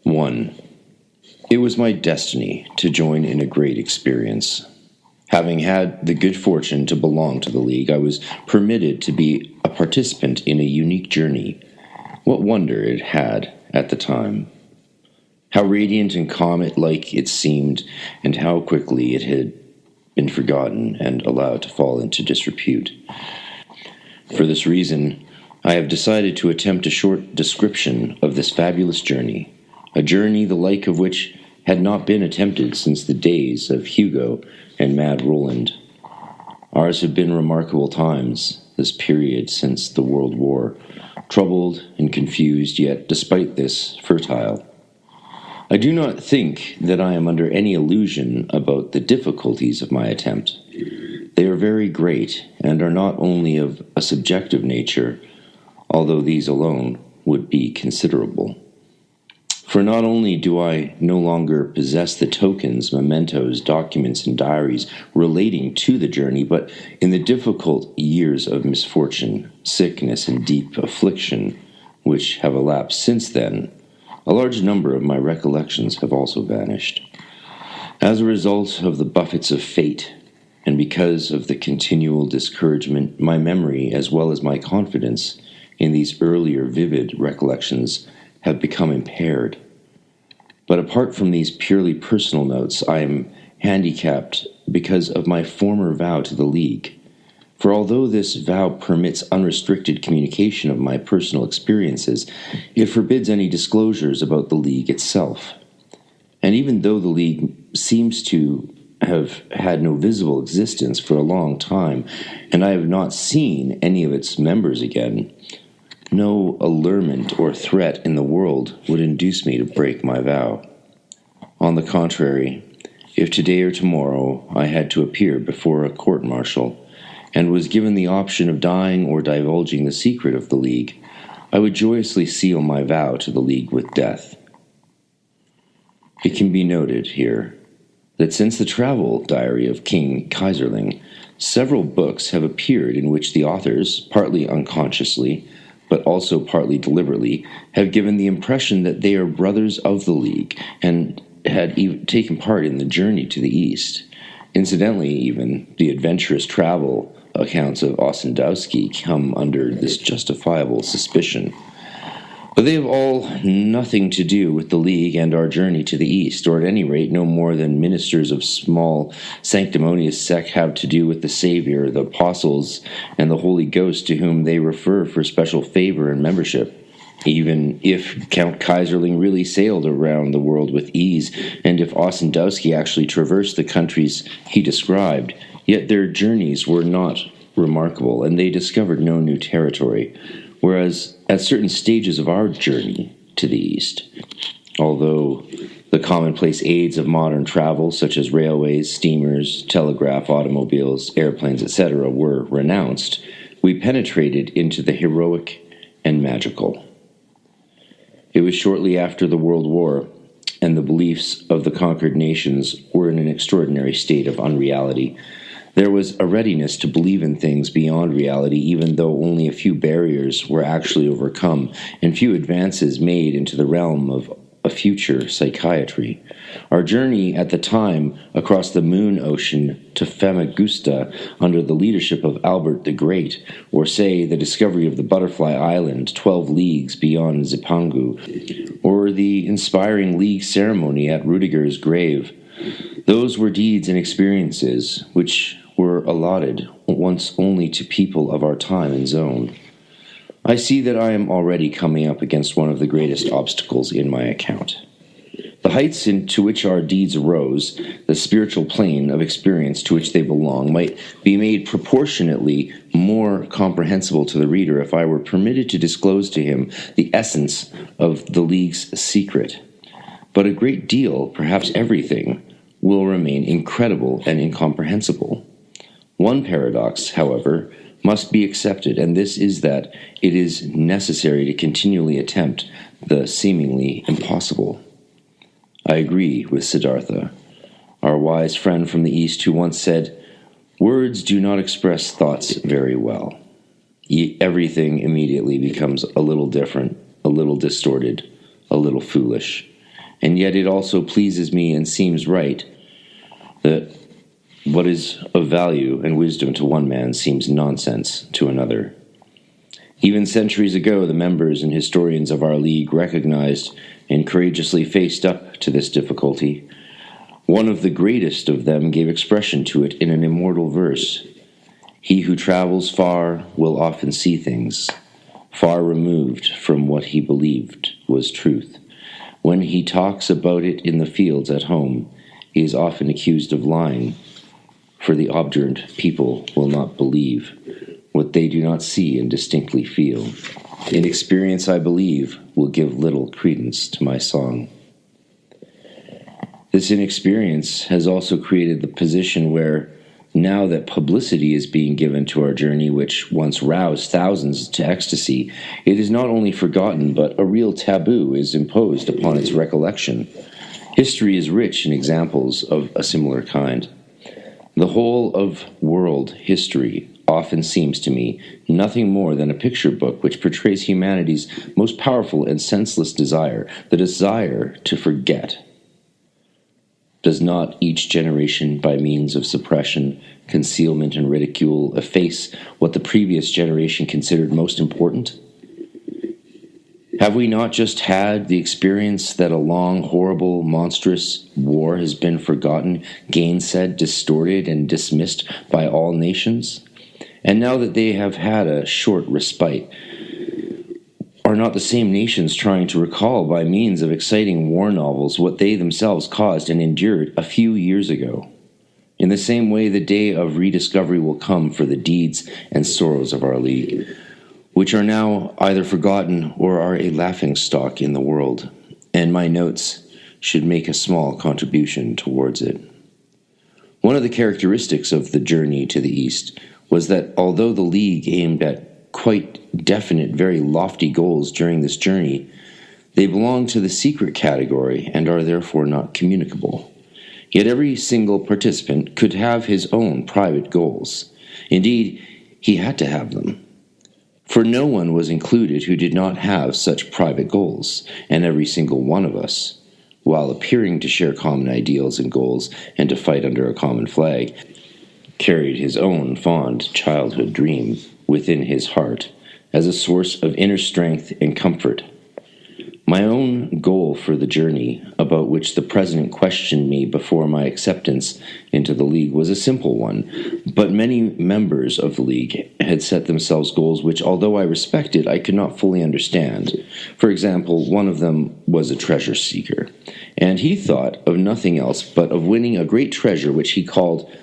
1. It was my destiny to join in a great experience. Having had the good fortune to belong to the League, I was permitted to be a participant in a unique journey. What wonder it had at the time. How radiant and comet-like it seemed, and how quickly it had been forgotten and allowed to fall into disrepute. For this reason, I have decided to attempt a short description of this fabulous journey, a journey the like of which had not been attempted since the days of Hugo and Mad Roland. Ours have been remarkable times, this period since the World War, troubled and confused, yet despite this, fertile. I do not think that I am under any illusion about the difficulties of my attempt. They are very great, and are not only of a subjective nature, although these alone would be considerable. For not only do I no longer possess the tokens, mementos, documents, and diaries relating to the journey, but in the difficult years of misfortune, sickness, and deep affliction which have elapsed since then, a large number of my recollections have also vanished. As a result of the buffets of fate, and because of the continual discouragement, my memory, as well as my confidence in these earlier vivid recollections, have become impaired. But apart from these purely personal notes, I am handicapped because of my former vow to the League. For although this vow permits unrestricted communication of my personal experiences, it forbids any disclosures about the League itself. And even though the League seems to have had no visible existence for a long time, and I have not seen any of its members again, no allurement or threat in the world would induce me to break my vow. On the contrary, if today or tomorrow I had to appear before a court-martial, and was given the option of dying or divulging the secret of the League, I would joyously seal my vow to the League with death. It can be noted here that since the travel diary of King Kaiserling, several books have appeared in which the authors, partly unconsciously, but also partly deliberately, have given the impression that they are brothers of the League and had even taken part in the journey to the East. Incidentally, even, the adventurous travel accounts of Ossendowski come under this justifiable suspicion. But they have all nothing to do with the League and our journey to the East, or at any rate no more than ministers of small sanctimonious sect have to do with the Savior, the Apostles, and the Holy Ghost to whom they refer for special favor and membership. Even if Count Kaiserling really sailed around the world with ease, and if Ossendowski actually traversed the countries he described, yet their journeys were not remarkable, and they discovered no new territory, whereas at certain stages of our journey to the East, although the commonplace aids of modern travel, such as railways, steamers, telegraph, automobiles, airplanes, etc., were renounced, we penetrated into the heroic and magical. It was shortly after the World War, and the beliefs of the conquered nations were in an extraordinary state of unreality. There was a readiness to believe in things beyond reality, even though only a few barriers were actually overcome, and few advances made into the realm of a future psychiatry. Our journey at the time across the moon ocean to Famagusta under the leadership of Albert the Great, or say the discovery of the Butterfly Island 12 leagues beyond Zipangu, or the inspiring League ceremony at Rudiger's grave, those were deeds and experiences which were allotted once only to people of our time and zone. I see that I am already coming up against one of the greatest obstacles in my account. The heights to which our deeds arose, the spiritual plane of experience to which they belong, might be made proportionately more comprehensible to the reader if I were permitted to disclose to him the essence of the League's secret. But a great deal, perhaps everything, will remain incredible and incomprehensible. One paradox, however, must be accepted, and this is that it is necessary to continually attempt the seemingly impossible. I agree with Siddhartha, our wise friend from the East, who once said, "Words do not express thoughts very well. Everything immediately becomes a little different, a little distorted, a little foolish. and yet it also pleases me and seems right that what is of value and wisdom to one man seems nonsense to another. Even centuries ago, the members and historians of our league recognized and courageously faced up to this difficulty. One of the greatest of them gave expression to it in an immortal verse. He who travels far will often see things, far removed from what he believed was truth. When he talks about it in the fields at home, he is often accused of lying, for the obdurate people will not believe what they do not see and distinctly feel. Inexperience, I believe, will give little credence to my song. This inexperience has also created the position where, now that publicity is being given to our journey, which once roused thousands to ecstasy, it is not only forgotten, but a real taboo is imposed upon its recollection. History is rich in examples of a similar kind. The whole of world history often seems to me nothing more than a picture book which portrays humanity's most powerful and senseless desire, the desire to forget. Does not each generation, by means of suppression, concealment, and ridicule, efface what the previous generation considered most important? Have we not just had the experience that a long, horrible, monstrous war has been forgotten, gainsaid, distorted, and dismissed by all nations? And now that they have had a short respite, are not the same nations trying to recall by means of exciting war novels what they themselves caused and endured a few years ago? In the same way, the day of rediscovery will come for the deeds and sorrows of our league, which are now either forgotten or are a laughingstock in the world, and my notes should make a small contribution towards it. One of the characteristics of the journey to the East was that although the League aimed at quite definite, very lofty goals during this journey, they belong to the secret category and are therefore not communicable. Yet every single participant could have his own private goals. Indeed, he had to have them. For no one was included who did not have such private goals, and every single one of us, while appearing to share common ideals and goals and to fight under a common flag, carried his own fond childhood dream within his heart as a source of inner strength and comfort. My own goal for the journey, about which the president questioned me before my acceptance into the League, was a simple one, but many members of the League had set themselves goals which, although I respected, I could not fully understand. For example, one of them was a treasure seeker, and he thought of nothing else but of winning a great treasure which he called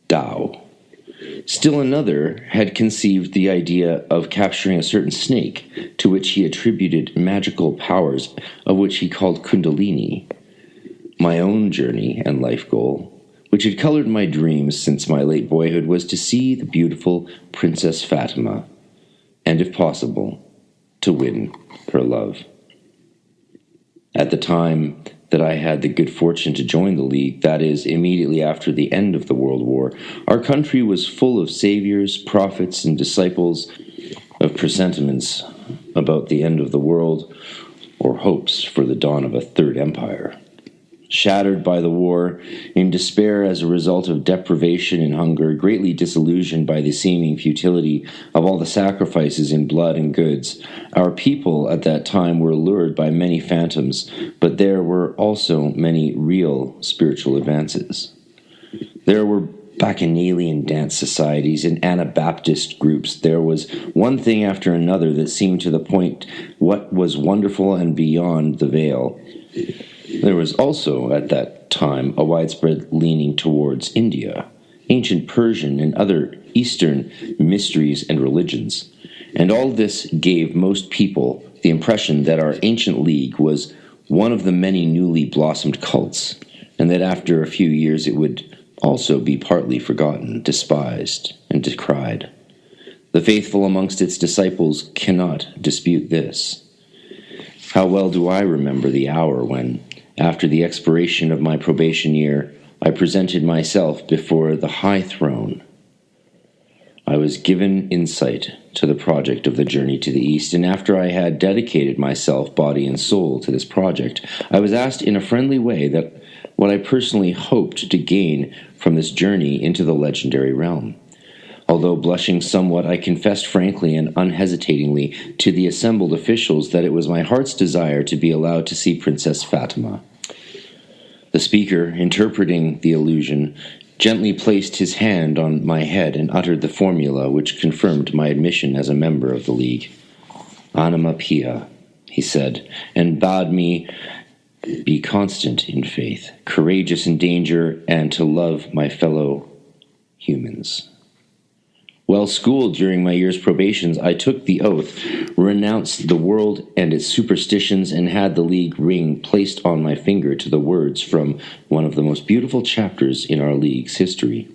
Tao. Still another had conceived the idea of capturing a certain snake, to which he attributed magical powers of which he called Kundalini. My own journey and life goal, which had colored my dreams since my late boyhood, was to see the beautiful Princess Fatima, and if possible, to win her love. At the time that I had the good fortune to join the League, that is, immediately after the end of the World War, our country was full of saviors, prophets, and disciples, of presentiments about the end of the world, or hopes for the dawn of a third empire. Shattered by the war, in despair as a result of deprivation and hunger, greatly disillusioned by the seeming futility of all the sacrifices in blood and goods, our people at that time were lured by many phantoms, but there were also many real spiritual advances. There were Bacchanalian dance societies and Anabaptist groups. There was one thing after another that seemed to the point what was wonderful and beyond the veil. There was also, at that time, a widespread leaning towards India, ancient Persian and other Eastern mysteries and religions. And all this gave most people the impression that our ancient league was one of the many newly blossomed cults, and that after a few years it would also be partly forgotten, despised, and decried. The faithful amongst its disciples cannot dispute this. How well do I remember the hour when, after the expiration of my probation year, I presented myself before the high throne. I was given insight to the project of the journey to the East, and after I had dedicated myself, body and soul, to this project, I was asked in a friendly way that what I personally hoped to gain from this journey into the legendary realm. Although blushing somewhat, I confessed frankly and unhesitatingly to the assembled officials that it was my heart's desire to be allowed to see Princess Fatima. The speaker, interpreting the allusion, gently placed his hand on my head and uttered the formula which confirmed my admission as a member of the League. "Anima pia," he said, and bade me be constant in faith, courageous in danger, and to love my fellow humans. Well schooled during my year's probations, I took the oath, renounced the world and its superstitions, and had the League ring placed on my finger to the words from one of the most beautiful chapters in our League's history.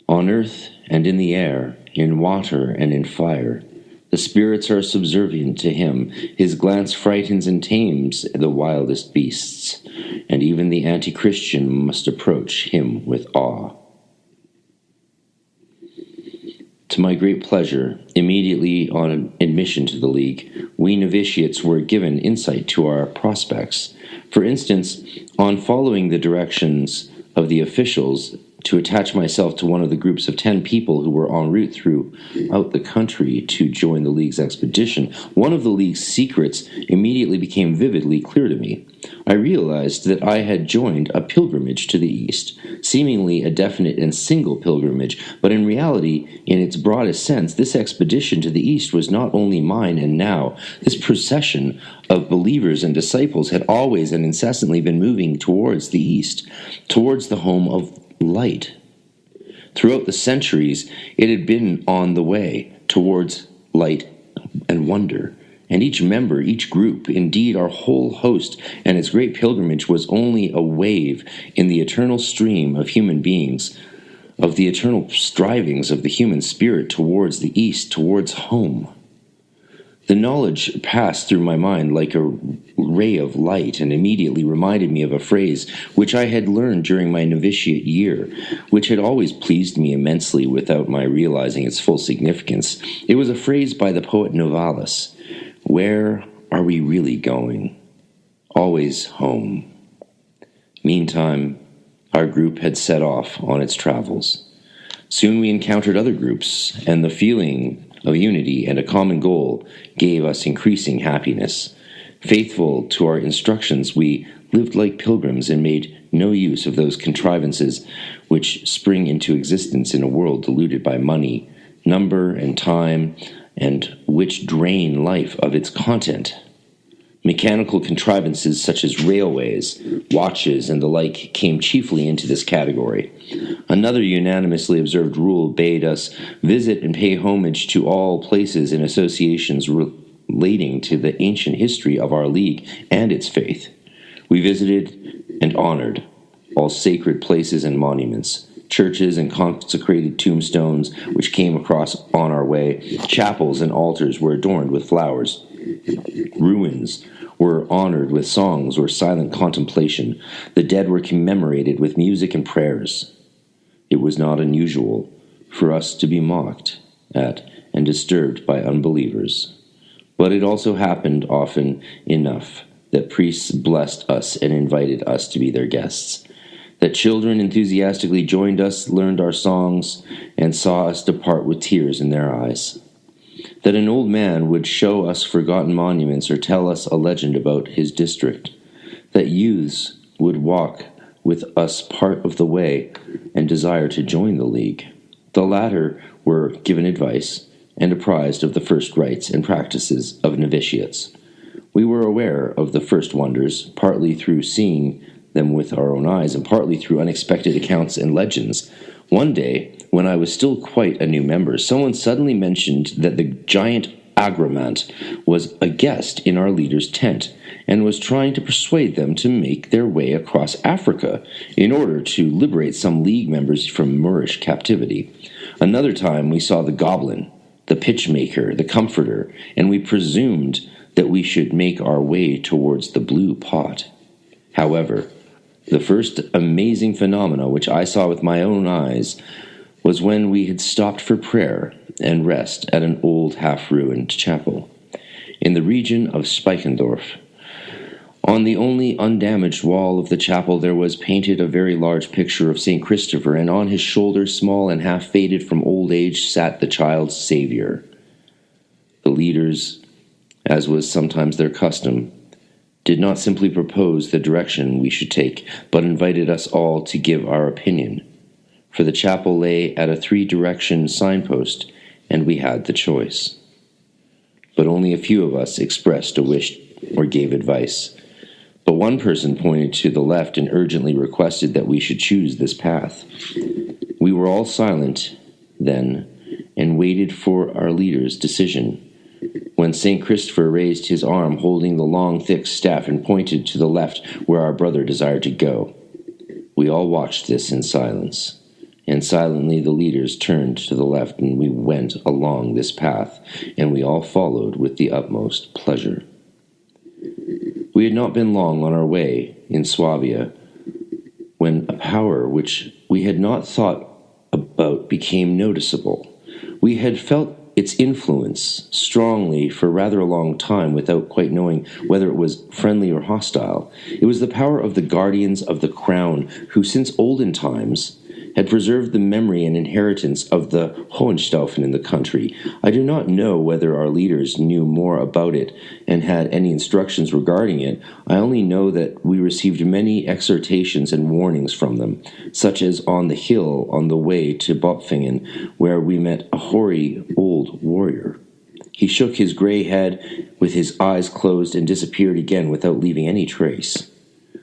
On earth and in the air, in water and in fire, the spirits are subservient to him. His glance frightens and tames the wildest beasts, and even the anti-Christian must approach him with awe. To my great pleasure, immediately on admission to the League, we novitiates were given insight to our prospects. For instance, on following the directions of the officials to attach myself to one of the groups of 10 people who were en route throughout the country to join the League's expedition, one of the League's secrets immediately became vividly clear to me. I realized that I had joined a pilgrimage to the East, seemingly a definite and single pilgrimage, but in reality, in its broadest sense, this expedition to the East was not only mine and now. This procession of believers and disciples had always and incessantly been moving towards the East, towards the home of light. Throughout the centuries, it had been on the way towards light and wonder. And each member, each group, indeed our whole host and its great pilgrimage was only a wave in the eternal stream of human beings, of the eternal strivings of the human spirit towards the East, towards home. The knowledge passed through my mind like a ray of light and immediately reminded me of a phrase which I had learned during my novitiate year, which had always pleased me immensely without my realizing its full significance. It was a phrase by the poet Novalis. "Where are we really going? Always home." Meantime, our group had set off on its travels. Soon we encountered other groups, and the feeling of unity and a common goal gave us increasing happiness. Faithful to our instructions, we lived like pilgrims and made no use of those contrivances which spring into existence in a world deluded by money, number, and time, and which drain life of its content. Mechanical contrivances such as railways, watches, and the like came chiefly into this category. Another unanimously observed rule bade us visit and pay homage to all places and associations relating to the ancient history of our League and its faith. We visited and honored all sacred places and monuments, churches and consecrated tombstones which came across on our way. Chapels and altars were adorned with flowers. Ruins were honored with songs or silent contemplation. The dead were commemorated with music and prayers. It was not unusual for us to be mocked at and disturbed by unbelievers. But it also happened often enough that priests blessed us and invited us to be their guests, that children enthusiastically joined us, learned our songs, and saw us depart with tears in their eyes, that an old man would show us forgotten monuments or tell us a legend about his district, that youths would walk with us part of the way and desire to join the League. The latter were given advice and apprised of the first rites and practices of novitiates. We were aware of the first wonders, partly through seeing them with our own eyes and partly through unexpected accounts and legends. One day, when I was still quite a new member, someone suddenly mentioned that the giant Agramant was a guest in our leader's tent and was trying to persuade them to make their way across Africa in order to liberate some League members from Moorish captivity. Another time we saw the goblin, the pitchmaker, the comforter, and we presumed that we should make our way towards the blue pot. However, the first amazing phenomena which I saw with my own eyes was when we had stopped for prayer and rest at an old half-ruined chapel in the region of Speichendorf. On the only undamaged wall of the chapel there was painted a very large picture of St. Christopher, and on his shoulder, small and half-faded from old age, sat the child's Savior. The leaders, as was sometimes their custom, did not simply propose the direction we should take, but invited us all to give our opinion, for the chapel lay at a three-direction signpost, and we had the choice. But only a few of us expressed a wish or gave advice. But one person pointed to the left and urgently requested that we should choose this path. We were all silent then and waited for our leader's decision, when St. Christopher raised his arm holding the long, thick staff and pointed to the left where our brother desired to go. We all watched this in silence, and silently the leaders turned to the left, and we went along this path, and we all followed with the utmost pleasure. We had not been long on our way in Swabia when a power which we had not thought about became noticeable. We had felt its influence strongly for rather a long time without quite knowing whether it was friendly or hostile. It was the power of the guardians of the crown, who since olden times had preserved the memory and inheritance of the Hohenstaufen in the country. I do not know whether our leaders knew more about it and had any instructions regarding it. I only know that we received many exhortations and warnings from them, such as on the hill on the way to Bopfingen, where we met a hoary old warrior. He shook his gray head with his eyes closed and disappeared again without leaving any trace.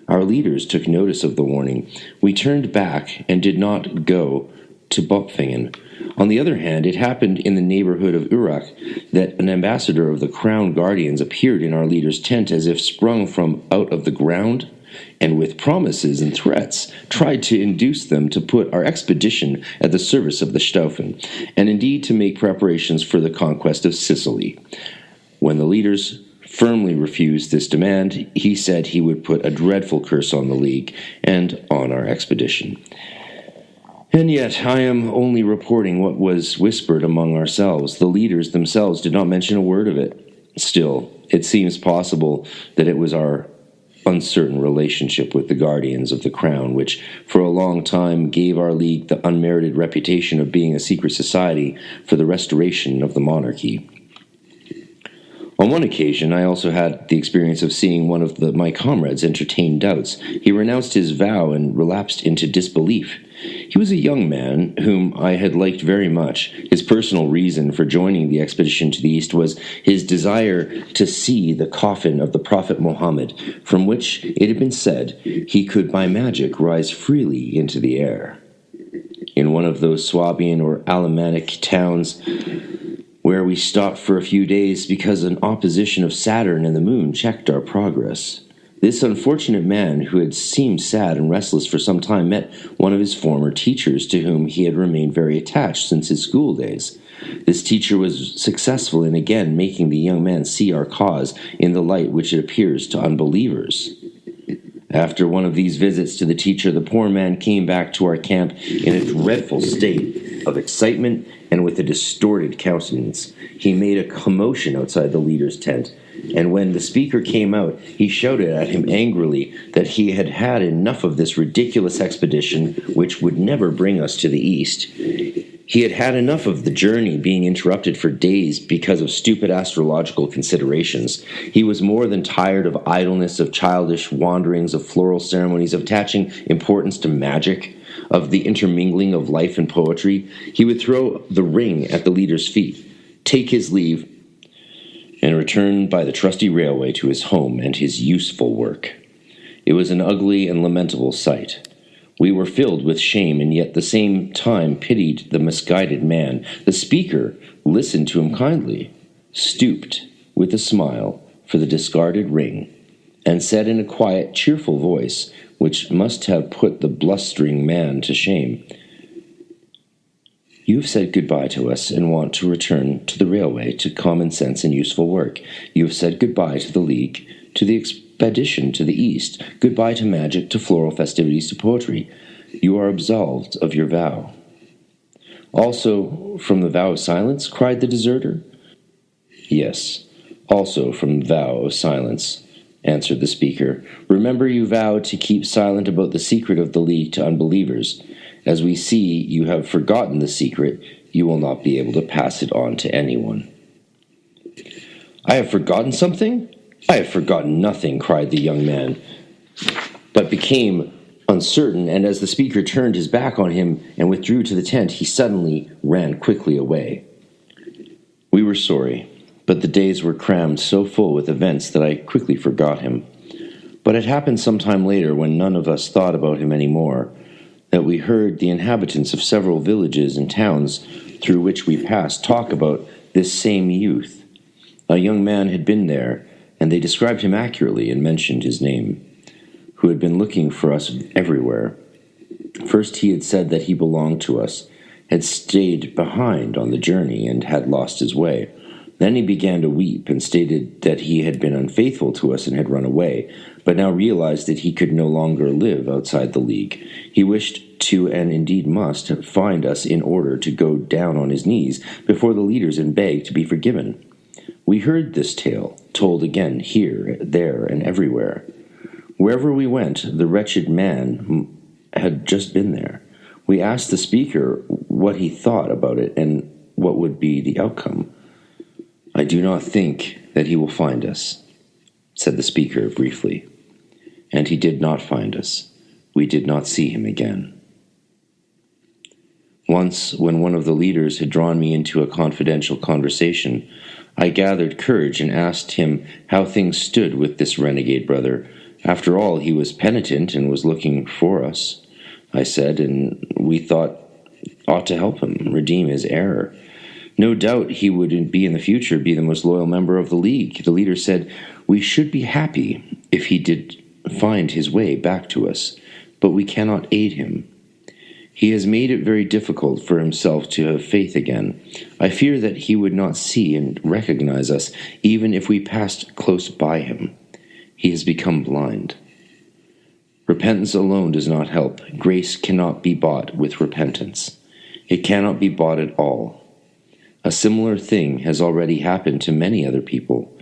Our leaders took notice of the warning. We turned back and did not go to Bopfingen. On the other hand, it happened in the neighborhood of Urach that an ambassador of the Crown Guardians appeared in our leaders' tent as if sprung from out of the ground, and with promises and threats tried to induce them to put our expedition at the service of the Staufen, and indeed to make preparations for the conquest of Sicily. When the leaders firmly refused this demand, he said he would put a dreadful curse on the League and on our expedition. And yet, I am only reporting what was whispered among ourselves. The leaders themselves did not mention a word of it. Still, it seems possible that it was our uncertain relationship with the guardians of the crown which, for a long time, gave our League the unmerited reputation of being a secret society for the restoration of the monarchy. On one occasion, I also had the experience of seeing one of my comrades entertain doubts. He renounced his vow and relapsed into disbelief. He was a young man whom I had liked very much. His personal reason for joining the expedition to the east was his desire to see the coffin of the Prophet Muhammad, from which it had been said he could by magic rise freely into the air. In one of those Swabian or Alemannic towns where we stopped for a few days because an opposition of Saturn and the moon checked our progress, this unfortunate man, who had seemed sad and restless for some time, met one of his former teachers, to whom he had remained very attached since his school days. This teacher was successful in again making the young man see our cause in the light which it appears to unbelievers. After one of these visits to the teacher, the poor man came back to our camp in a dreadful state of excitement and with a distorted countenance. He made a commotion outside the leader's tent, and when the speaker came out, he shouted at him angrily that he had had enough of this ridiculous expedition which would never bring us to the east. He had had enough of the journey being interrupted for days because of stupid astrological considerations. He was more than tired of idleness, of childish wanderings, of floral ceremonies, of attaching importance to magic, of the intermingling of life and poetry. He would throw the ring at the leader's feet, take his leave, and return by the trusty railway to his home and his useful work. It was an ugly and lamentable sight. We were filled with shame, and yet at the same time pitied the misguided man. The speaker listened to him kindly, stooped with a smile for the discarded ring, and said in a quiet, cheerful voice, which must have put the blustering man to shame, "You have said goodbye to us and want to return to the railway, to common sense and useful work. You have said goodbye to the League, to the expedition to the east, goodbye to magic, to floral festivities, to poetry. You are absolved of your vow. Also from the vow of silence? Cried the deserter. Yes, also from the vow of silence, answered the speaker. Remember, you vowed to keep silent about the secret of the League to unbelievers. As we see you have forgotten the secret, you will not be able to pass it on to anyone. I have forgotten something? I have forgotten nothing, cried the young man, but became uncertain, and as the speaker turned his back on him and withdrew to the tent, he suddenly ran quickly away. We were sorry, but the days were crammed so full with events that I quickly forgot him. But it happened some time later, when none of us thought about him any more, that we heard the inhabitants of several villages and towns through which we passed talk about this same youth. A young man had been there, and they described him accurately and mentioned his name, who had been looking for us everywhere. First he had said that he belonged to us, had stayed behind on the journey, and had lost his way. Then he began to weep and stated that he had been unfaithful to us and had run away, but now realized that he could no longer live outside the League. He wished to, and indeed must, find us in order to go down on his knees before the leaders and beg to be forgiven. We heard this tale, told again here, there, and everywhere. Wherever we went, the wretched man had just been there. We asked the speaker what he thought about it and what would be the outcome. I do not think that he will find us, said the speaker briefly. And he did not find us. We did not see him again. Once, when one of the leaders had drawn me into a confidential conversation, I gathered courage and asked him how things stood with this renegade brother. After all, he was penitent and was looking for us, I said, and we thought ought to help him redeem his error. No doubt he would be in the future be the most loyal member of the League. The leader said we should be happy if he did find his way back to us, but we cannot aid him. He has made it very difficult for himself to have faith again. I fear that he would not see and recognize us even if we passed close by him. He has become blind. Repentance alone does not help. Grace cannot be bought with repentance. It cannot be bought at all. A similar thing has already happened to many other people.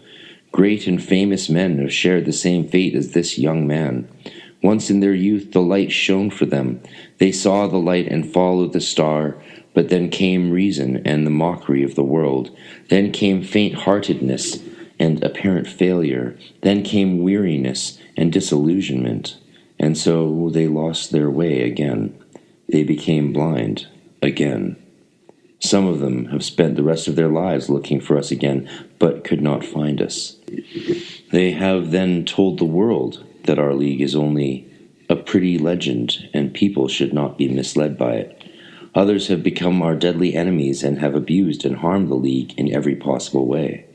Great and famous men have shared the same fate as this young man. Once in their youth the light shone for them. They saw the light and followed the star, but then came reason and the mockery of the world. Then came faint-heartedness and apparent failure. Then came weariness and disillusionment. And so they lost their way again. They became blind again. Some of them have spent the rest of their lives looking for us again, but could not find us. They have then told the world that our League is only a pretty legend, and people should not be misled by it. Others have become our deadly enemies and have abused and harmed the League in every possible way.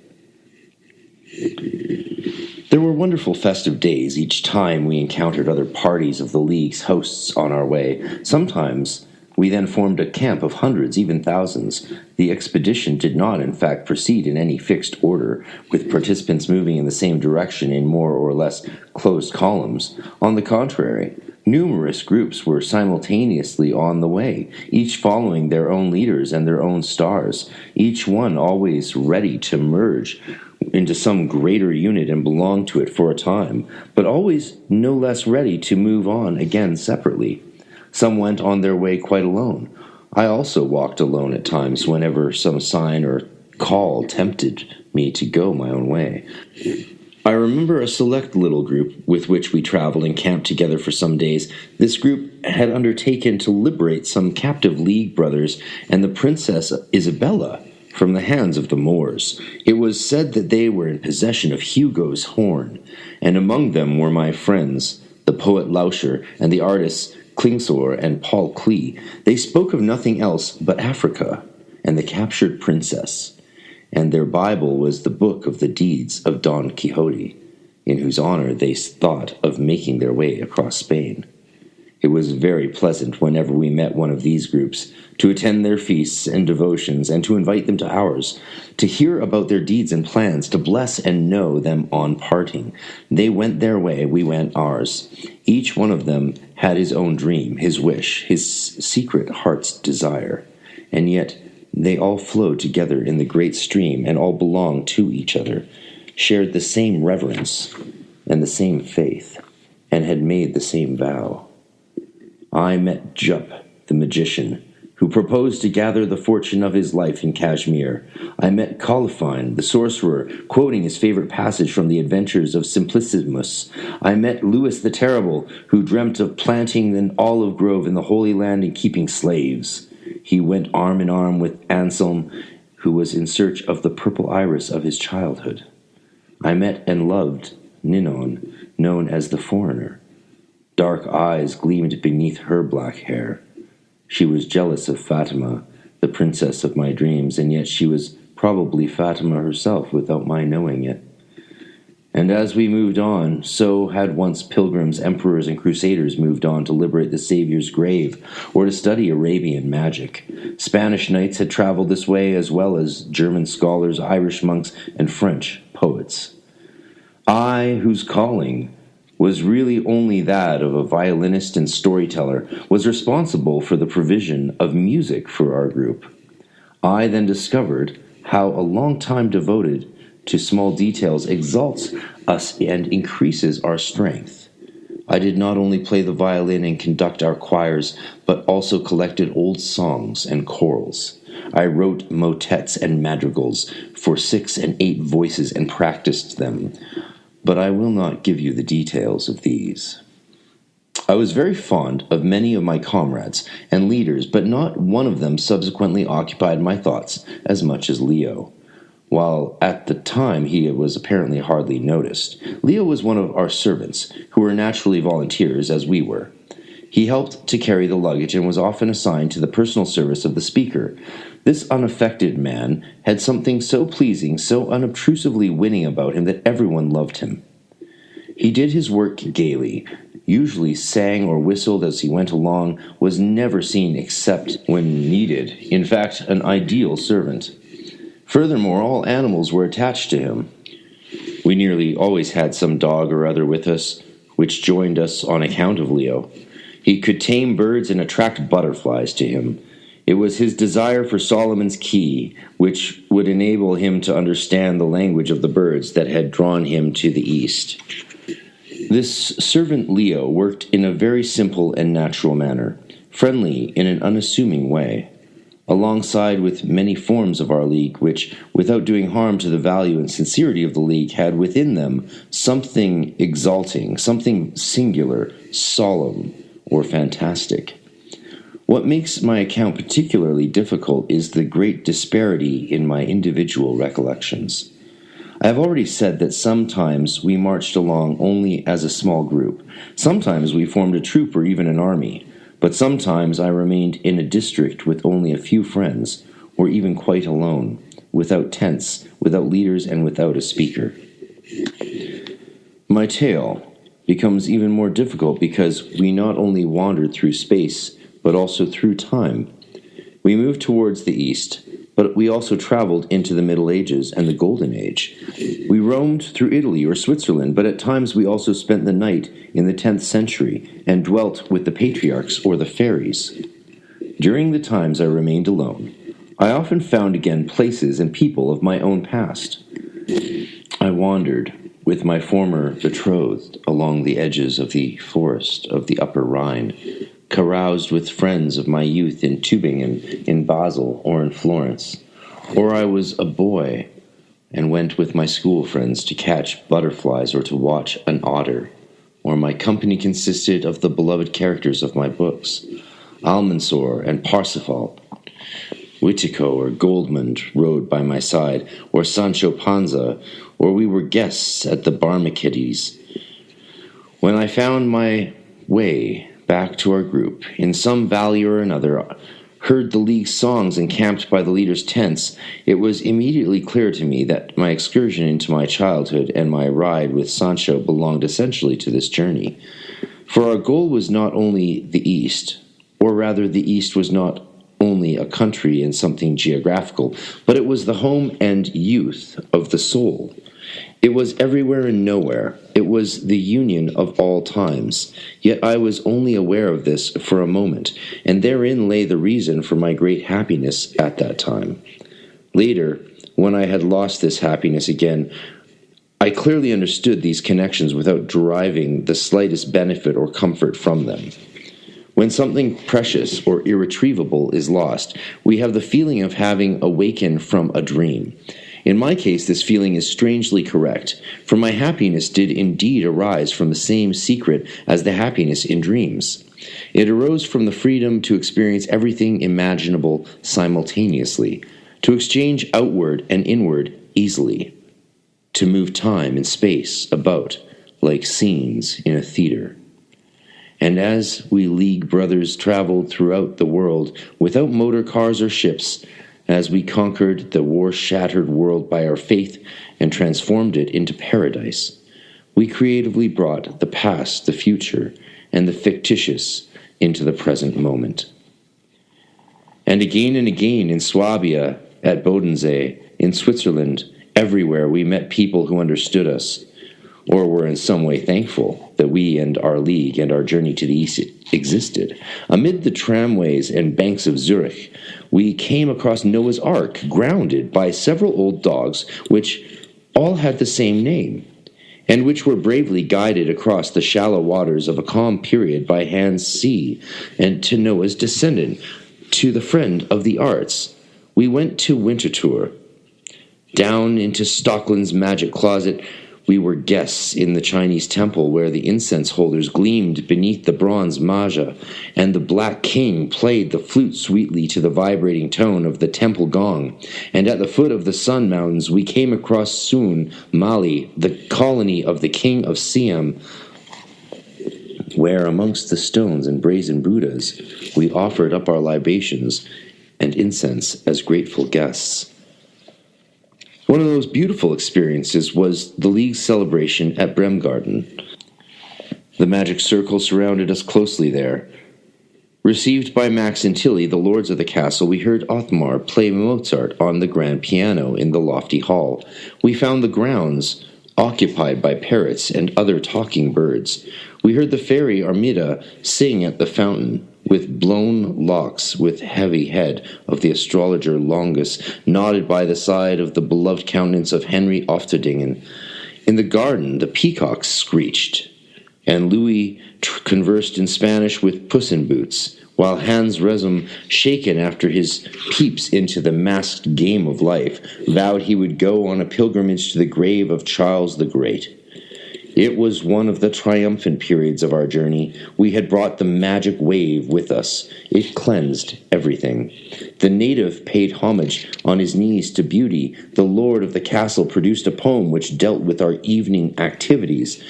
There were wonderful festive days each time we encountered other parties of the League's hosts on our way. Sometimes we then formed a camp of hundreds, even thousands. The expedition did not, in fact, proceed in any fixed order, with participants moving in the same direction in more or less closed columns. On the contrary, numerous groups were simultaneously on the way, each following their own leaders and their own stars, each one always ready to merge into some greater unit and belong to it for a time, but always no less ready to move on again separately. Some went on their way quite alone. I also walked alone at times whenever some sign or call tempted me to go my own way. I remember a select little group with which we traveled and camped together for some days. This group had undertaken to liberate some captive League brothers and the Princess Isabella from the hands of the Moors. It was said that they were in possession of Hugo's horn, and among them were my friends, the poet Lauscher and the artists Klingsor and Paul Klee. They spoke of nothing else but Africa and the captured princess, and their Bible was the book of the deeds of Don Quixote, in whose honor they thought of making their way across Spain. It was very pleasant whenever we met one of these groups to attend their feasts and devotions and to invite them to ours, to hear about their deeds and plans, to bless and know them on parting. They went their way, we went ours. Each one of them had his own dream, his wish, his secret heart's desire. and yet they all flowed together in the great stream and all belonged to each other, shared the same reverence and the same faith, and had made the same vow. I met Jup, the magician, who proposed to gather the fortune of his life in Kashmir. I met Colifine, the sorcerer, quoting his favorite passage from the Adventures of Simplicissimus. I met Louis the Terrible, who dreamt of planting an olive grove in the Holy Land and keeping slaves. He went arm in arm with Anselm, who was in search of the purple iris of his childhood. I met and loved Ninon, known as the Foreigner. Dark eyes gleamed beneath her black hair. She was jealous of Fatima, the princess of my dreams, and yet she was probably Fatima herself without my knowing it. And as we moved on, so had once pilgrims, emperors, and crusaders moved on to liberate the Savior's grave or to study Arabian magic. Spanish knights had traveled this way, as well as German scholars, Irish monks, and French poets. I, whose calling was really only that of a violinist and storyteller, was responsible for the provision of music for our group. I then discovered how a long time devoted to small details exalts us and increases our strength. I did not only play the violin and conduct our choirs, but also collected old songs and chorals. I wrote motets and madrigals for 6 and 8 voices and practiced them, but I will not give you the details of these. I was very fond of many of my comrades and leaders, but not one of them subsequently occupied my thoughts as much as Leo. While at the time he was apparently hardly noticed, Leo was one of our servants, who were naturally volunteers as we were. He helped to carry the luggage and was often assigned to the personal service of the speaker. This unaffected man had something so pleasing, so unobtrusively winning about him that everyone loved him. He did his work gaily, usually sang or whistled as he went along, was never seen except when needed, in fact, an ideal servant. Furthermore, all animals were attached to him. We nearly always had some dog or other with us, which joined us on account of Leo. He could tame birds and attract butterflies to him. It was his desire for Solomon's key, which would enable him to understand the language of the birds, that had drawn him to the east. This servant Leo worked in a very simple and natural manner, friendly in an unassuming way, alongside with many forms of our league, which, without doing harm to the value and sincerity of the league, had within them something exalting, something singular, solemn, or fantastic. What makes my account particularly difficult is the great disparity in my individual recollections. I have already said that sometimes we marched along only as a small group. Sometimes we formed a troop or even an army. But sometimes I remained in a district with only a few friends, or even quite alone, without tents, without leaders, and without a speaker. My tale becomes even more difficult because we not only wandered through space, but also through time. We moved towards the east, but we also traveled into the Middle Ages and the Golden Age. We roamed through Italy or Switzerland, but at times we also spent the night in the 10th century and dwelt with the patriarchs or the fairies. During the times I remained alone, I often found again places and people of my own past. I wandered with my former betrothed along the edges of the forest of the Upper Rhine, caroused with friends of my youth in Tübingen, in Basel, or in Florence. Or I was a boy and went with my school friends to catch butterflies or to watch an otter. Or my company consisted of the beloved characters of my books, Almansor and Parsifal. Witico or Goldmund rode by my side, or Sancho Panza, or we were guests at the Barmacides. When I found my way back to our group, in some valley or another, heard the league's songs and camped by the leaders' tents, it was immediately clear to me that my excursion into my childhood and my ride with Sancho belonged essentially to this journey. For our goal was not only the East, or rather the East was not only a country and something geographical, but it was the home and youth of the soul. It was everywhere and nowhere. It was the union of all times. Yet I was only aware of this for a moment, and therein lay the reason for my great happiness at that time. Later, when I had lost this happiness again, I clearly understood these connections without deriving the slightest benefit or comfort from them. When something precious or irretrievable is lost, we have the feeling of having awakened from a dream. In my case, this feeling is strangely correct, for my happiness did indeed arise from the same secret as the happiness in dreams. It arose from the freedom to experience everything imaginable simultaneously, to exchange outward and inward easily, to move time and space about like scenes in a theater. And as we League brothers traveled throughout the world without motor cars or ships, as we conquered the war-shattered world by our faith and transformed it into paradise, we creatively brought the past, the future, and the fictitious into the present moment. And again in Swabia, at Bodensee, in Switzerland, everywhere we met people who understood us, or were in some way thankful that we and our league and our journey to the east existed. Amid the tramways and banks of Zurich, we came across Noah's Ark, grounded by several old dogs, which all had the same name, and which were bravely guided across the shallow waters of a calm period by Hans C. and to Noah's descendant, to the friend of the arts. We went to Winterthur. Down into Stockland's magic closet, we were guests in the Chinese temple where the incense holders gleamed beneath the bronze maja, and the Black King played the flute sweetly to the vibrating tone of the temple gong. And at the foot of the Sun Mountains we came across Sun, Mali, the colony of the King of Siam, where amongst the stones and brazen Buddhas we offered up our libations and incense as grateful guests. One of those beautiful experiences was the League's celebration at Bremgarten. The magic circle surrounded us closely there. Received by Max and Tilly, the lords of the castle, we heard Othmar play Mozart on the grand piano in the lofty hall. We found the grounds occupied by parrots and other talking birds. We heard the fairy Armida sing at the fountain, with blown locks, with heavy head of the astrologer Longus, nodded by the side of the beloved countenance of Henry Ofterdingen. In the garden the peacocks screeched, and Louis conversed in Spanish with Puss in Boots, while Hans Resum, shaken after his peeps into the masked game of life, vowed he would go on a pilgrimage to the grave of Charles the Great. It was one of the triumphant periods of our journey. We had brought the magic wave with us. It cleansed everything. The native paid homage on his knees to beauty. The lord of the castle produced a poem which dealt with our evening activities.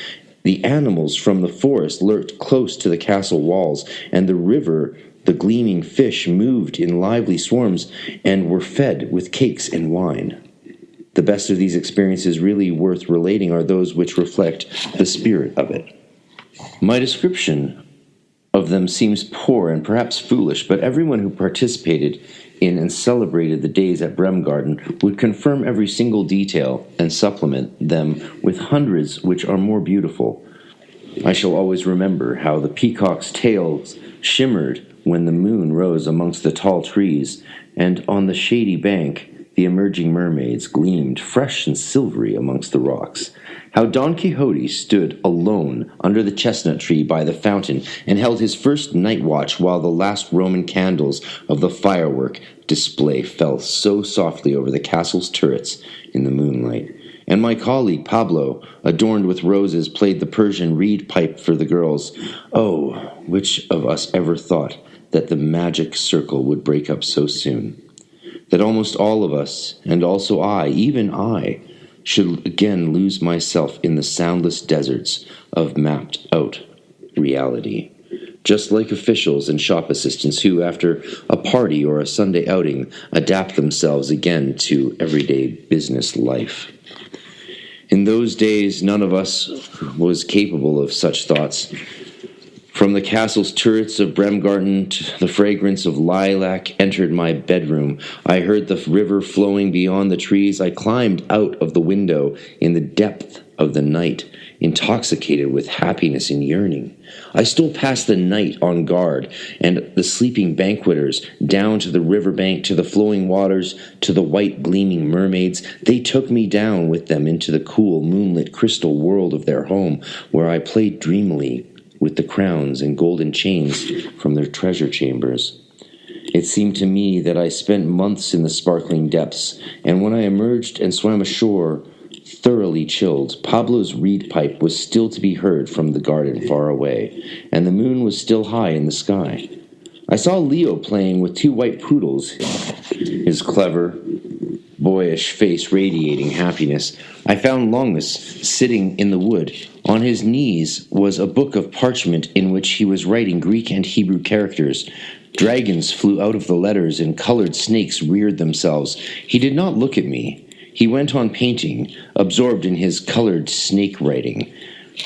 The animals from the forest lurked close to the castle walls, and the river, the gleaming fish, moved in lively swarms and were fed with cakes and wine. The best of these experiences really worth relating are those which reflect the spirit of it. My description of them seems poor and perhaps foolish, but everyone who participated in and celebrated the days at Bremgarten would confirm every single detail and supplement them with hundreds which are more beautiful. I shall always remember how the peacock's tails shimmered when the moon rose amongst the tall trees, and on the shady bank the emerging mermaids gleamed fresh and silvery amongst the rocks. How Don Quixote stood alone under the chestnut tree by the fountain and held his first night watch while the last Roman candles of the firework display fell so softly over the castle's turrets in the moonlight. And my colleague Pablo, adorned with roses, played the Persian reed pipe for the girls. Oh, which of us ever thought that the magic circle would break up so soon? That almost all of us, and also I, even I, should again lose myself in the soundless deserts of mapped-out reality, just like officials and shop assistants who, after a party or a Sunday outing, adapt themselves again to everyday business life. In those days, none of us was capable of such thoughts, From the castle's turrets of Bremgarten, the fragrance of lilac entered my bedroom. I heard the river flowing beyond the trees. I climbed out of the window in the depth of the night, intoxicated with happiness and yearning. I stole past the knight on guard and the sleeping banqueters, down to the river bank, to the flowing waters, to the white gleaming mermaids. They took me down with them into the cool, moonlit crystal world of their home, where I played dreamily with the crowns and golden chains from their treasure chambers. It seemed to me that I spent months in the sparkling depths, and when I emerged and swam ashore, thoroughly chilled, Pablo's reed pipe was still to be heard from the garden far away, and the moon was still high in the sky. I saw Leo playing with two white poodles, his clever, boyish face radiating happiness. I found Longus sitting in the wood. On his knees was a book of parchment in which he was writing Greek and Hebrew characters. Dragons flew out of the letters and colored snakes reared themselves. He did not look at me. He went on painting, absorbed in his colored snake writing.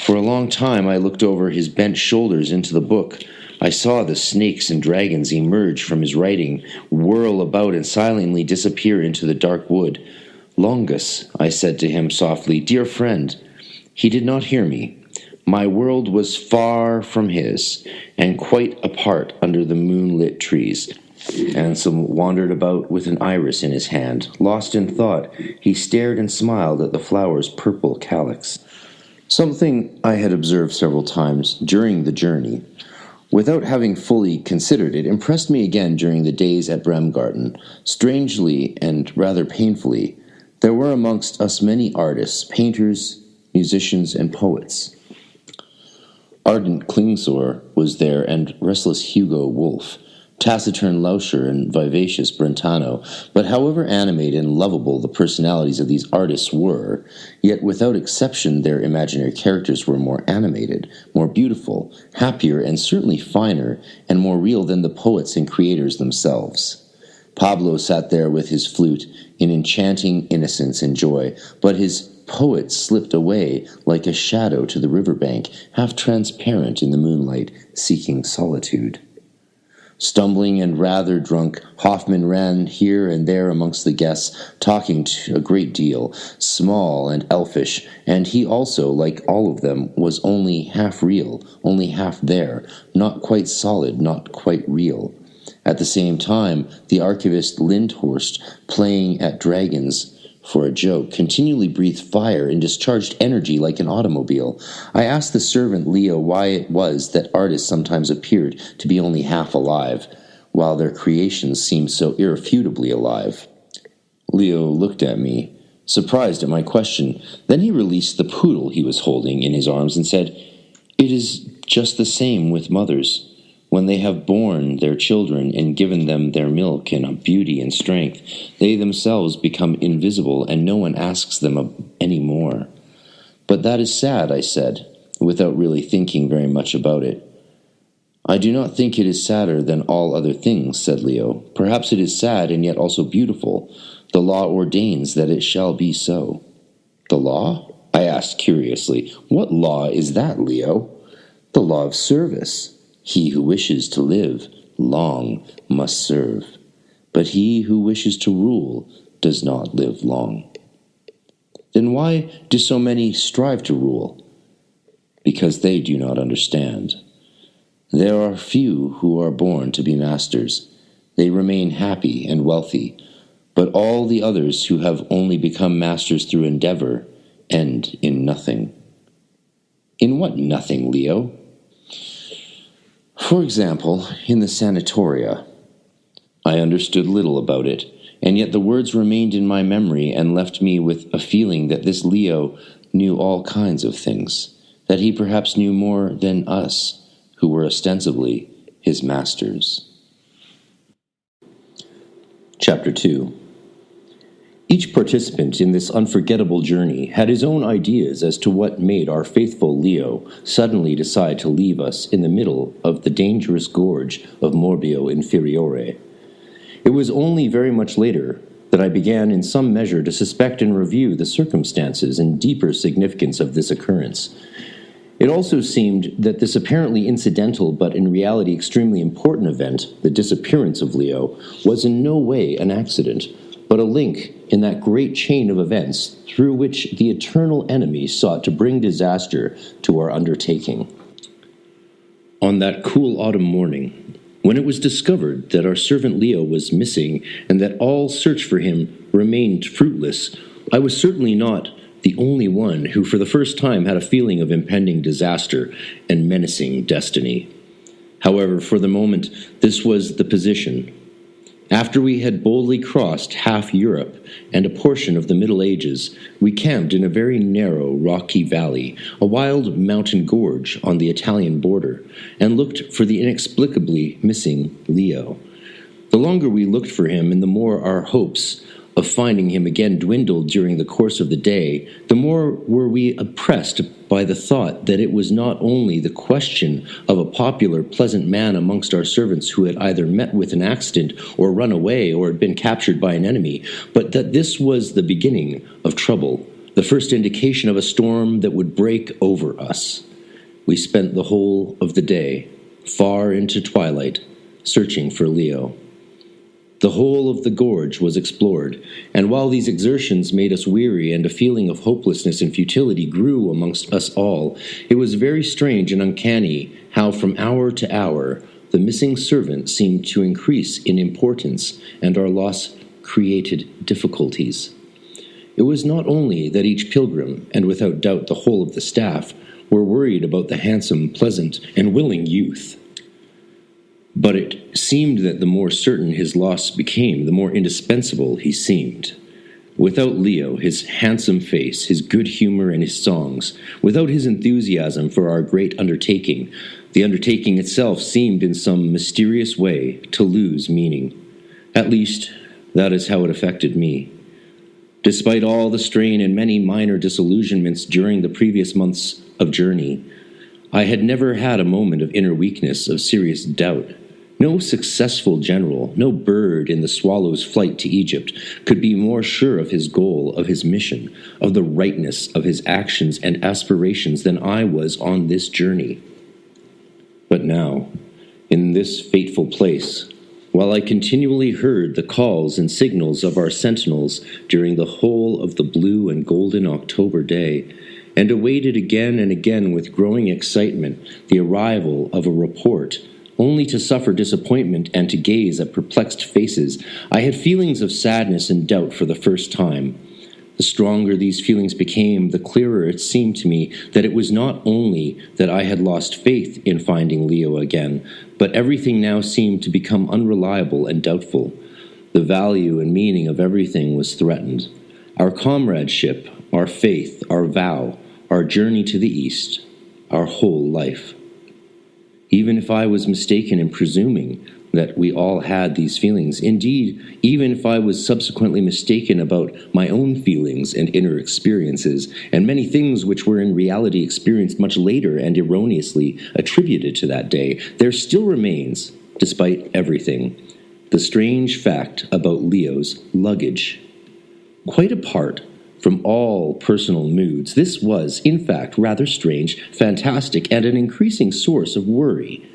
For a long time I looked over his bent shoulders into the book. I saw the snakes and dragons emerge from his writing, whirl about and silently disappear into the dark wood. "Longus," I said to him softly, "dear friend." He did not hear me. My world was far from his, and quite apart under the moonlit trees. Ansel wandered about with an iris in his hand. Lost in thought, he stared and smiled at the flower's purple calyx. Something I had observed several times during the journey, without having fully considered it, impressed me again during the days at Bremgarten. Strangely and rather painfully, there were amongst us many artists, painters, musicians, and poets. Ardent Klingsor was there, and restless Hugo Wolf, taciturn Lauscher, and vivacious Brentano. But however animated and lovable the personalities of these artists were, yet without exception their imaginary characters were more animated, more beautiful, happier, and certainly finer and more real than the poets and creators themselves. Pablo sat there with his flute in enchanting innocence and joy, but his poet slipped away like a shadow to the riverbank, half transparent in the moonlight, seeking solitude. Stumbling and rather drunk, Hoffman ran here and there amongst the guests, talking a great deal, small and elfish, and he also, like all of them, was only half real, only half there, not quite solid, not quite real. At the same time, the archivist Lindhorst, playing at dragons for a joke, continually breathed fire and discharged energy like an automobile. I asked the servant Leo why it was that artists sometimes appeared to be only half alive, while their creations seemed so irrefutably alive. Leo looked at me, surprised at my question. Then he released the poodle he was holding in his arms and said, "It is just the same with mothers. When they have borne their children and given them their milk and beauty and strength, they themselves become invisible and no one asks them any more." "But that is sad," I said, without really thinking very much about it. "I do not think it is sadder than all other things," said Leo. "Perhaps it is sad and yet also beautiful. The law ordains that it shall be so." "The law?" I asked curiously. "What law is that, Leo?" "The law of service. He who wishes to live long must serve, but he who wishes to rule does not live long." "Then why do so many strive to rule?" "Because they do not understand. There are few who are born to be masters. They remain happy and wealthy, but all the others who have only become masters through endeavor end in nothing." "In what nothing, Leo?" "For example, in the sanatoria." I understood little about it, and yet the words remained in my memory and left me with a feeling that this Leo knew all kinds of things, that he perhaps knew more than us, who were ostensibly his masters. Chapter 2. Each participant in this unforgettable journey had his own ideas as to what made our faithful Leo suddenly decide to leave us in the middle of the dangerous gorge of Morbio Inferiore. It was only very much later that I began in some measure to suspect and review the circumstances and deeper significance of this occurrence. It also seemed that this apparently incidental but in reality extremely important event, the disappearance of Leo, was in no way an accident, but a link in that great chain of events through which the eternal enemy sought to bring disaster to our undertaking. On that cool autumn morning, when it was discovered that our servant Leo was missing and that all search for him remained fruitless, I was certainly not the only one who for the first time had a feeling of impending disaster and menacing destiny. However, for the moment, this was the position. After we had boldly crossed half Europe and a portion of the Middle Ages, we camped in a very narrow, rocky valley, a wild mountain gorge on the Italian border, and looked for the inexplicably missing Leo. The longer we looked for him and the more our hopes of finding him again dwindled during the course of the day, the more were we oppressed by the thought that it was not only the question of a popular, pleasant man amongst our servants who had either met with an accident or run away or had been captured by an enemy, but that this was the beginning of trouble, the first indication of a storm that would break over us. We spent the whole of the day, far into twilight, searching for Leo. The whole of the gorge was explored, and while these exertions made us weary and a feeling of hopelessness and futility grew amongst us all, it was very strange and uncanny how from hour to hour the missing servant seemed to increase in importance, and our loss created difficulties. It was not only that each pilgrim, and without doubt the whole of the staff, were worried about the handsome, pleasant, and willing youth, but it seemed that the more certain his loss became, the more indispensable he seemed. Without Leo, his handsome face, his good humor, and his songs, without his enthusiasm for our great undertaking, the undertaking itself seemed in some mysterious way to lose meaning. At least, that is how it affected me. Despite all the strain and many minor disillusionments during the previous months of journey, I had never had a moment of inner weakness, of serious doubt. No successful general, no bird in the swallow's flight to Egypt could be more sure of his goal, of his mission, of the rightness of his actions and aspirations than I was on this journey. But now, in this fateful place, while I continually heard the calls and signals of our sentinels during the whole of the blue and golden October day, and awaited again and again with growing excitement the arrival of a report, only to suffer disappointment and to gaze at perplexed faces, I had feelings of sadness and doubt for the first time. The stronger these feelings became, the clearer it seemed to me that it was not only that I had lost faith in finding Leo again, but everything now seemed to become unreliable and doubtful. The value and meaning of everything was threatened. Our comradeship, our faith, our vow, our journey to the East, our whole life. Even if I was mistaken in presuming that we all had these feelings, indeed, even if I was subsequently mistaken about my own feelings and inner experiences, and many things which were in reality experienced much later and erroneously attributed to that day, there still remains, despite everything, the strange fact about Leo's luggage. Quite apart from all personal moods, this was, in fact, rather strange, fantastic, and an increasing source of worry.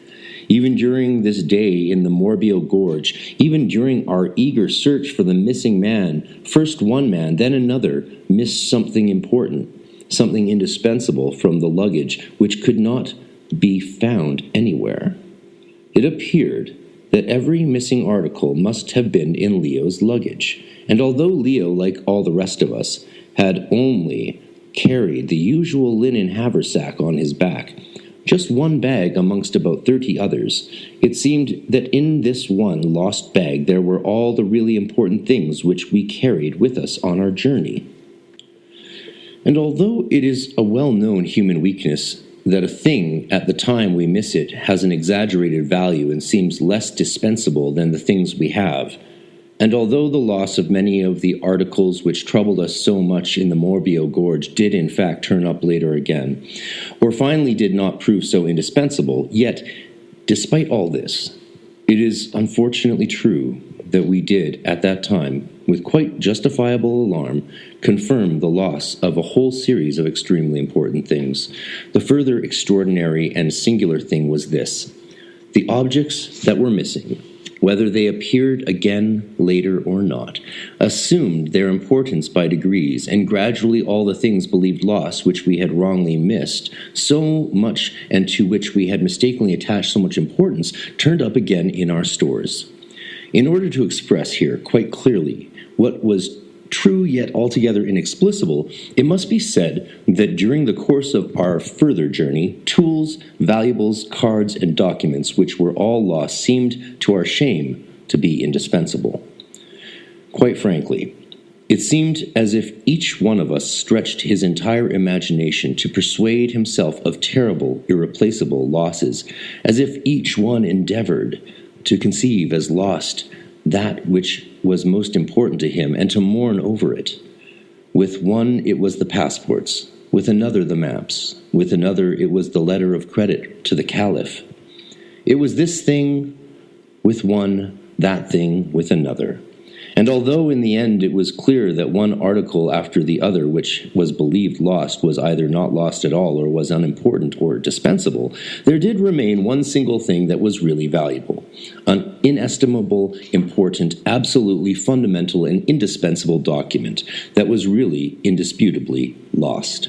Even during this day in the Morbiel Gorge, even during our eager search for the missing man, first one man, then another, missed something important, something indispensable from the luggage, which could not be found anywhere. It appeared that every missing article must have been in Leo's luggage, and although Leo, like all the rest of us, had only carried the usual linen haversack on his back, just one bag amongst about 30 others, it seemed that in this one lost bag there were all the really important things which we carried with us on our journey. And although it is a well-known human weakness that a thing, at the time we miss it, has an exaggerated value and seems less dispensable than the things we have, and although the loss of many of the articles which troubled us so much in the Morbiel Gorge did in fact turn up later again, or finally did not prove so indispensable, yet, despite all this, it is unfortunately true that we did, at that time, with quite justifiable alarm, confirm the loss of a whole series of extremely important things. The further extraordinary and singular thing was this: the objects that were missing, whether they appeared again later or not, assumed their importance by degrees, and gradually all the things believed lost which we had wrongly missed so much and to which we had mistakenly attached so much importance turned up again in our stores. In order to express here quite clearly what was true yet altogether inexplicable, it must be said that during the course of our further journey, tools, valuables, cards, and documents which were all lost seemed, to our shame, to be indispensable. Quite frankly, it seemed as if each one of us stretched his entire imagination to persuade himself of terrible, irreplaceable losses, as if each one endeavored to conceive as lost that which was most important to him, and to mourn over it. With one it was the passports, with another the maps, with another it was the letter of credit to the Caliph. It was this thing with one, that thing with another. And although in the end it was clear that one article after the other which was believed lost was either not lost at all or was unimportant or dispensable, there did remain one single thing that was really valuable, an inestimable, important, absolutely fundamental and indispensable document that was really indisputably lost.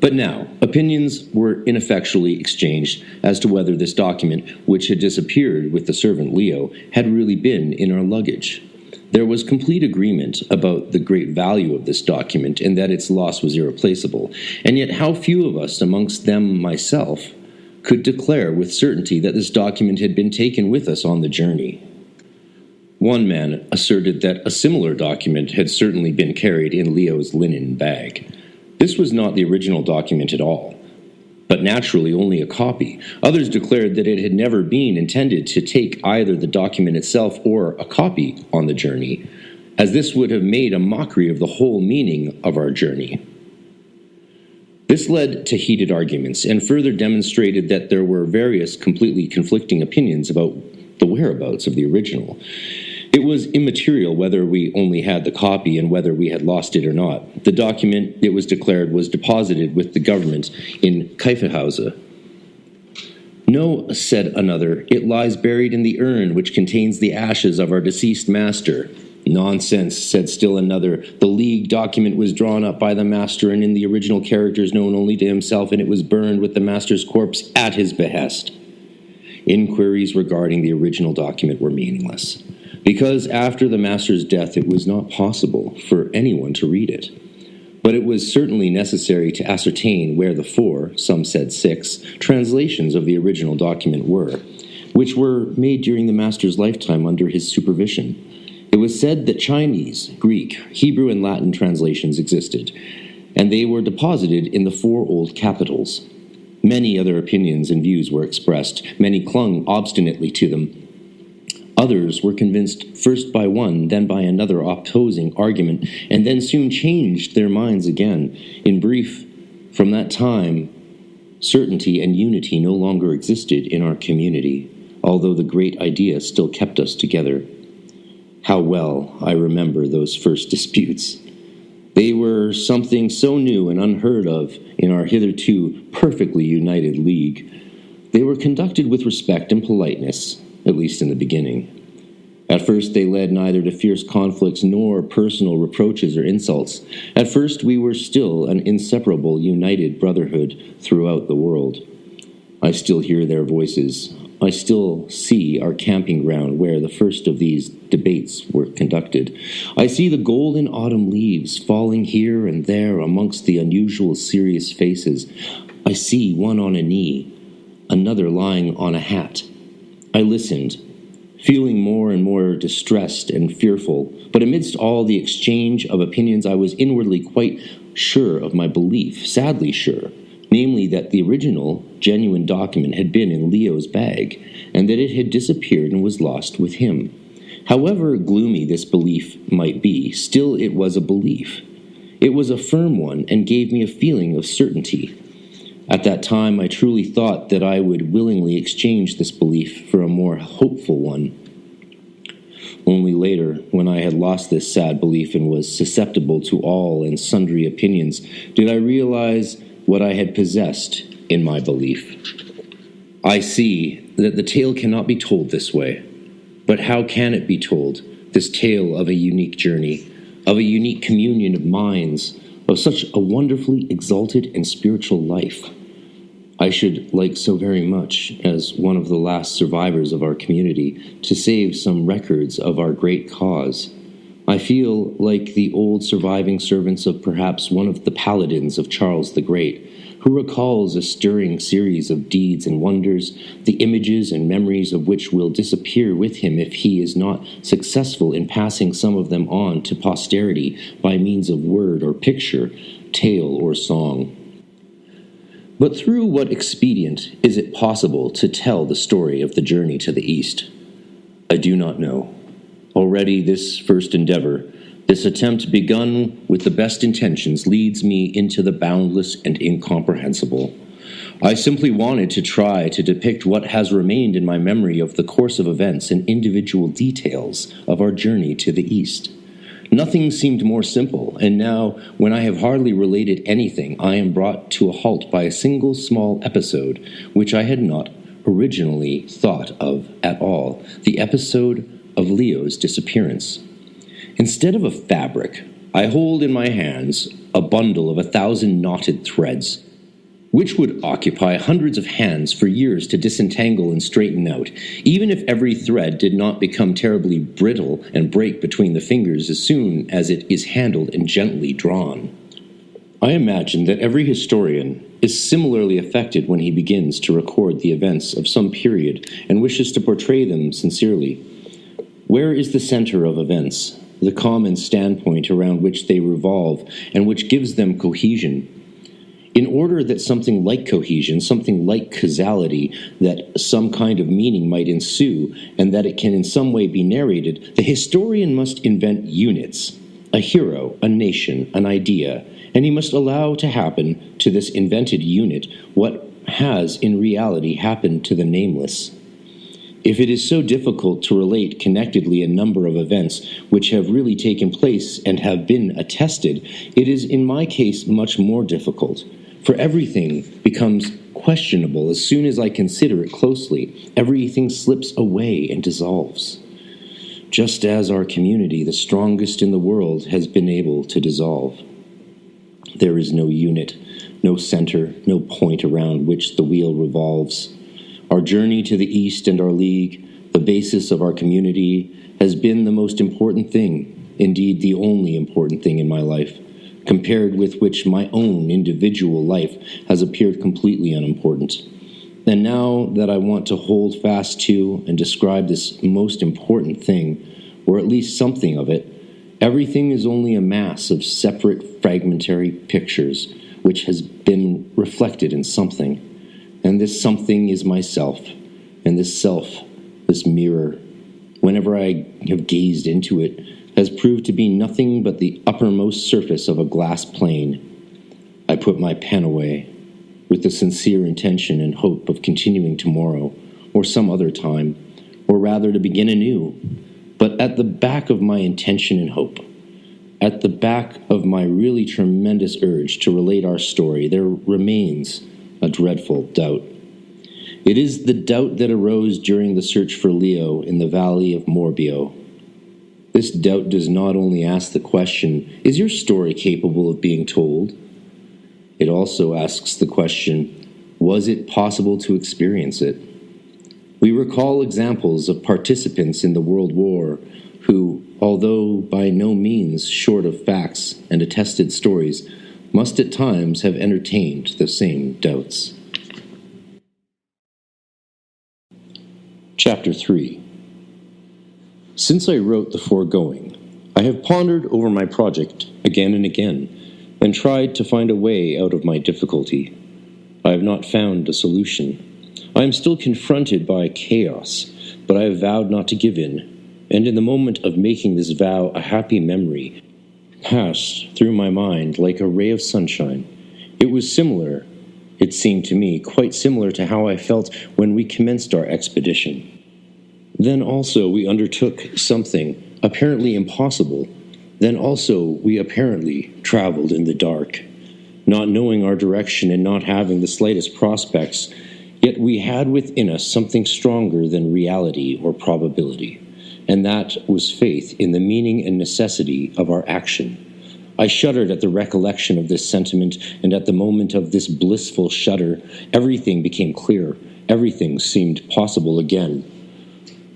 But now, opinions were ineffectually exchanged as to whether this document, which had disappeared with the servant Leo, had really been in our luggage. There was complete agreement about the great value of this document and that its loss was irreplaceable, and yet how few of us, amongst them myself, could declare with certainty that this document had been taken with us on the journey. One man asserted that a similar document had certainly been carried in Leo's linen bag. This was not the original document at all, but naturally only a copy. Others declared that it had never been intended to take either the document itself or a copy on the journey, as this would have made a mockery of the whole meaning of our journey. This led to heated arguments and further demonstrated that there were various completely conflicting opinions about the whereabouts of the original. It was immaterial whether we only had the copy and whether we had lost it or not. The document, it was declared, was deposited with the government in Kaifehouse. No, said another, it lies buried in the urn which contains the ashes of our deceased master. Nonsense, said still another. The League document was drawn up by the master and in the original characters known only to himself, and it was burned with the master's corpse at his behest. Inquiries regarding the original document were meaningless, because after the master's death it was not possible for anyone to read it. But it was certainly necessary to ascertain where the 4, some said 6, translations of the original document were, which were made during the master's lifetime under his supervision. It was said that Chinese, Greek, Hebrew, and Latin translations existed, and they were deposited in the 4 old capitals. Many other opinions and views were expressed. Many clung obstinately to them. Others were convinced first by one, then by another opposing argument, and then soon changed their minds again. In brief, from that time, certainty and unity no longer existed in our community, although the great idea still kept us together. How well I remember those first disputes. They were something so new and unheard of in our hitherto perfectly united league. They were conducted with respect and politeness, at least in the beginning. At first they led neither to fierce conflicts nor personal reproaches or insults. At first we were still an inseparable, united brotherhood throughout the world. I still hear their voices. I still see our camping ground where the first of these debates were conducted. I see the golden autumn leaves falling here and there amongst the unusual serious faces. I see one on a knee, another lying on a hat. I listened, feeling more and more distressed and fearful, but amidst all the exchange of opinions I was inwardly quite sure of my belief, sadly sure, namely that the original, genuine document had been in Leo's bag, and that it had disappeared and was lost with him. However gloomy this belief might be, still it was a belief. It was a firm one and gave me a feeling of certainty. At that time I truly thought that I would willingly exchange this belief for a more hopeful one. Only later, when I had lost this sad belief and was susceptible to all and sundry opinions, did I realize what I had possessed in my belief. I see that the tale cannot be told this way. But how can it be told, this tale of a unique journey, of a unique communion of minds, of such a wonderfully exalted and spiritual life? I should like so very much, as one of the last survivors of our community, to save some records of our great cause. I feel like the old surviving servants of perhaps one of the paladins of Charles the Great, who recalls a stirring series of deeds and wonders, the images and memories of which will disappear with him if he is not successful in passing some of them on to posterity by means of word or picture, tale or song. But through what expedient is it possible to tell the story of the journey to the East? I do not know. Already this first endeavor, this attempt begun with the best intentions, leads me into the boundless and incomprehensible. I simply wanted to try to depict what has remained in my memory of the course of events and individual details of our journey to the East. Nothing seemed more simple, and now, when I have hardly related anything, I am brought to a halt by a single small episode, which I had not originally thought of at all, the episode of Leo's disappearance. Instead of a fabric, I hold in my hands a bundle of 1,000 knotted threads, which would occupy hundreds of hands for years to disentangle and straighten out, even if every thread did not become terribly brittle and break between the fingers as soon as it is handled and gently drawn. I imagine that every historian is similarly affected when he begins to record the events of some period and wishes to portray them sincerely. Where is the center of events, the common standpoint around which they revolve and which gives them cohesion? In order that something like cohesion, something like causality, that some kind of meaning might ensue, and that it can in some way be narrated, the historian must invent units, a hero, a nation, an idea, and he must allow to happen to this invented unit what has in reality happened to the nameless. If it is so difficult to relate connectedly a number of events which have really taken place and have been attested, it is in my case much more difficult. For everything becomes questionable as soon as I consider it closely. Everything slips away and dissolves. Just as our community, the strongest in the world, has been able to dissolve. There is no unit, no center, no point around which the wheel revolves. Our journey to the East and our league, the basis of our community, has been the most important thing, indeed the only important thing in my life, compared with which my own individual life has appeared completely unimportant. And now that I want to hold fast to and describe this most important thing, or at least something of it, everything is only a mass of separate fragmentary pictures which has been reflected in something. And this something is myself, and this self, this mirror, whenever I have gazed into it, has proved to be nothing but the uppermost surface of a glass plane. I put my pen away, with the sincere intention and hope of continuing tomorrow, or some other time, or rather to begin anew. But at the back of my intention and hope, at the back of my really tremendous urge to relate our story, there remains a dreadful doubt. It is the doubt that arose during the search for Leo in the valley of Morbio. This doubt does not only ask the question, is your story capable of being told? It also asks the question, was it possible to experience it? We recall examples of participants in the World War who, although by no means short of facts and attested stories, must at times have entertained the same doubts. Chapter 3. Since I wrote the foregoing, I have pondered over my project again and again, and tried to find a way out of my difficulty. I have not found a solution. I am still confronted by chaos, but I have vowed not to give in, and in the moment of making this vow, a happy memory passed through my mind like a ray of sunshine. It was similar, it seemed to me, quite similar to how I felt when we commenced our expedition. Then also we undertook something apparently impossible. Then also we apparently traveled in the dark, not knowing our direction and not having the slightest prospects, yet we had within us something stronger than reality or probability, and that was faith in the meaning and necessity of our action. I shuddered at the recollection of this sentiment, and at the moment of this blissful shudder, everything became clear. Everything seemed possible again.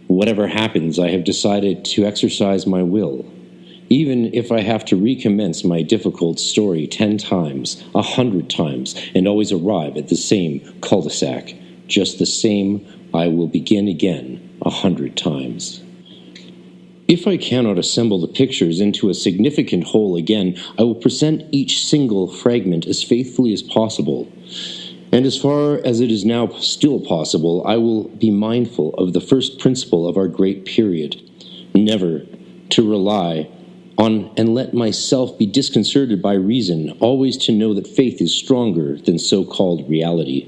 Whatever happens, I have decided to exercise my will. Even if I have to recommence my difficult story 10 times, 100 times, and always arrive at the same cul-de-sac, just the same, I will begin again 100 times. If I cannot assemble the pictures into a significant whole again, I will present each single fragment as faithfully as possible. And as far as it is now still possible, I will be mindful of the first principle of our great period, never to rely on and let myself be disconcerted by reason, always to know that faith is stronger than so-called reality.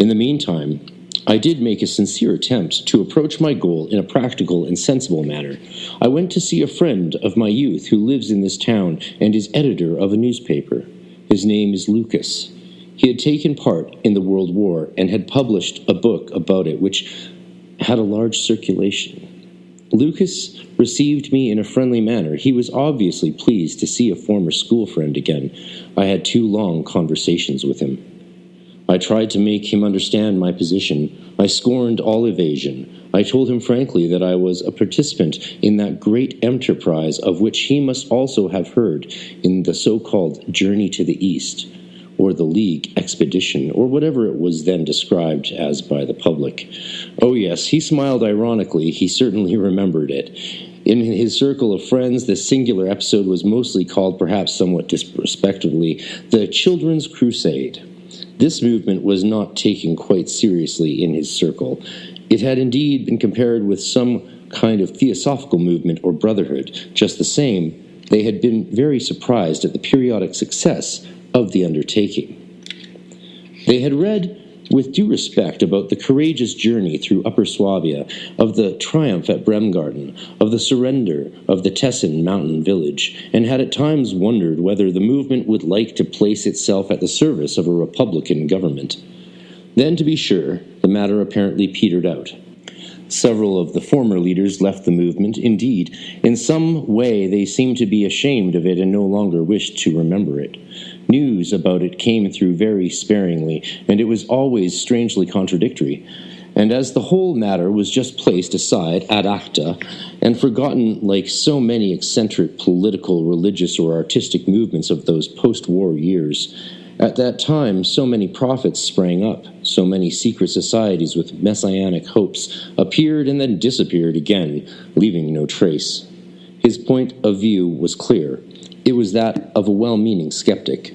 In the meantime, I did make a sincere attempt to approach my goal in a practical and sensible manner. I went to see a friend of my youth who lives in this town and is editor of a newspaper. His name is Lucas. He had taken part in the World War and had published a book about it which had a large circulation. Lucas received me in a friendly manner. He was obviously pleased to see a former school friend again. I had 2 long conversations with him. I tried to make him understand my position. I scorned all evasion. I told him frankly that I was a participant in that great enterprise of which he must also have heard in the so-called Journey to the East, or the League Expedition, or whatever it was then described as by the public. Oh yes, he smiled ironically. He certainly remembered it. In his circle of friends, the singular episode was mostly called, perhaps somewhat disrespectfully, the Children's Crusade. This movement was not taken quite seriously in his circle. It had indeed been compared with some kind of theosophical movement or brotherhood. Just the same, they had been very surprised at the periodic success of the undertaking. They had read with due respect about the courageous journey through Upper Swabia, of the triumph at Bremgarten, of the surrender of the Tessin mountain village, and had at times wondered whether the movement would like to place itself at the service of a republican government. Then, to be sure, the matter apparently petered out. Several of the former leaders left the movement. Indeed, in some way they seemed to be ashamed of it and no longer wished to remember it. News about it came through very sparingly, and it was always strangely contradictory. And as the whole matter was just placed aside ad acta and forgotten like so many eccentric political, religious, or artistic movements of those post-war years, at that time so many prophets sprang up, so many secret societies with messianic hopes appeared and then disappeared again, leaving no trace. His point of view was clear. It was that of a well-meaning skeptic.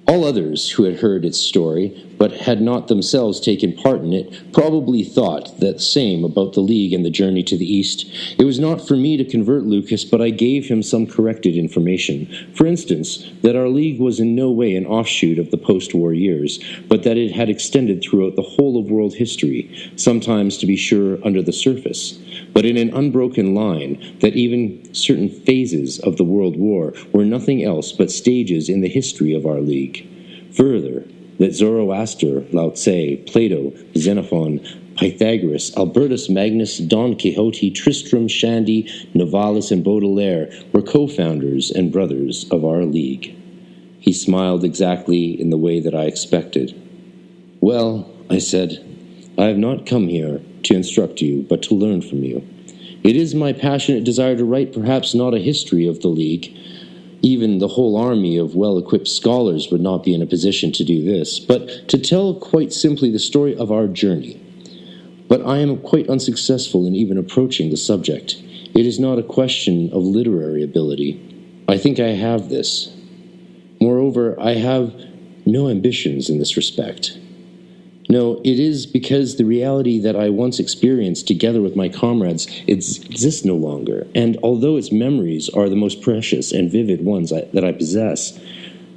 All others who had heard its story, but had not themselves taken part in it, probably thought the same about the League and the journey to the East. It was not for me to convert Lucas, but I gave him some corrected information. For instance, that our League was in no way an offshoot of the post-war years, but that it had extended throughout the whole of world history, sometimes, to be sure, under the surface, but in an unbroken line, that even certain phases of the World War were nothing else but stages in the history of our League. Further, that Zoroaster, Lao Tse, Plato, Xenophon, Pythagoras, Albertus Magnus, Don Quixote, Tristram Shandy, Novalis, and Baudelaire were co-founders and brothers of our League. He smiled exactly in the way that I expected. Well, I said, I have not come here to instruct you, but to learn from you. It is my passionate desire to write perhaps not a history of the League. Even the whole army of well-equipped scholars would not be in a position to do this, but to tell quite simply the story of our journey. But I am quite unsuccessful in even approaching the subject. It is not a question of literary ability. I think I have this. Moreover, I have no ambitions in this respect. No, it is because the reality that I once experienced together with my comrades exists no longer, and although its memories are the most precious and vivid ones that I possess,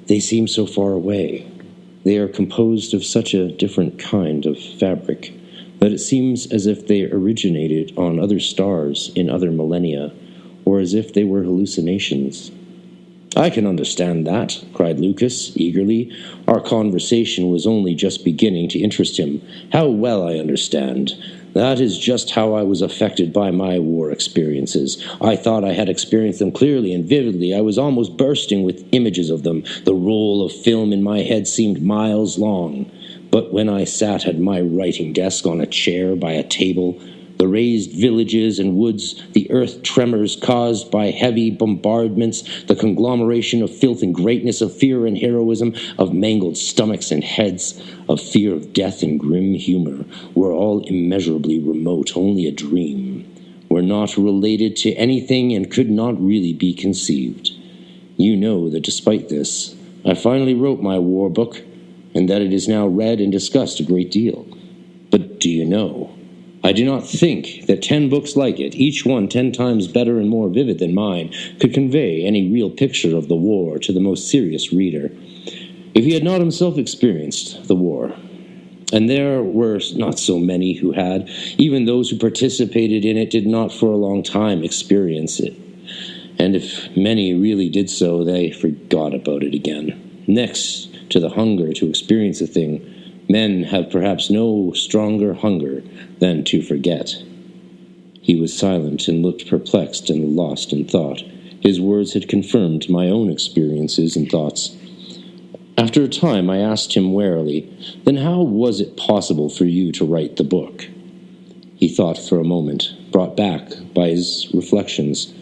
they seem so far away. They are composed of such a different kind of fabric. that it seems as if they originated on other stars in other millennia, or as if they were hallucinations. "I can understand that," cried Lucas, eagerly. Our conversation was only just beginning to interest him. "How well I understand. That is just how I was affected by my war experiences. I thought I had experienced them clearly and vividly. I was almost bursting with images of them. The roll of film in my head seemed miles long. But when I sat at my writing desk on a chair by a table, the raised villages and woods, the earth tremors caused by heavy bombardments, the conglomeration of filth and greatness, of fear and heroism, of mangled stomachs and heads, of fear of death and grim humor, were all immeasurably remote, only a dream, were not related to anything and could not really be conceived. You know that despite this, I finally wrote my war book, and that it is now read and discussed a great deal. But do you know, I do not think that 10 books like it, each one 10 times better and more vivid than mine, could convey any real picture of the war to the most serious reader, if he had not himself experienced the war. And there were not so many who had. Even those who participated in it did not for a long time experience it. And if many really did so, they forgot about it again. Next to the hunger to experience a thing, men have perhaps no stronger hunger than to forget. He was silent and looked perplexed and lost in thought. His words had confirmed my own experiences and thoughts. After a time, I asked him warily, "Then how was it possible for you to write the book?" He thought for a moment, brought back by his reflections.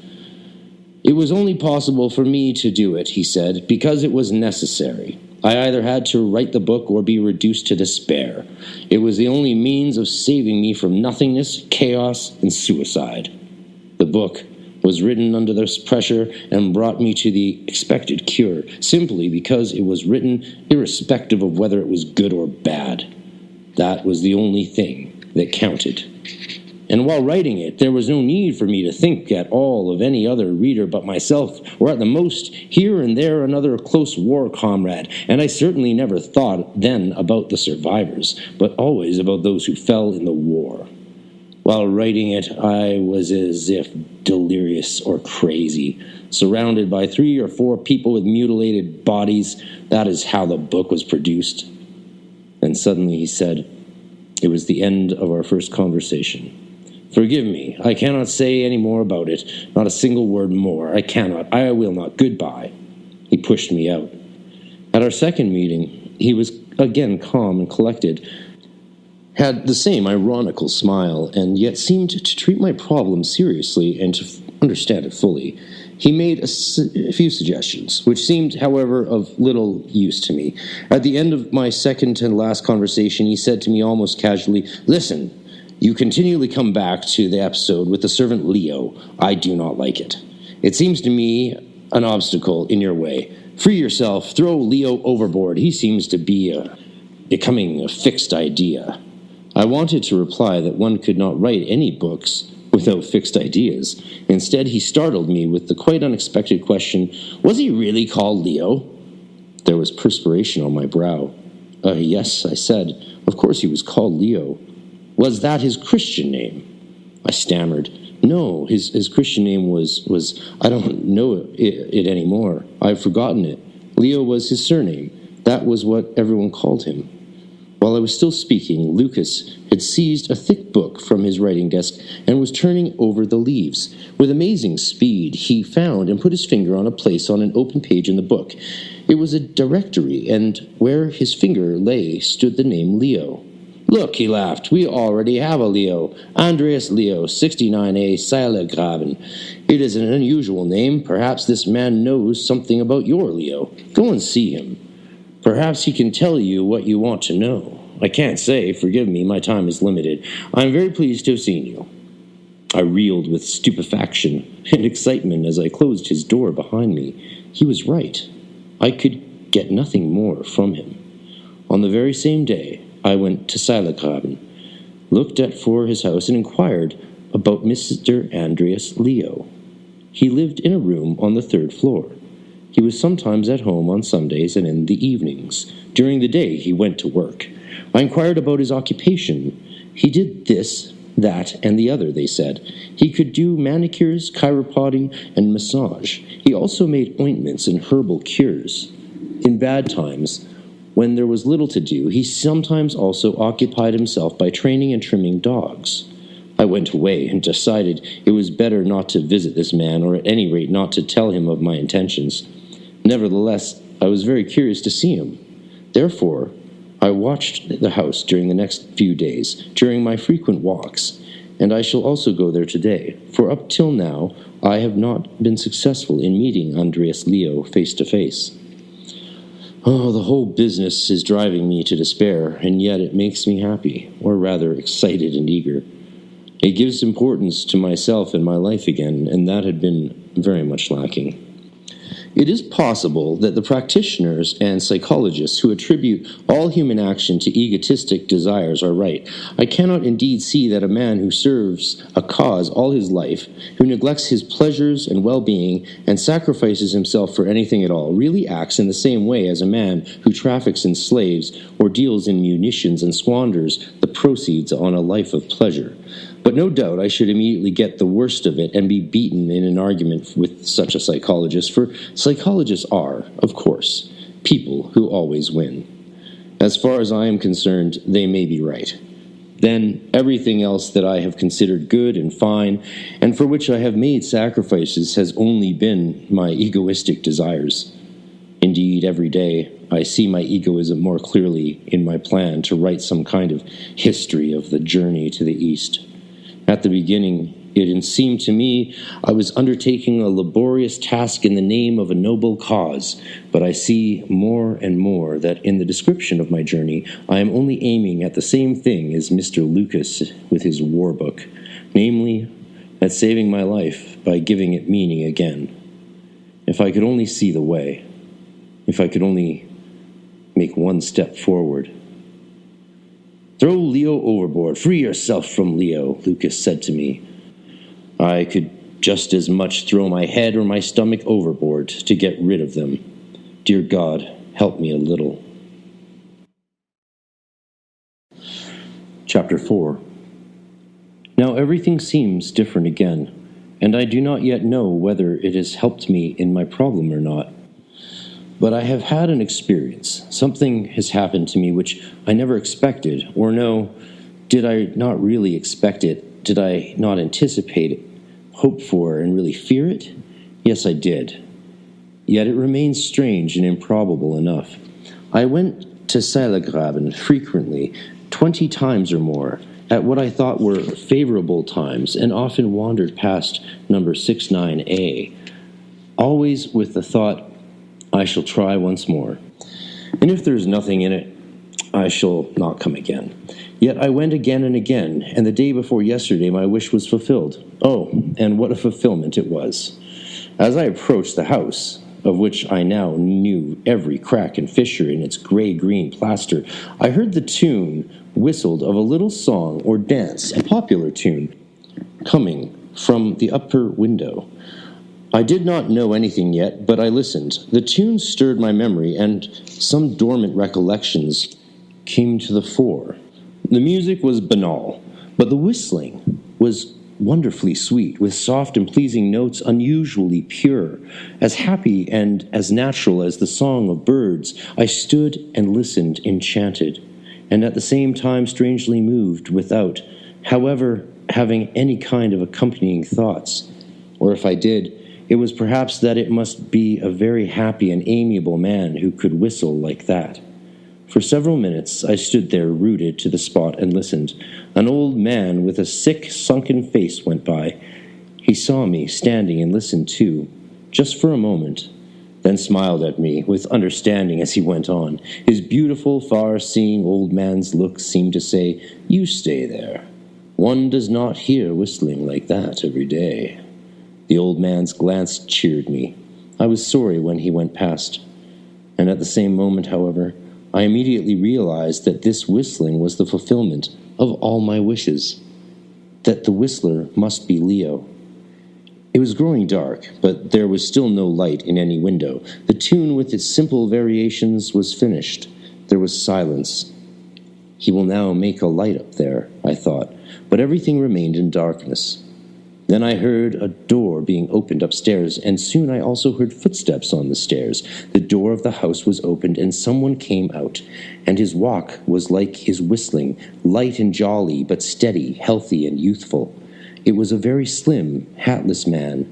"It was only possible for me to do it," he said, "because it was necessary. I either had to write the book or be reduced to despair. It was the only means of saving me from nothingness, chaos, and suicide. The book was written under this pressure and brought me to the expected cure, simply because it was written irrespective of whether it was good or bad. That was the only thing that counted. And while writing it, there was no need for me to think at all of any other reader but myself, or at the most, here and there another close war comrade, and I certainly never thought then about the survivors, but always about those who fell in the war. While writing it, I was as if delirious or crazy, surrounded by 3 or 4 people with mutilated bodies. That is how the book was produced." Then suddenly he said, "It was the end of our first conversation. Forgive me, I cannot say any more about it, not a single word more. I cannot, I will not. Goodbye." He pushed me out. At our second meeting, he was again calm and collected, had the same ironical smile, and yet seemed to treat my problem seriously and to understand it fully. He made a few suggestions, which seemed, however, of little use to me. At the end of my second and last conversation, he said to me almost casually, "Listen, you continually come back to the episode with the servant Leo. I do not like it. It seems to me an obstacle in your way. Free yourself, throw Leo overboard. He seems to be becoming a fixed idea." I wanted to reply that one could not write any books without fixed ideas. Instead, he startled me with the quite unexpected question, "Was he really called Leo?" There was perspiration on my brow. Yes," I said. "Of course he was called Leo." "Was that his Christian name?" I stammered. "No, his Christian name was I don't know it anymore. I've forgotten it. Leo was his surname. That was what everyone called him." While I was still speaking, Lucas had seized a thick book from his writing desk and was turning over the leaves. With amazing speed, he found and put his finger on a place on an open page in the book. It was a directory, and where his finger lay stood the name Leo. "Look," he laughed, "we already have a Leo. Andreas Leo, 69A, Seilergraben. It is an unusual name. Perhaps this man knows something about your Leo. Go and see him. Perhaps he can tell you what you want to know. I can't say, forgive me, my time is limited. I am very pleased to have seen you." I reeled with stupefaction and excitement as I closed his door behind me. He was right. I could get nothing more from him. On the very same day, I went to Seilergraben, looked for his house, and inquired about Mr. Andreas Leo. He lived in a room on the 3rd floor. He was sometimes at home on Sundays and in the evenings. During the day, he went to work. I inquired about his occupation, He did this, that, and the other, they said. He could do manicures, chiropody, and massage. He also made ointments and herbal cures. In bad times, when there was little to do, he sometimes also occupied himself by training and trimming dogs. I went away and decided it was better not to visit this man, or at any rate not to tell him of my intentions. Nevertheless, I was very curious to see him. Therefore, I watched the house during the next few days, during my frequent walks, and I shall also go there today, for up till now I have not been successful in meeting Andreas Leo face to face. Oh, the whole business is driving me to despair, and yet it makes me happy, or rather excited and eager. It gives importance to myself and my life again, and that had been very much lacking. It is possible that the practitioners and psychologists who attribute all human action to egotistic desires are right. I cannot indeed see that a man who serves a cause all his life, who neglects his pleasures and well-being, and sacrifices himself for anything at all, really acts in the same way as a man who traffics in slaves or deals in munitions and squanders the proceeds on a life of pleasure. But no doubt I should immediately get the worst of it and be beaten in an argument with such a psychologist, for psychologists are, of course, people who always win. As far as I am concerned, they may be right. Then everything else that I have considered good and fine, and for which I have made sacrifices, has only been my egoistic desires. Indeed, every day I see my egoism more clearly in my plan to write some kind of history of the journey to the East. At the beginning, it seemed to me I was undertaking a laborious task in the name of a noble cause, but I see more and more that in the description of my journey I am only aiming at the same thing as Mr. Lucas with his war book, namely, at saving my life by giving it meaning again. If I could only see the way, if I could only make one step forward. "Throw Leo overboard. Free yourself from Leo," Lucas said to me. I could just as much throw my head or my stomach overboard to get rid of them. Dear God, help me a little. Chapter 4. Now everything seems different again, and I do not yet know whether it has helped me in my problem or not. But I have had an experience. Something has happened to me which I never expected, or no, did I not really expect it? Did I not anticipate it, hope for, and really fear it? Yes, I did. Yet it remains strange and improbable enough. I went to Seilegraben frequently, 20 times or more, at what I thought were favorable times, and often wandered past number 69A, always with the thought, I shall try once more. And if there is nothing in it, I shall not come again. Yet I went again and again, and the day before yesterday my wish was fulfilled. Oh, and what a fulfillment it was. As I approached the house, of which I now knew every crack and fissure in its gray-green plaster, I heard the tune whistled of a little song or dance, a popular tune, coming from the upper window. I did not know anything yet, but I listened. The tune stirred my memory, and some dormant recollections came to the fore. The music was banal, but the whistling was wonderfully sweet, with soft and pleasing notes unusually pure, as happy and as natural as the song of birds. I stood and listened enchanted, and at the same time strangely moved, without, however, having any kind of accompanying thoughts. Or if I did, it was perhaps that it must be a very happy and amiable man who could whistle like that. For several minutes I stood there rooted to the spot and listened. An old man with a sick, sunken face went by. He saw me standing and listened too, just for a moment, then smiled at me with understanding as he went on. His beautiful, far-seeing old man's look seemed to say, "You stay there. One does not hear whistling like that every day." The old man's glance cheered me. I was sorry when he went past. And at the same moment, however, I immediately realized that this whistling was the fulfillment of all my wishes, that the whistler must be Leo. It was growing dark, but there was still no light in any window. The tune with its simple variations was finished. There was silence. He will now make a light up there, I thought, but everything remained in darkness. Then I heard a door being opened upstairs, and soon I also heard footsteps on the stairs. The door of the house was opened, and someone came out, and his walk was like his whistling, light and jolly, but steady, healthy, and youthful. It was a very slim, hatless man,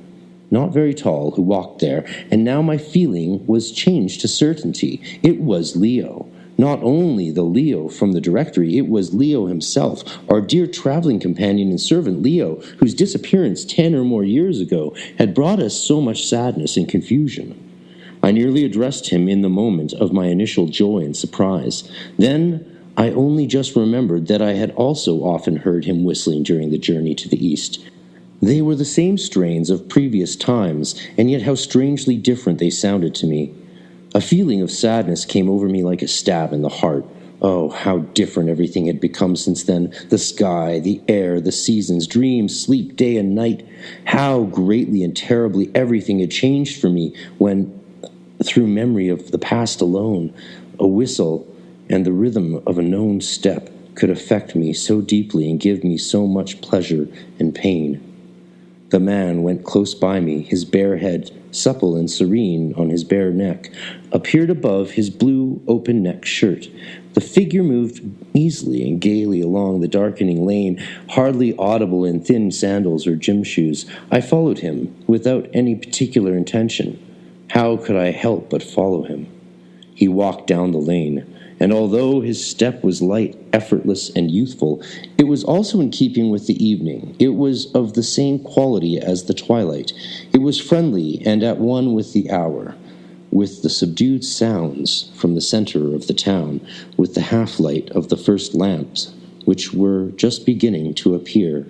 not very tall, who walked there, and now my feeling was changed to certainty. It was Leo. Not only the Leo from the directory, it was Leo himself, our dear traveling companion and servant Leo, whose disappearance 10 or more years ago had brought us so much sadness and confusion. I nearly addressed him in the moment of my initial joy and surprise. Then I only just remembered that I had also often heard him whistling during the journey to the east. They were the same strains of previous times, and yet how strangely different they sounded to me. A feeling of sadness came over me like a stab in the heart. Oh, how different everything had become since then. The sky, the air, the seasons, dreams, sleep, day and night. How greatly and terribly everything had changed for me when, through memory of the past alone, a whistle and the rhythm of a known step could affect me so deeply and give me so much pleasure and pain. The man went close by me, his bare head, supple and serene on his bare neck, appeared above his blue open-necked shirt. The figure moved easily and gaily along the darkening lane, hardly audible in thin sandals or gym shoes. I followed him without any particular intention. How could I help but follow him? He walked down the lane, and although his step was light, effortless, and youthful, it was also in keeping with the evening. It was of the same quality as the twilight. It was friendly and at one with the hour, with the subdued sounds from the center of the town, with the half-light of the first lamps, which were just beginning to appear.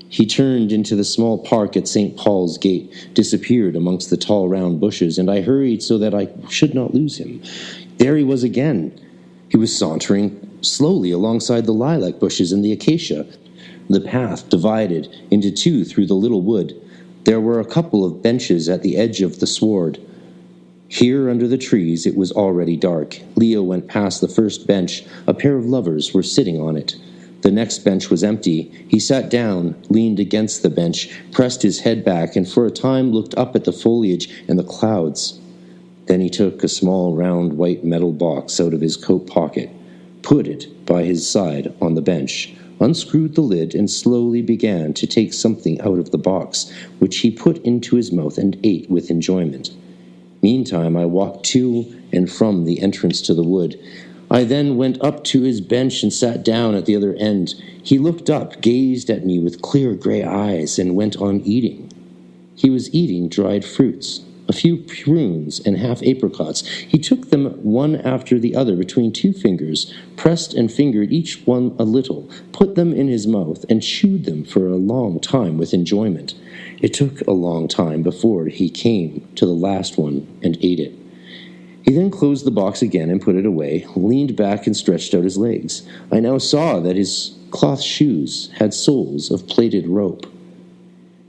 He turned into the small park at St. Paul's Gate, disappeared amongst the tall round bushes, and I hurried so that I should not lose him. There he was again. He was sauntering slowly alongside the lilac bushes and the acacia. The path divided into two through the little wood. There were a couple of benches at the edge of the sward. Here under the trees it was already dark. Leo went past the first bench. A pair of lovers were sitting on it. The next bench was empty. He sat down, leaned against the bench, pressed his head back, and for a time looked up at the foliage and the clouds. Then he took a small round white metal box out of his coat pocket, put it by his side on the bench, unscrewed the lid, and slowly began to take something out of the box, which he put into his mouth and ate with enjoyment. Meantime, I walked to and from the entrance to the wood. I then went up to his bench and sat down at the other end. He looked up, gazed at me with clear gray eyes, and went on eating. He was eating dried fruits, a few prunes and half apricots. He took them one after the other between two fingers, pressed and fingered each one a little, put them in his mouth, and chewed them for a long time with enjoyment. It took a long time before he came to the last one and ate it. He then closed the box again and put it away, leaned back and stretched out his legs. I now saw that his cloth shoes had soles of plaited rope.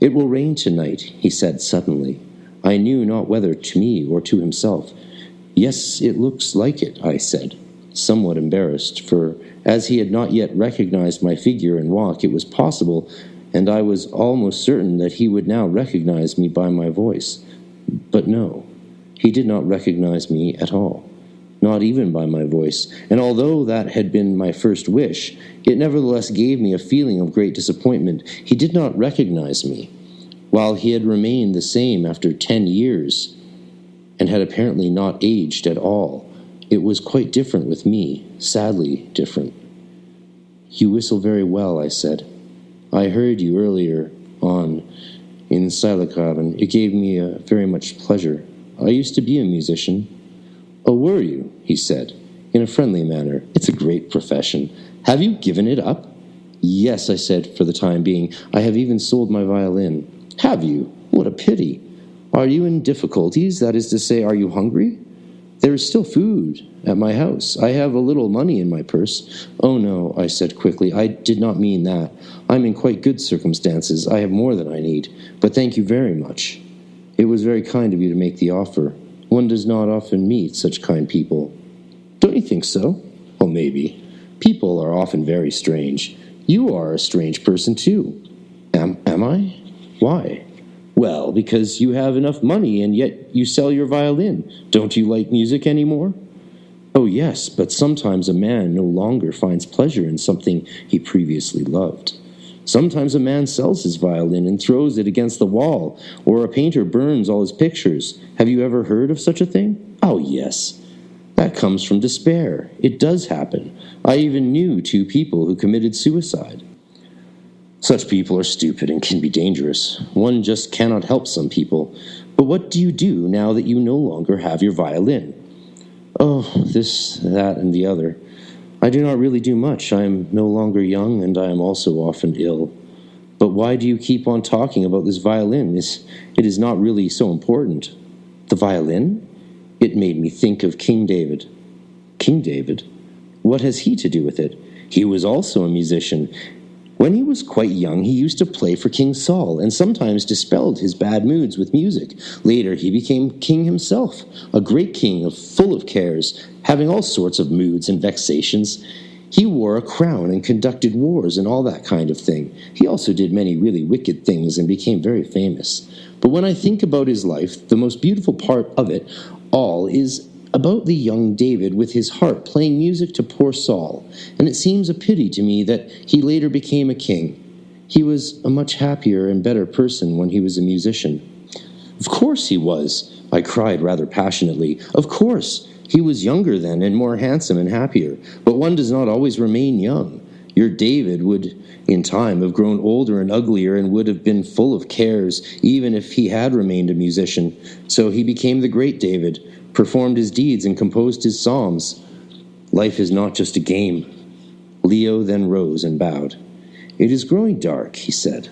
"It will rain tonight," he said suddenly. I knew not whether to me or to himself. "Yes, it looks like it," I said, somewhat embarrassed, for as he had not yet recognized my figure and walk, it was possible, and I was almost certain that he would now recognize me by my voice. But no, he did not recognize me at all, not even by my voice, and although that had been my first wish, it nevertheless gave me a feeling of great disappointment. He did not recognize me, while he had remained the same after 10 years, and had apparently not aged at all. It was quite different with me, sadly different. "You whistle very well," I said. "I heard you earlier on in Silacaben. It gave me very much pleasure. I used to be a musician." "Oh, were you?" he said, in a friendly manner. "It's a great profession. Have you given it up?" "Yes," I said, "for the time being. I have even sold my violin." "Have you? What a pity. Are you in difficulties? That is to say, are you hungry? There is still food at my house. I have a little money in my purse." "Oh, no," I said quickly. "I did not mean that. I'm in quite good circumstances. I have more than I need. But thank you very much. It was very kind of you to make the offer. One does not often meet such kind people." "Don't you think so?" "Well, maybe. People are often very strange. You are a strange person, too. Am I? Why? Well, because you have enough money and yet you sell your violin. Don't you like music anymore? Oh, yes, but sometimes a man no longer finds pleasure in something he previously loved. Sometimes a man sells his violin and throws it against the wall, or a painter burns all his pictures. Have you ever heard of such a thing? Oh, yes. That comes from despair. It does happen. I even knew 2 people who committed suicide. Such people are stupid and can be dangerous. One just cannot help some people. But what do you do now that you no longer have your violin? Oh, this, that, and the other. I do not really do much. I am no longer young, and I am also often ill. But why do you keep on talking about this violin? It is not really so important. The violin? It made me think of King David. King David? What has he to do with it? He was also a musician. When he was quite young, he used to play for King Saul, and sometimes dispelled his bad moods with music. Later, he became king himself, a great king full of cares, having all sorts of moods and vexations. He wore a crown and conducted wars and all that kind of thing. He also did many really wicked things and became very famous. But when I think about his life, the most beautiful part of it all is about the young David with his harp playing music to poor Saul, and it seems a pity to me that he later became a king. He was a much happier and better person when he was a musician. Of course he was, I cried rather passionately. Of course, he was younger then and more handsome and happier, but one does not always remain young. Your David would, in time, have grown older and uglier and would have been full of cares, even if he had remained a musician. So he became the great David, performed his deeds and composed his psalms. Life is not just a game. Leo then rose and bowed. It is growing dark, he said,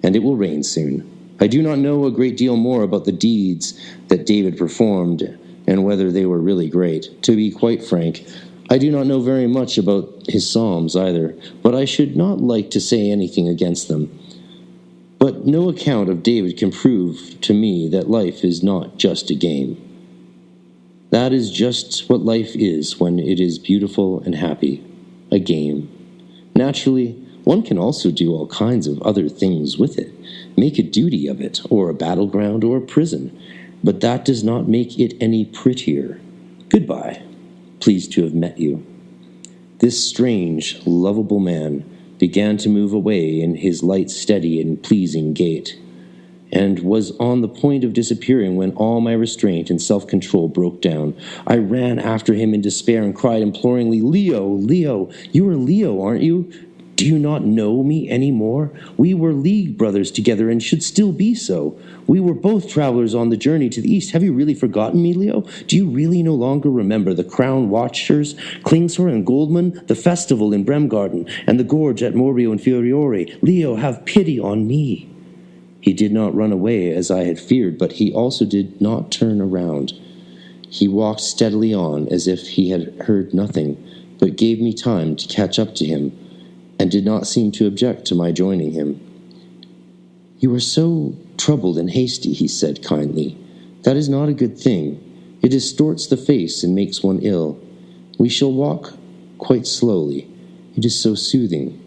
and it will rain soon. I do not know a great deal more about the deeds that David performed and whether they were really great. To be quite frank, I do not know very much about his psalms either, but I should not like to say anything against them. But no account of David can prove to me that life is not just a game. That is just what life is when it is beautiful and happy, a game. Naturally, one can also do all kinds of other things with it, make a duty of it, or a battleground, or a prison, but that does not make it any prettier. Goodbye. Pleased to have met you. This strange, lovable man began to move away in his light, steady, and pleasing gait, and was on the point of disappearing when all my restraint and self-control broke down. I ran after him in despair and cried imploringly, Leo, Leo, you are Leo, aren't you? Do you not know me any more? We were league brothers together and should still be so. We were both travelers on the journey to the east. Have you really forgotten me, Leo? Do you really no longer remember the Crown Watchers, Klingsor and Goldman, the festival in Bremgarten, and the gorge at Morbio Inferiore? Leo, have pity on me. He did not run away as I had feared, but he also did not turn around. He walked steadily on as if he had heard nothing, but gave me time to catch up to him, and did not seem to object to my joining him. You are so troubled and hasty, he said kindly. That is not a good thing. It distorts the face and makes one ill. We shall walk quite slowly. It is so soothing.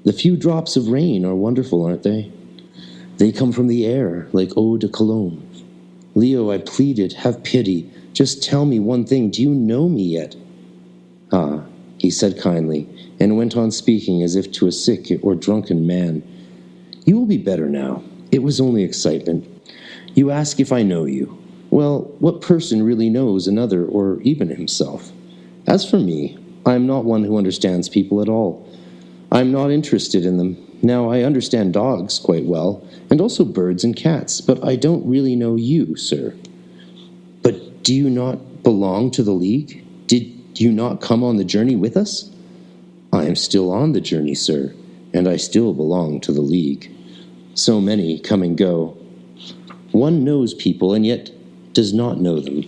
The few drops of rain are wonderful, aren't they? They come from the air, like eau de cologne. Leo, I pleaded, have pity. Just tell me one thing. Do you know me yet? Ah, he said kindly, and went on speaking as if to a sick or drunken man. You will be better now. It was only excitement. You ask if I know you. Well, what person really knows another or even himself? As for me, I am not one who understands people at all. I am not interested in them. Now, I understand dogs quite well, and also birds and cats, but I don't really know you, sir. But do you not belong to the League? Did you not come on the journey with us? I am still on the journey, sir, and I still belong to the League. So many come and go. One knows people and yet does not know them.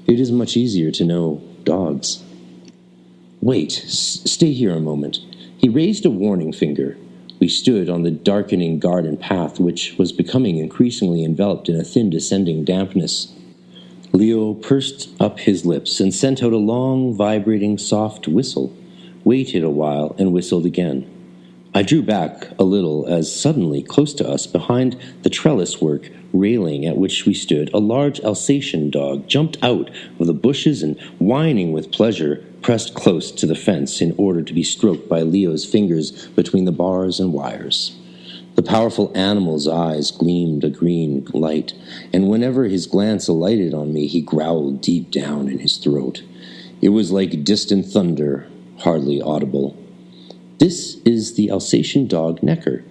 It is much easier to know dogs. Wait, stay here a moment. He raised a warning finger. We stood on the darkening garden path, which was becoming increasingly enveloped in a thin descending dampness. Leo pursed up his lips and sent out a long, vibrating, soft whistle. waited a while, and whistled again. I drew back a little as suddenly, close to us, behind the trellis-work railing at which we stood, a large Alsatian dog jumped out of the bushes and, whining with pleasure, pressed close to the fence in order to be stroked by Leo's fingers between the bars and wires. The powerful animal's eyes gleamed a green light, and whenever his glance alighted on me, he growled deep down in his throat. It was like distant thunder, hardly audible. "This is the Alsatian dog Necker,"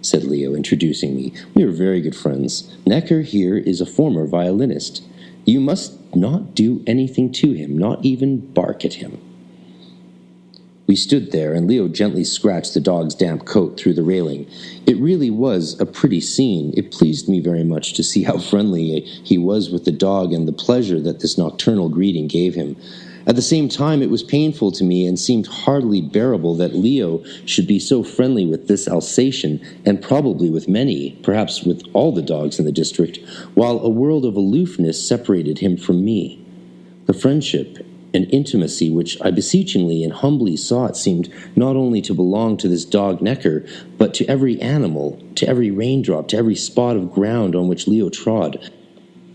said Leo, introducing me. "We are very good friends. Necker here is a former violinist. You must not do anything to him, not even bark at him." We stood there, and Leo gently scratched the dog's damp coat through the railing. It really was a pretty scene. It pleased me very much to see how friendly he was with the dog and the pleasure that this nocturnal greeting gave him. At the same time, it was painful to me and seemed hardly bearable that Leo should be so friendly with this Alsatian, and probably with many, perhaps with all the dogs in the district, while a world of aloofness separated him from me. The friendship and intimacy which I beseechingly and humbly sought seemed not only to belong to this dog Necker, but to every animal, to every raindrop, to every spot of ground on which Leo trod.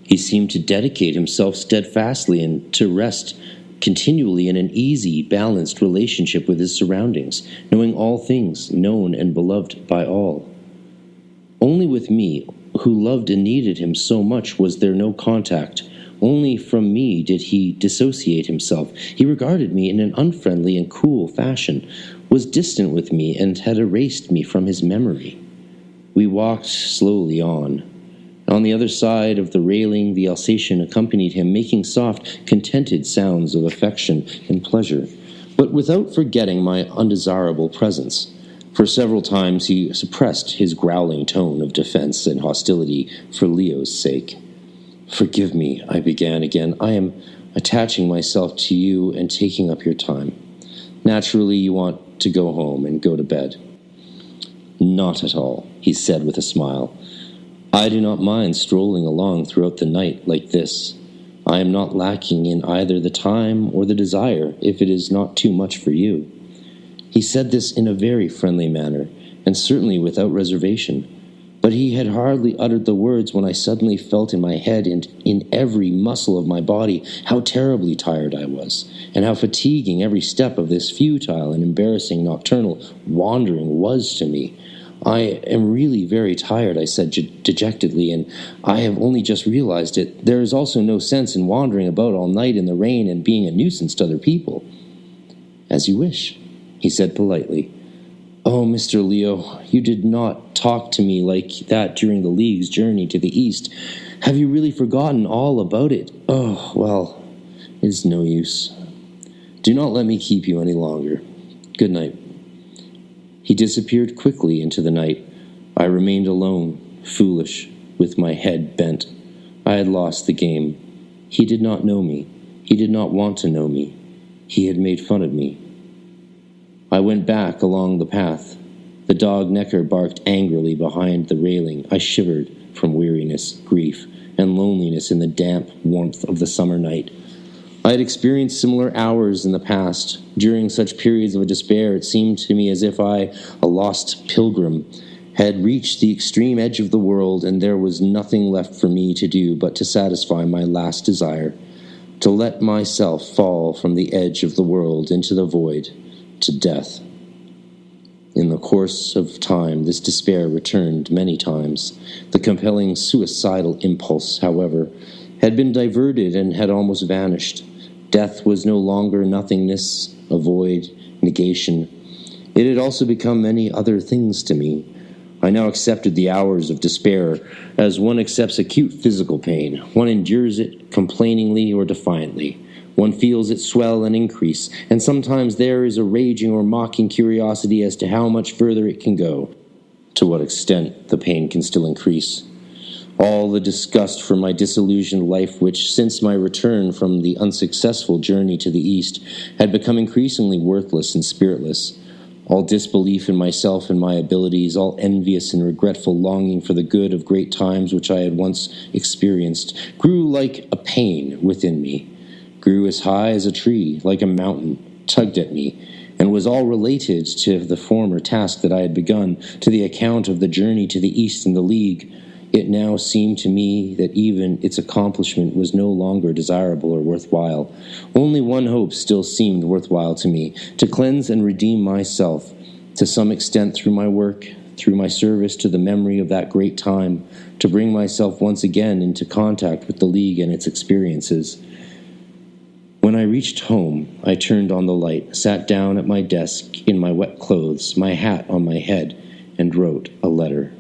He seemed to dedicate himself steadfastly and to rest continually in an easy, balanced relationship with his surroundings, knowing all things, known and beloved by all. Only with me, who loved and needed him so much, was there no contact. Only from me did he dissociate himself. He regarded me in an unfriendly and cool fashion, was distant with me, and had erased me from his memory. We walked slowly on. On the other side of the railing, the Alsatian accompanied him, making soft, contented sounds of affection and pleasure, but without forgetting my undesirable presence. For several times he suppressed his growling tone of defense and hostility for Leo's sake. "Forgive me," I began again. "I am attaching myself to you and taking up your time. Naturally, you want to go home and go to bed." "Not at all," he said with a smile. "I do not mind strolling along throughout the night like this. I am not lacking in either the time or the desire, if it is not too much for you." He said this in a very friendly manner, and certainly without reservation. But he had hardly uttered the words when I suddenly felt in my head and in every muscle of my body how terribly tired I was, and how fatiguing every step of this futile and embarrassing nocturnal wandering was to me. "I am really very tired," I said dejectedly, "and I have only just realized it. There is also no sense in wandering about all night in the rain and being a nuisance to other people." "As you wish," he said politely. "Oh, Mr. Leo, you did not talk to me like that during the League's journey to the east. Have you really forgotten all about it? Oh, well, it's no use. Do not let me keep you any longer. Good night." He disappeared quickly into the night. I remained alone, foolish, with my head bent. I had lost the game. He did not know me. He did not want to know me. He had made fun of me. I went back along the path. The dog Necker barked angrily behind the railing. I shivered from weariness, grief, and loneliness in the damp warmth of the summer night. I had experienced similar hours in the past. During such periods of despair, it seemed to me as if I, a lost pilgrim, had reached the extreme edge of the world, and there was nothing left for me to do but to satisfy my last desire, to let myself fall from the edge of the world into the void, to death. In the course of time, this despair returned many times. The compelling suicidal impulse, however, had been diverted and had almost vanished. Death was no longer nothingness, a void, negation. It had also become many other things to me. I now accepted the hours of despair as one accepts acute physical pain. One endures it complainingly or defiantly. One feels it swell and increase, and sometimes there is a raging or mocking curiosity as to how much further it can go, to what extent the pain can still increase. All the disgust for my disillusioned life, which, since my return from the unsuccessful journey to the East, had become increasingly worthless and spiritless, all disbelief in myself and my abilities, all envious and regretful longing for the good of great times which I had once experienced, grew like a pain within me, grew as high as a tree, like a mountain, tugged at me, and was all related to the former task that I had begun, to the account of the journey to the east in the League, it now seemed to me that even its accomplishment was no longer desirable or worthwhile. Only one hope still seemed worthwhile to me, to cleanse and redeem myself, to some extent through my work, through my service to the memory of that great time, to bring myself once again into contact with the League and its experiences. When I reached home, I turned on the light, sat down at my desk in my wet clothes, my hat on my head, and wrote a letter.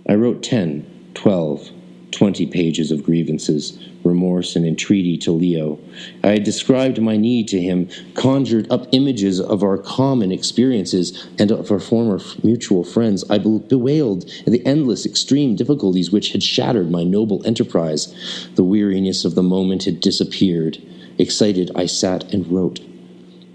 I wrote 10, 12, 20 pages of grievances, remorse, and entreaty to Leo. I had described my need to him, conjured up images of our common experiences and of our former mutual friends. I bewailed the endless extreme difficulties which had shattered my noble enterprise. The weariness of the moment had disappeared. Excited, I sat and wrote.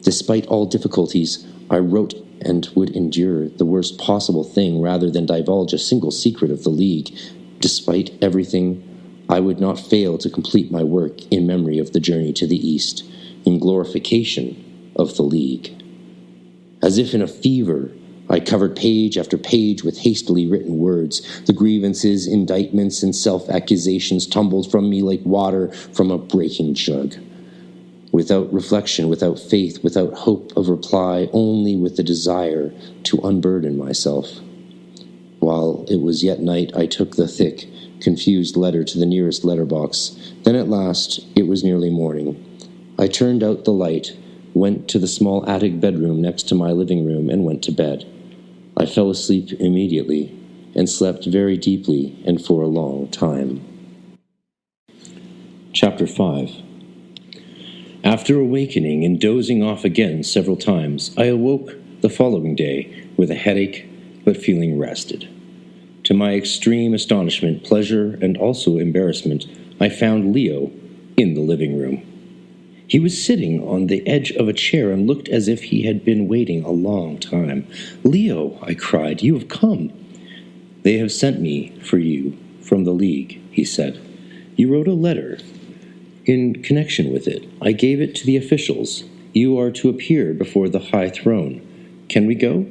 Despite all difficulties, I wrote and would endure the worst possible thing rather than divulge a single secret of the League. Despite everything, I would not fail to complete my work in memory of the journey to the East, in glorification of the League. As if in a fever, I covered page after page with hastily written words. The grievances, indictments, and self-accusations tumbled from me like water from a breaking jug. Without reflection, without faith, without hope of reply, only with the desire to unburden myself. While it was yet night, I took the thick, confused letter to the nearest letterbox. Then at last it was nearly morning. I turned out the light, went to the small attic bedroom next to my living room, and went to bed. I fell asleep immediately, and slept very deeply and for a long time. Chapter 5. After awakening and dozing off again several times, I awoke the following day with a headache, but feeling rested. To my extreme astonishment, pleasure, and also embarrassment, I found Leo in the living room. He was sitting on the edge of a chair and looked as if he had been waiting a long time. "Leo," I cried, "you have come." "They have sent me for you from the League," he said. "You wrote a letter. In connection with it, I gave it to the officials. You are to appear before the high throne. Can we go?"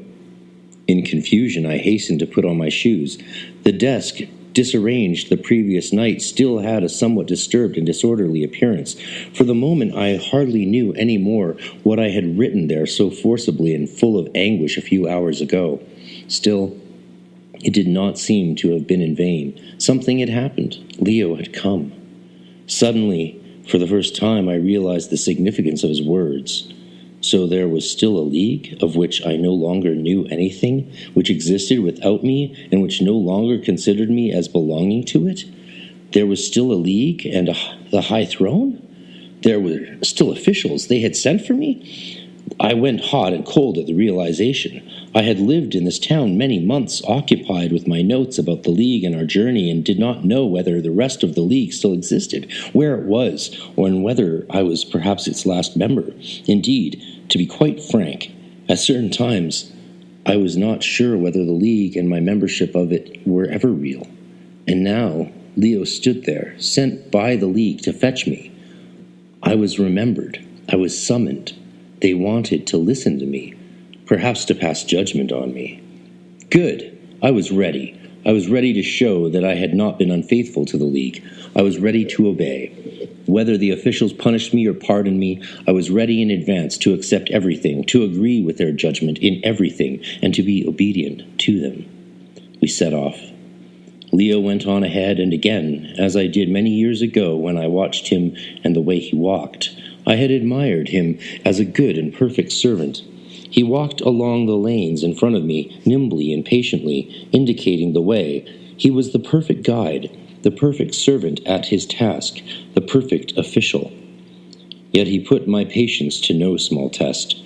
In confusion, I hastened to put on my shoes. The desk, disarranged the previous night, still had a somewhat disturbed and disorderly appearance. For the moment, I hardly knew any more what I had written there so forcibly and full of anguish a few hours ago. Still, it did not seem to have been in vain. Something had happened. Leo had come. Suddenly, for the first time, I realized the significance of his words. So there was still a League of which I no longer knew anything, which existed without me, and which no longer considered me as belonging to it? There was still a League and the high throne? There were still officials. They had sent for me? I went hot and cold at the realization. I had lived in this town many months, occupied with my notes about the League and our journey, and did not know whether the rest of the League still existed, where it was, or whether I was perhaps its last member. Indeed, to be quite frank, at certain times I was not sure whether the League and my membership of it were ever real. And now Leo stood there, sent by the League to fetch me. I was remembered. I was summoned. They wanted to listen to me, perhaps to pass judgment on me. Good. I was ready. I was ready to show that I had not been unfaithful to the League. I was ready to obey. Whether the officials punished me or pardoned me, I was ready in advance to accept everything, to agree with their judgment in everything, and to be obedient to them. We set off. Leo went on ahead, and again, as I did many years ago when I watched him and the way he walked, I had admired him as a good and perfect servant. He walked along the lanes in front of me, nimbly and patiently, indicating the way. He was the perfect guide, the perfect servant at his task, the perfect official. Yet he put my patience to no small test.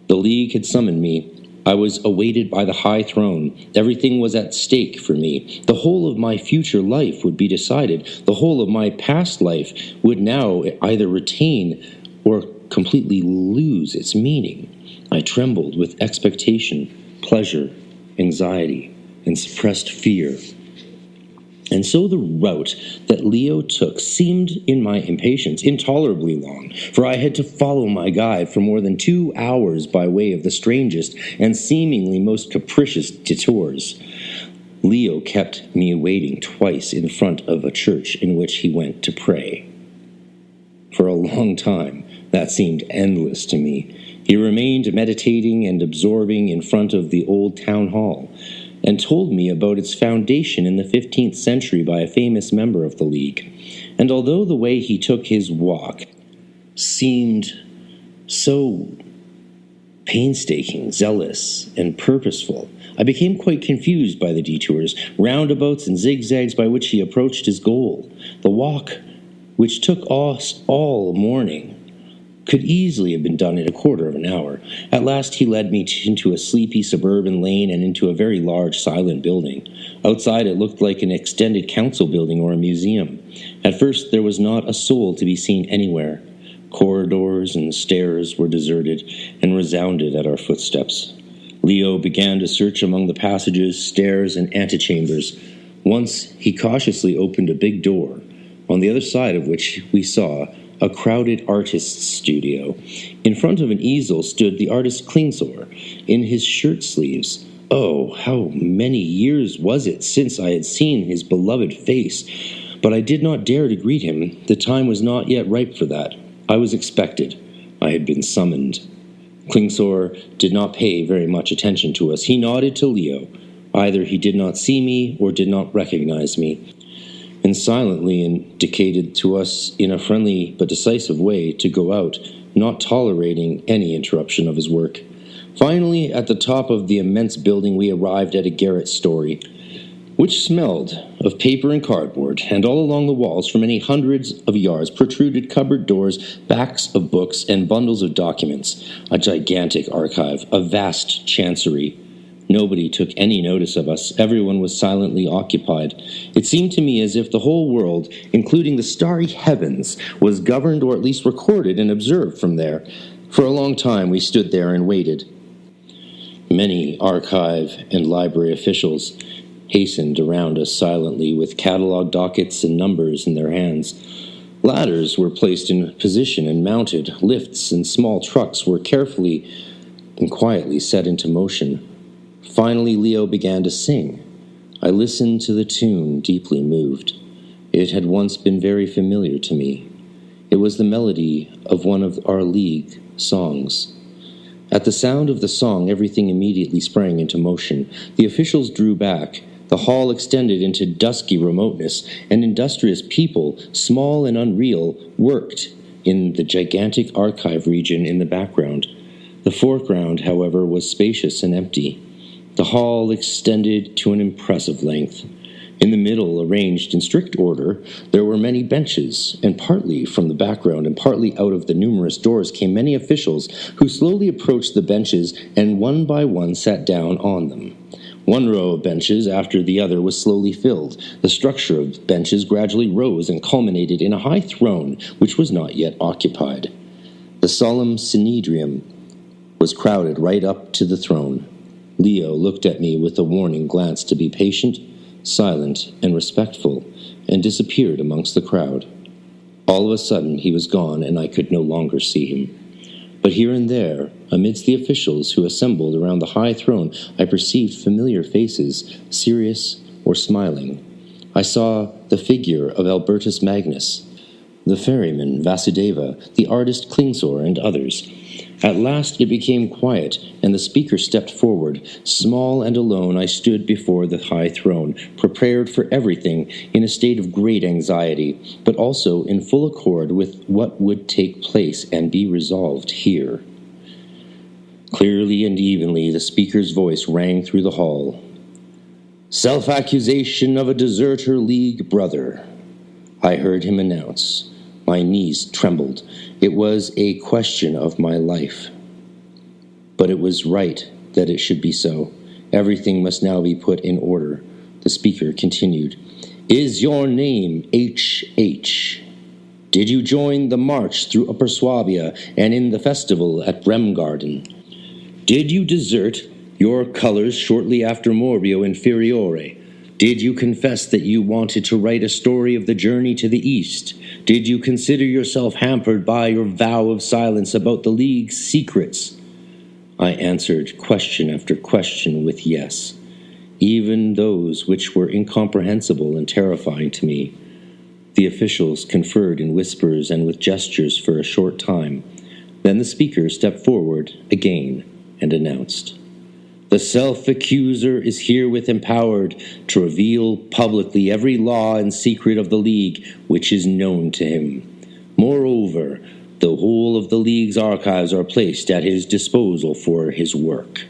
The League had summoned me. I was awaited by the high throne. Everything was at stake for me. The whole of my future life would be decided. The whole of my past life would now either retain or completely lose its meaning. I trembled with expectation, pleasure, anxiety, and suppressed fear. And so the route that Leo took seemed, in my impatience, intolerably long, for I had to follow my guide for more than 2 hours by way of the strangest and seemingly most capricious detours. Leo kept me waiting twice in front of a church in which he went to pray. For a long time, that seemed endless to me. He remained meditating and absorbing in front of the old town hall, and told me about its foundation in the 15th century by a famous member of the League. And although the way he took his walk seemed so painstaking, zealous, and purposeful, I became quite confused by the detours, roundabouts, and zigzags by which he approached his goal. The walk, which took us all morning, could easily have been done in a quarter of an hour. At last he led me into a sleepy suburban lane and into a very large, silent building. Outside it looked like an extended council building or a museum. At first there was not a soul to be seen anywhere. Corridors and stairs were deserted and resounded at our footsteps. Leo began to search among the passages, stairs, and antechambers. Once he cautiously opened a big door, on the other side of which we saw a crowded artist's studio. In front of an easel stood the artist Klingsor, in his shirt sleeves. Oh, how many years was it since I had seen his beloved face! But I did not dare to greet him. The time was not yet ripe for that. I was expected. I had been summoned. Klingsor did not pay very much attention to us. He nodded to Leo. Either he did not see me or did not recognize me, and silently indicated to us in a friendly but decisive way to go out, not tolerating any interruption of his work. Finally, at the top of the immense building, we arrived at a garret story, which smelled of paper and cardboard, and all along the walls for many hundreds of yards protruded cupboard doors, backs of books, and bundles of documents, a gigantic archive, a vast chancery. Nobody took any notice of us. Everyone was silently occupied. It seemed to me as if the whole world, including the starry heavens, was governed or at least recorded and observed from there. For a long time we stood there and waited. Many archive and library officials hastened around us silently with catalog dockets and numbers in their hands. Ladders were placed in position and mounted. Lifts and small trucks were carefully and quietly set into motion. Finally, Leo began to sing. I listened to the tune, deeply moved. It had once been very familiar to me. It was the melody of one of our League songs. At the sound of the song, everything immediately sprang into motion. The officials drew back. The hall extended into dusky remoteness, and industrious people, small and unreal, worked in the gigantic archive region in the background. The foreground, however, was spacious and empty. The hall extended to an impressive length. In the middle, arranged in strict order, there were many benches, and partly from the background and partly out of the numerous doors came many officials who slowly approached the benches and one by one sat down on them. One row of benches after the other was slowly filled. The structure of benches gradually rose and culminated in a high throne which was not yet occupied. The solemn synedrium was crowded right up to the throne. Leo looked at me with a warning glance to be patient, silent, and respectful, and disappeared amongst the crowd. All of a sudden he was gone, and I could no longer see him. But here and there, amidst the officials who assembled around the high throne, I perceived familiar faces, serious or smiling. I saw the figure of Albertus Magnus, the ferryman Vasudeva, the artist Klingsor, and others. At last it became quiet, and the speaker stepped forward. Small and alone I stood before the high throne, prepared for everything, in a state of great anxiety, but also in full accord with what would take place and be resolved here. Clearly and evenly the speaker's voice rang through the hall. "Self-accusation of a deserter League brother," I heard him announce. My knees trembled. It was a question of my life. But it was right that it should be so. Everything must now be put in order. The speaker continued. "Is your name H.H.? Did you join the march through Upper Swabia and in the festival at Bremgarten? Did you desert your colors shortly after Morbio Inferiore? Did you confess that you wanted to write a story of the journey to the East? Did you consider yourself hampered by your vow of silence about the League's secrets? I answered question after question with yes, even those which were incomprehensible and terrifying to me. The officials conferred in whispers and with gestures for a short time. Then the speaker stepped forward again and announced, "The self-accuser is herewith empowered to reveal publicly every law and secret of the League which is known to him. Moreover, the whole of the League's archives are placed at his disposal for his work."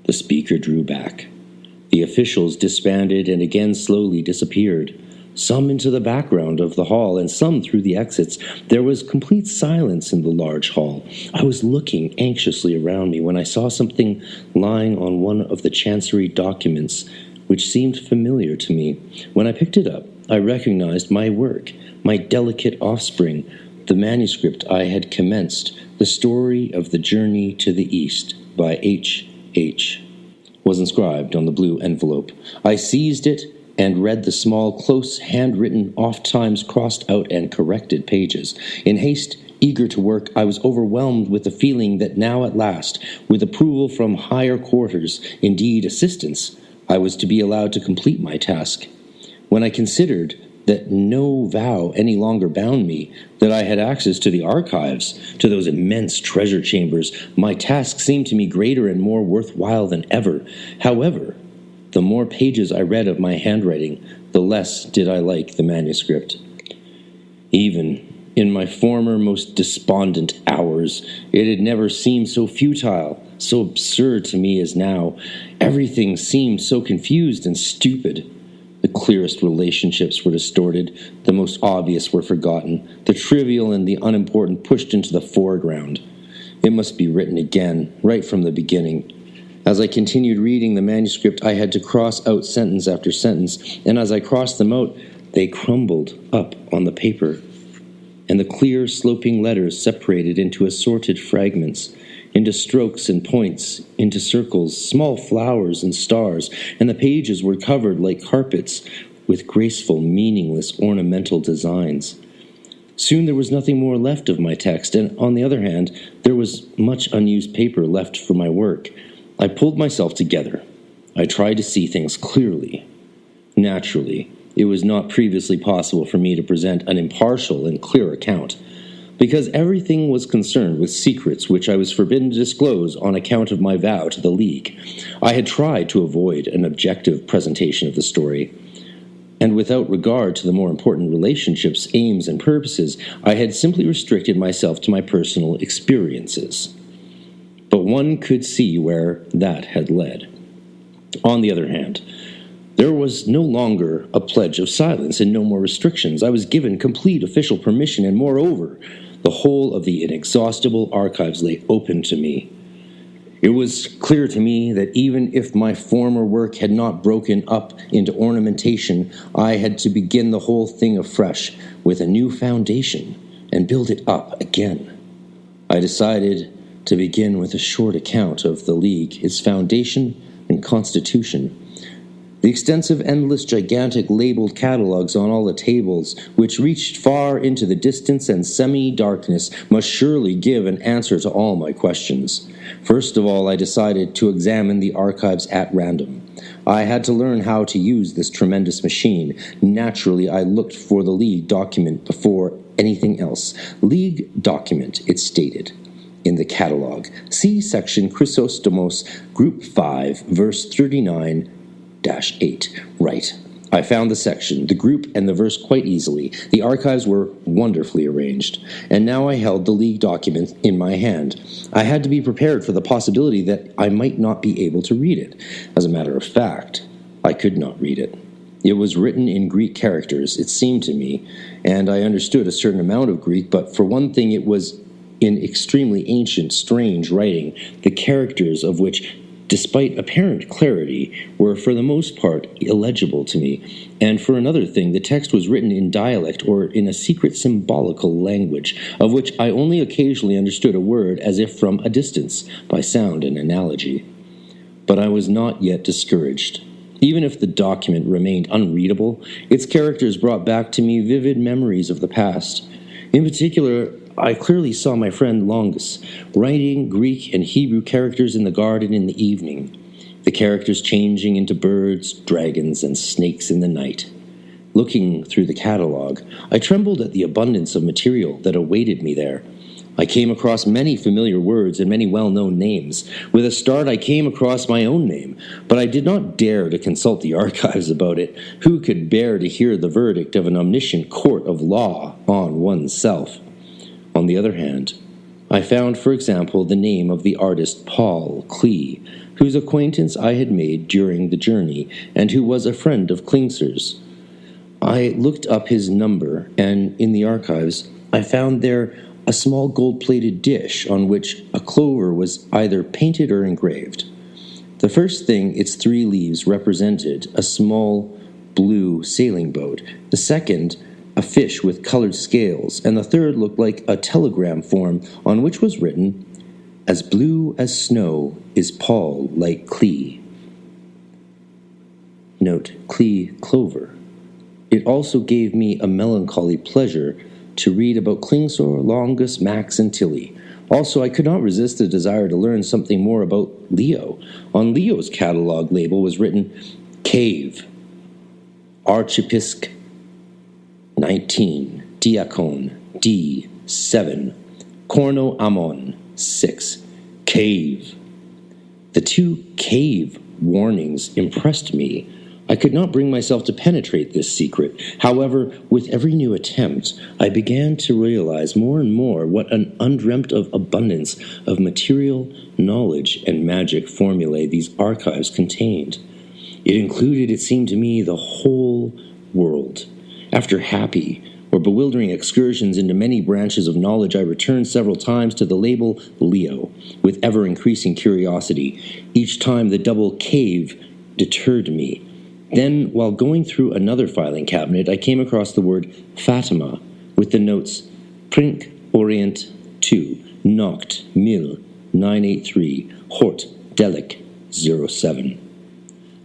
The speaker drew back. The officials disbanded and again slowly disappeared, some into the background of the hall and some through the exits. There was complete silence in the large hall. I was looking anxiously around me when I saw something lying on one of the chancery documents which seemed familiar to me. When I picked it up, I recognized my work, my delicate offspring, the manuscript I had commenced, The Story of the Journey to the East by H.H. was inscribed on the blue envelope. I seized it and read the small, close, handwritten, oft-times crossed-out and corrected pages. In haste, eager to work, I was overwhelmed with the feeling that now at last, with approval from higher quarters, indeed assistance, I was to be allowed to complete my task. When I considered that no vow any longer bound me, that I had access to the archives, to those immense treasure chambers, my task seemed to me greater and more worthwhile than ever. However, the more pages I read of my handwriting, the less did I like the manuscript. Even in my former most despondent hours, it had never seemed so futile, so absurd to me as now. Everything seemed so confused and stupid. The clearest relationships were distorted, the most obvious were forgotten, the trivial and the unimportant pushed into the foreground. It must be written again, right from the beginning. As I continued reading the manuscript, I had to cross out sentence after sentence, and as I crossed them out, they crumbled up on the paper, and the clear, sloping letters separated into assorted fragments, into strokes and points, into circles, small flowers and stars, and the pages were covered like carpets with graceful, meaningless, ornamental designs. Soon there was nothing more left of my text, and on the other hand, there was much unused paper left for my work. I pulled myself together. I tried to see things clearly. Naturally, it was not previously possible for me to present an impartial and clear account, because everything was concerned with secrets which I was forbidden to disclose on account of my vow to the League. I had tried to avoid an objective presentation of the story, and without regard to the more important relationships, aims, and purposes, I had simply restricted myself to my personal experiences. But one could see where that had led. On the other hand, there was no longer a pledge of silence and no more restrictions. I was given complete official permission, and moreover, the whole of the inexhaustible archives lay open to me. It was clear to me that even if my former work had not broken up into ornamentation, I had to begin the whole thing afresh with a new foundation and build it up again. I decided to begin with a short account of the League, its foundation and constitution. The extensive, endless, gigantic labeled catalogues on all the tables, which reached far into the distance and semi-darkness, must surely give an answer to all my questions. First of all, I decided to examine the archives at random. I had to learn how to use this tremendous machine. Naturally, I looked for the League document before anything else. League document, it stated in the catalogue. See section Chrysostomos, Group 5, verse 39-8. Right. I found the section, the group, and the verse quite easily. The archives were wonderfully arranged, and now I held the League document in my hand. I had to be prepared for the possibility that I might not be able to read it. As a matter of fact, I could not read it. It was written in Greek characters, it seemed to me, and I understood a certain amount of Greek, but for one thing it was in extremely ancient, strange writing, the characters of which, despite apparent clarity, were for the most part illegible to me, and for another thing, the text was written in dialect or in a secret symbolical language, of which I only occasionally understood a word as if from a distance, by sound and analogy. But I was not yet discouraged. Even if the document remained unreadable, its characters brought back to me vivid memories of the past. In particular, I clearly saw my friend Longus writing Greek and Hebrew characters in the garden in the evening, the characters changing into birds, dragons, and snakes in the night. Looking through the catalog, I trembled at the abundance of material that awaited me there. I came across many familiar words and many well-known names. With a start, I came across my own name, but I did not dare to consult the archives about it. Who could bear to hear the verdict of an omniscient court of law on oneself? On the other hand, I found, for example, the name of the artist Paul Klee, whose acquaintance I had made during the journey, and who was a friend of Klingser's. I looked up his number, and in the archives, I found there a small gold-plated dish on which a clover was either painted or engraved. The first thing its 3 leaves represented a small blue sailing boat, the second a fish with colored scales, and the third looked like a telegram form on which was written, "As blue as snow is Paul like Klee." Note, Klee, clover. It also gave me a melancholy pleasure to read about Klingsor, Longus, Max, and Tilly. Also, I could not resist the desire to learn something more about Leo. On Leo's catalog label was written, Cave, Archiepisc 19, Diakon D 7, Corno Amon 6, Cave. The 2 cave warnings impressed me. I could not bring myself to penetrate this secret. However, with every new attempt, I began to realize more and more what an undreamt of abundance of material, knowledge, and magic formulae these archives contained. It included, it seemed to me, the whole world. After happy or bewildering excursions into many branches of knowledge, I returned several times to the label Leo, with ever-increasing curiosity. Each time the double cave deterred me. Then, while going through another filing cabinet, I came across the word Fatima, with the notes Prink Orient 2, Noct, Mil, 983, Hort, Delic, 07.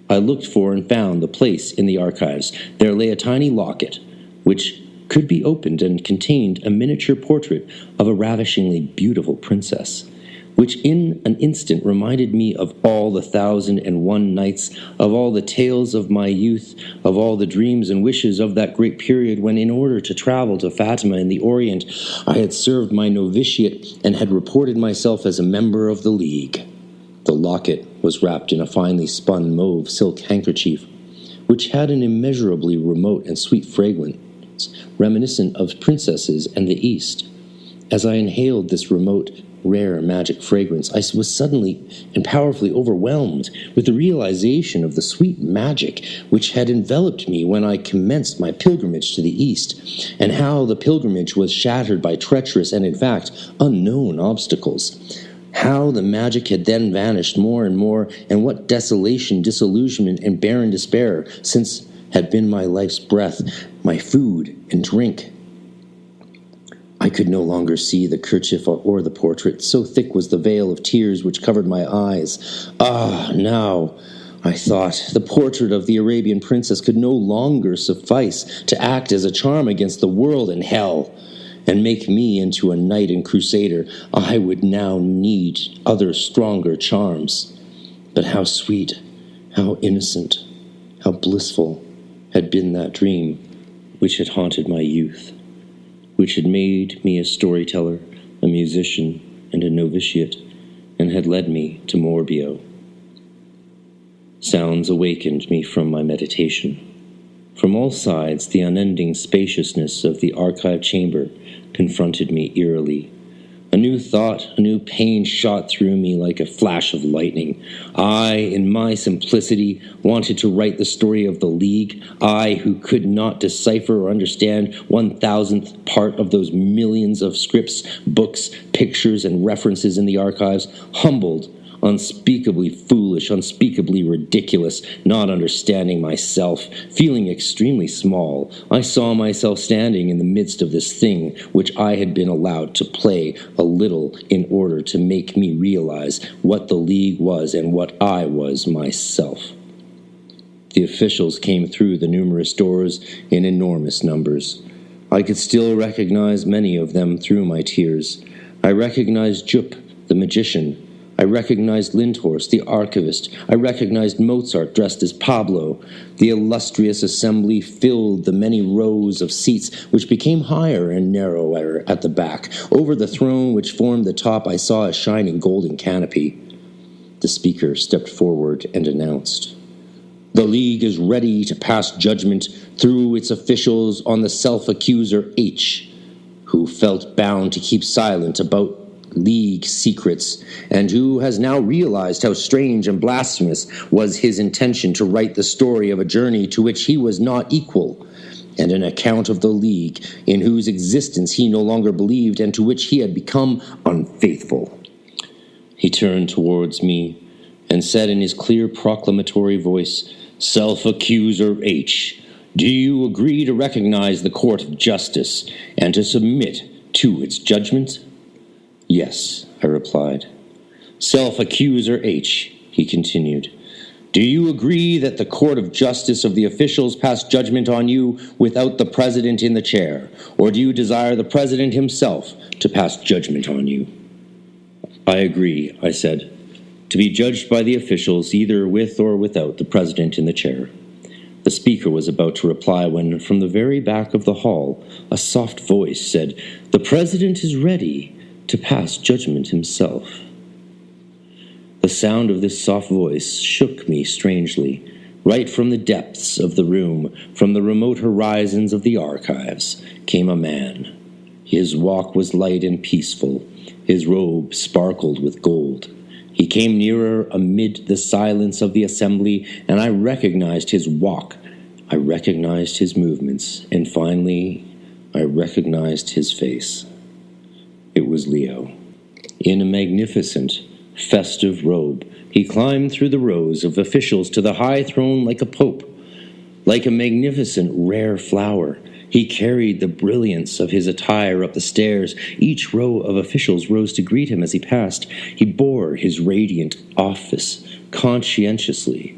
I looked for and found the place in the archives. There lay a tiny locket, which could be opened and contained a miniature portrait of a ravishingly beautiful princess, which in an instant reminded me of all the 1,001 nights, of all the tales of my youth, of all the dreams and wishes of that great period when, in order to travel to Fatima in the Orient, I had served my novitiate and had reported myself as a member of the League. The locket was wrapped in a finely spun mauve silk handkerchief, which had an immeasurably remote and sweet fragrance, reminiscent of princesses and the East. As I inhaled this remote, rare magic fragrance, I was suddenly and powerfully overwhelmed with the realization of the sweet magic which had enveloped me when I commenced my pilgrimage to the East, and how the pilgrimage was shattered by treacherous and, in fact, unknown obstacles. How the magic had then vanished more and more, and what desolation, disillusionment, and barren despair since had been my life's breath, my food and drink. I could no longer see the kerchief or the portrait, so thick was the veil of tears which covered my eyes. Ah, now, I thought, the portrait of the Arabian princess could no longer suffice to act as a charm against the world and hell, and make me into a knight and crusader. I would now need other stronger charms. But how sweet, how innocent, how blissful had been that dream which had haunted my youth, which had made me a storyteller, a musician, and a novitiate, and had led me to Morbio. Sounds awakened me from my meditation. From all sides, the unending spaciousness of the archive chamber confronted me eerily. A new thought, a new pain shot through me like a flash of lightning. I, in my simplicity, wanted to write the story of the League. I, who could not decipher or understand 1,000th part of those millions of scripts, books, pictures, and references in the archives, humbled, unspeakably foolish, unspeakably ridiculous, not understanding myself, feeling extremely small. I saw myself standing in the midst of this thing which I had been allowed to play a little in order to make me realize what the League was and what I was myself. The officials came through the numerous doors in enormous numbers. I could still recognize many of them through my tears. I recognized Jupp, the magician. I recognized Lindhorst, the archivist. I recognized Mozart dressed as Pablo. The illustrious assembly filled the many rows of seats, which became higher and narrower at the back. Over the throne which formed the top, I saw a shining golden canopy. The speaker stepped forward and announced, "The League is ready to pass judgment through its officials on the self-accuser H, who felt bound to keep silent about League secrets, and who has now realized how strange and blasphemous was his intention to write the story of a journey to which he was not equal, and an account of the League in whose existence he no longer believed and to which he had become unfaithful." He turned towards me and said in his clear proclamatory voice, "Self-accuser H, do you agree to recognize the court of justice and to submit to its judgment?" "Yes," I replied. "Self-accuser H," he continued, "do you agree that the court of justice of the officials pass judgment on you without the president in the chair, or do you desire the president himself to pass judgment on you?" "I agree," I said, "to be judged by the officials either with or without the president in the chair." The speaker was about to reply when, from the very back of the hall, a soft voice said, "The president is ready to pass judgment himself." The sound of this soft voice shook me strangely. Right from the depths of the room, from the remote horizons of the archives, came a man. His walk was light and peaceful. His robe sparkled with gold. He came nearer amid the silence of the assembly, and I recognized his walk. I recognized his movements, and finally, I recognized his face. It was Leo. In a magnificent, festive robe, he climbed through the rows of officials to the high throne like a pope. Like a magnificent, rare flower, he carried the brilliance of his attire up the stairs. Each row of officials rose to greet him as he passed. He bore his radiant office conscientiously,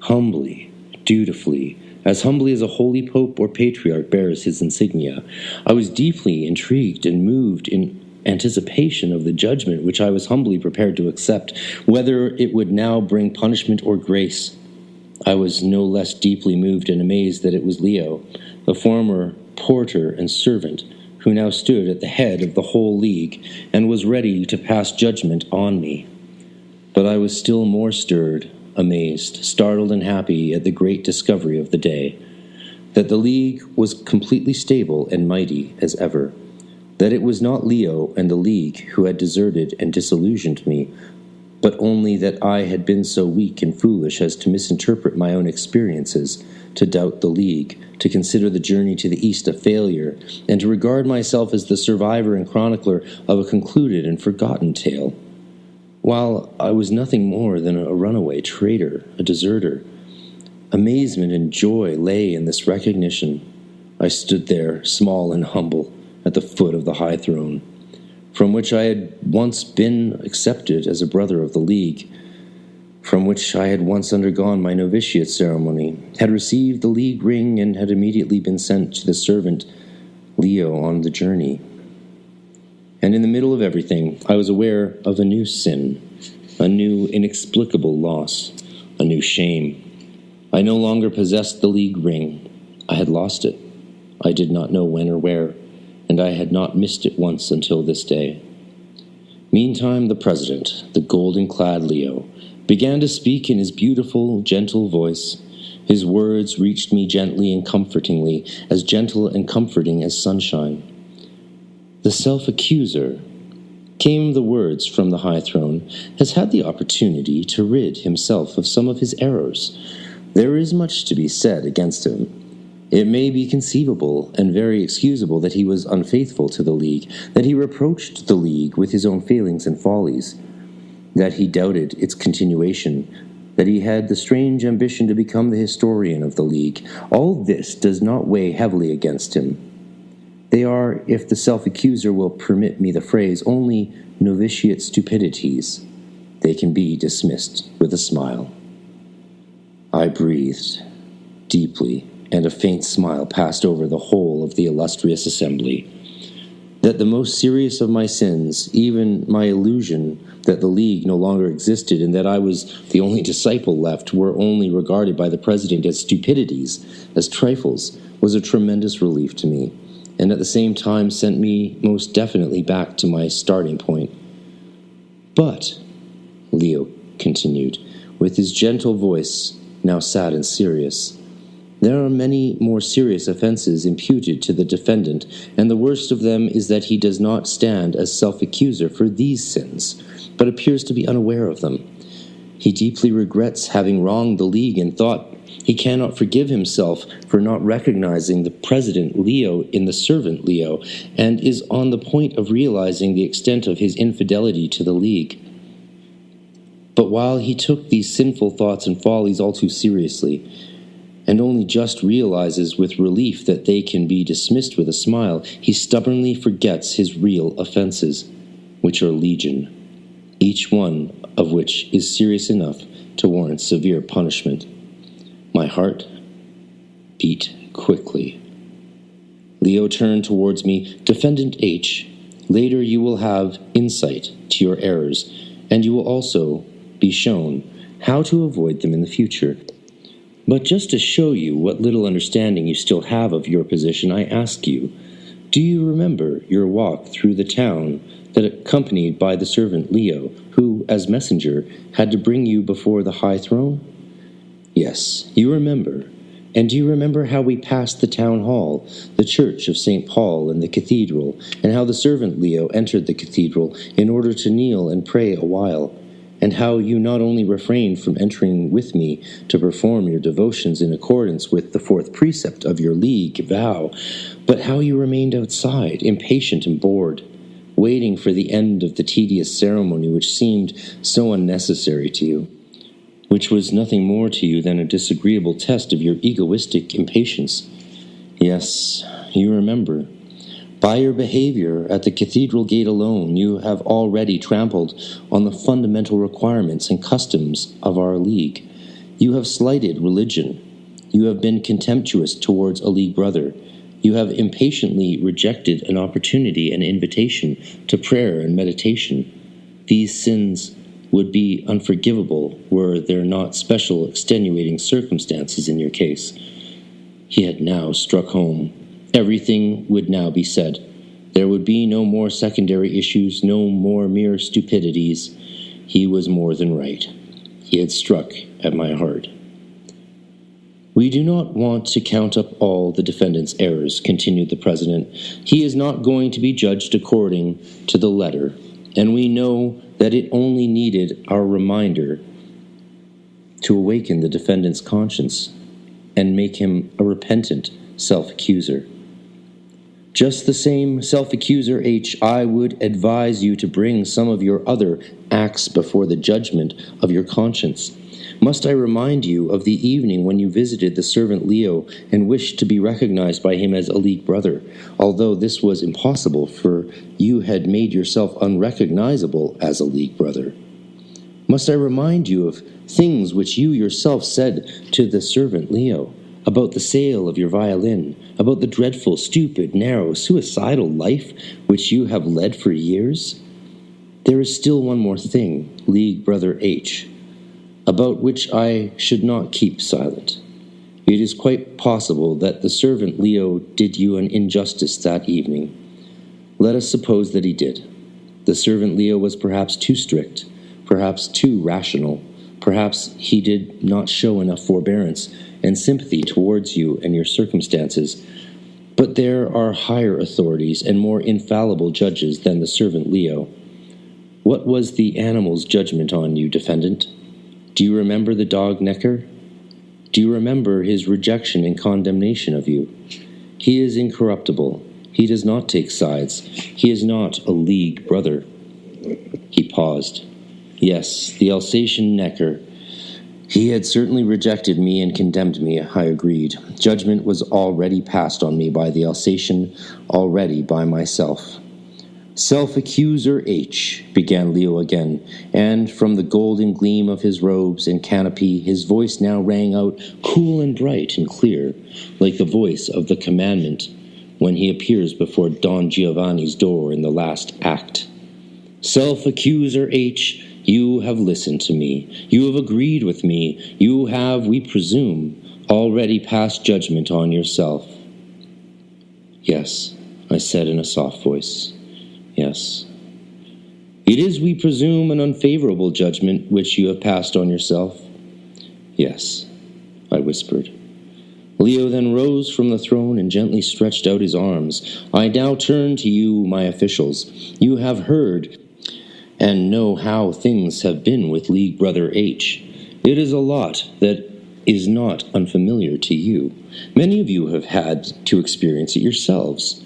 humbly, dutifully, as humbly as a holy pope or patriarch bears his insignia. I was deeply intrigued and moved in anticipation of the judgment which I was humbly prepared to accept, whether it would now bring punishment or grace. I was no less deeply moved and amazed that it was Leo, the former porter and servant, who now stood at the head of the whole League and was ready to pass judgment on me. But I was still more stirred, amazed, startled, and happy at the great discovery of the day, that the League was completely stable and mighty as ever, that it was not Leo and the League who had deserted and disillusioned me, but only that I had been so weak and foolish as to misinterpret my own experiences, to doubt the League, to consider the journey to the East a failure, and to regard myself as the survivor and chronicler of a concluded and forgotten tale, while I was nothing more than a runaway traitor, a deserter. Amazement and joy lay in this recognition. I stood there, small and humble, at the foot of the high throne, from which I had once been accepted as a brother of the League, from which I had once undergone my novitiate ceremony, had received the League ring, and had immediately been sent to the servant Leo on the journey. And in the middle of everything, I was aware of a new sin, a new inexplicable loss, a new shame. I no longer possessed the League ring. I had lost it. I did not know when or where, and I had not missed it once until this day. Meantime, the president, the golden-clad Leo, began to speak in his beautiful, gentle voice. His words reached me gently and comfortingly, as gentle and comforting as sunshine. "The self-accuser," came the words from the high throne, "has had the opportunity to rid himself of some of his errors. There is much to be said against him. It may be conceivable and very excusable that he was unfaithful to the League, that he reproached the League with his own failings and follies, that he doubted its continuation, that he had the strange ambition to become the historian of the League. All this does not weigh heavily against him. They are, if the self-accuser will permit me the phrase, only novitiate stupidities. They can be dismissed with a smile." I breathed deeply, and a faint smile passed over the whole of the illustrious assembly. That the most serious of my sins, even my illusion that the League no longer existed and that I was the only disciple left, were only regarded by the president as stupidities, as trifles, was a tremendous relief to me, and at the same time sent me most definitely back to my starting point. But, Leo continued, with his gentle voice, now sad and serious, there are many more serious offenses imputed to the defendant, and the worst of them is that he does not stand as self-accuser for these sins, but appears to be unaware of them. He deeply regrets having wronged the League and thought he cannot forgive himself for not recognizing the President Leo in the servant Leo, and is on the point of realizing the extent of his infidelity to the League. But while he took these sinful thoughts and follies all too seriously, and only just realizes with relief that they can be dismissed with a smile, he stubbornly forgets his real offenses, which are legion, each one of which is serious enough to warrant severe punishment. My heart beat quickly. Leo turned towards me. Defendant H, later you will have insight to your errors, and you will also be shown how to avoid them in the future. But just to show you what little understanding you still have of your position, I ask you, do you remember your walk through the town that accompanied by the servant Leo, who, as messenger, had to bring you before the high throne? Yes, you remember. And do you remember how we passed the town hall, the church of St. Paul, and the cathedral, and how the servant Leo entered the cathedral in order to kneel and pray a while? And how you not only refrained from entering with me to perform your devotions in accordance with the fourth precept of your League vow, but how you remained outside, impatient and bored, waiting for the end of the tedious ceremony which seemed so unnecessary to you, which was nothing more to you than a disagreeable test of your egoistic impatience. Yes, you remember. By your behavior at the cathedral gate alone, you have already trampled on the fundamental requirements and customs of our League. You have slighted religion. You have been contemptuous towards a League brother. You have impatiently rejected an opportunity and invitation to prayer and meditation. These sins would be unforgivable were there not special extenuating circumstances in your case. He had now struck home. Everything would now be said. There would be no more secondary issues, no more mere stupidities. He was more than right. He had struck at my heart. We do not want to count up all the defendant's errors, continued the president. He is not going to be judged according to the letter, and we know that it only needed our reminder to awaken the defendant's conscience and make him a repentant self-accuser. Just the same, self-accuser H, I would advise you to bring some of your other acts before the judgment of your conscience. Must I remind you of the evening when you visited the servant Leo and wished to be recognized by him as a League brother, although this was impossible, for you had made yourself unrecognizable as a League brother? Must I remind you of things which you yourself said to the servant Leo, about the sale of your violin, about the dreadful, stupid, narrow, suicidal life which you have led for years? There is still one more thing, League Brother H, about which I should not keep silent. It is quite possible that the servant Leo did you an injustice that evening. Let us suppose that he did. The servant Leo was perhaps too strict, perhaps too rational, perhaps he did not show enough forbearance and sympathy towards you and your circumstances. But there are higher authorities and more infallible judges than the servant Leo. What was the animal's judgment on you, defendant? Do you remember the dog Necker? Do you remember his rejection and condemnation of you? He is incorruptible. He does not take sides. He is not a League brother. He paused. Yes, the Alsatian Necker. He had certainly rejected me and condemned me, I agreed. Judgment was already passed on me by the Alsatian, already by myself. "Self-accuser H," began Leo again, and from the golden gleam of his robes and canopy his voice now rang out cool and bright and clear, like the voice of the commandment when he appears before Don Giovanni's door in the last act. "Self-accuser H, you have listened to me. You have agreed with me. You have, we presume, already passed judgment on yourself." "Yes," I said in a soft voice. "Yes." "It is, we presume, an unfavorable judgment which you have passed on yourself." "Yes," I whispered. Leo then rose from the throne and gently stretched out his arms. "I now turn to you, my officials. You have heard and know how things have been with League Brother H. It is a lot that is not unfamiliar to you. Many of you have had to experience it yourselves.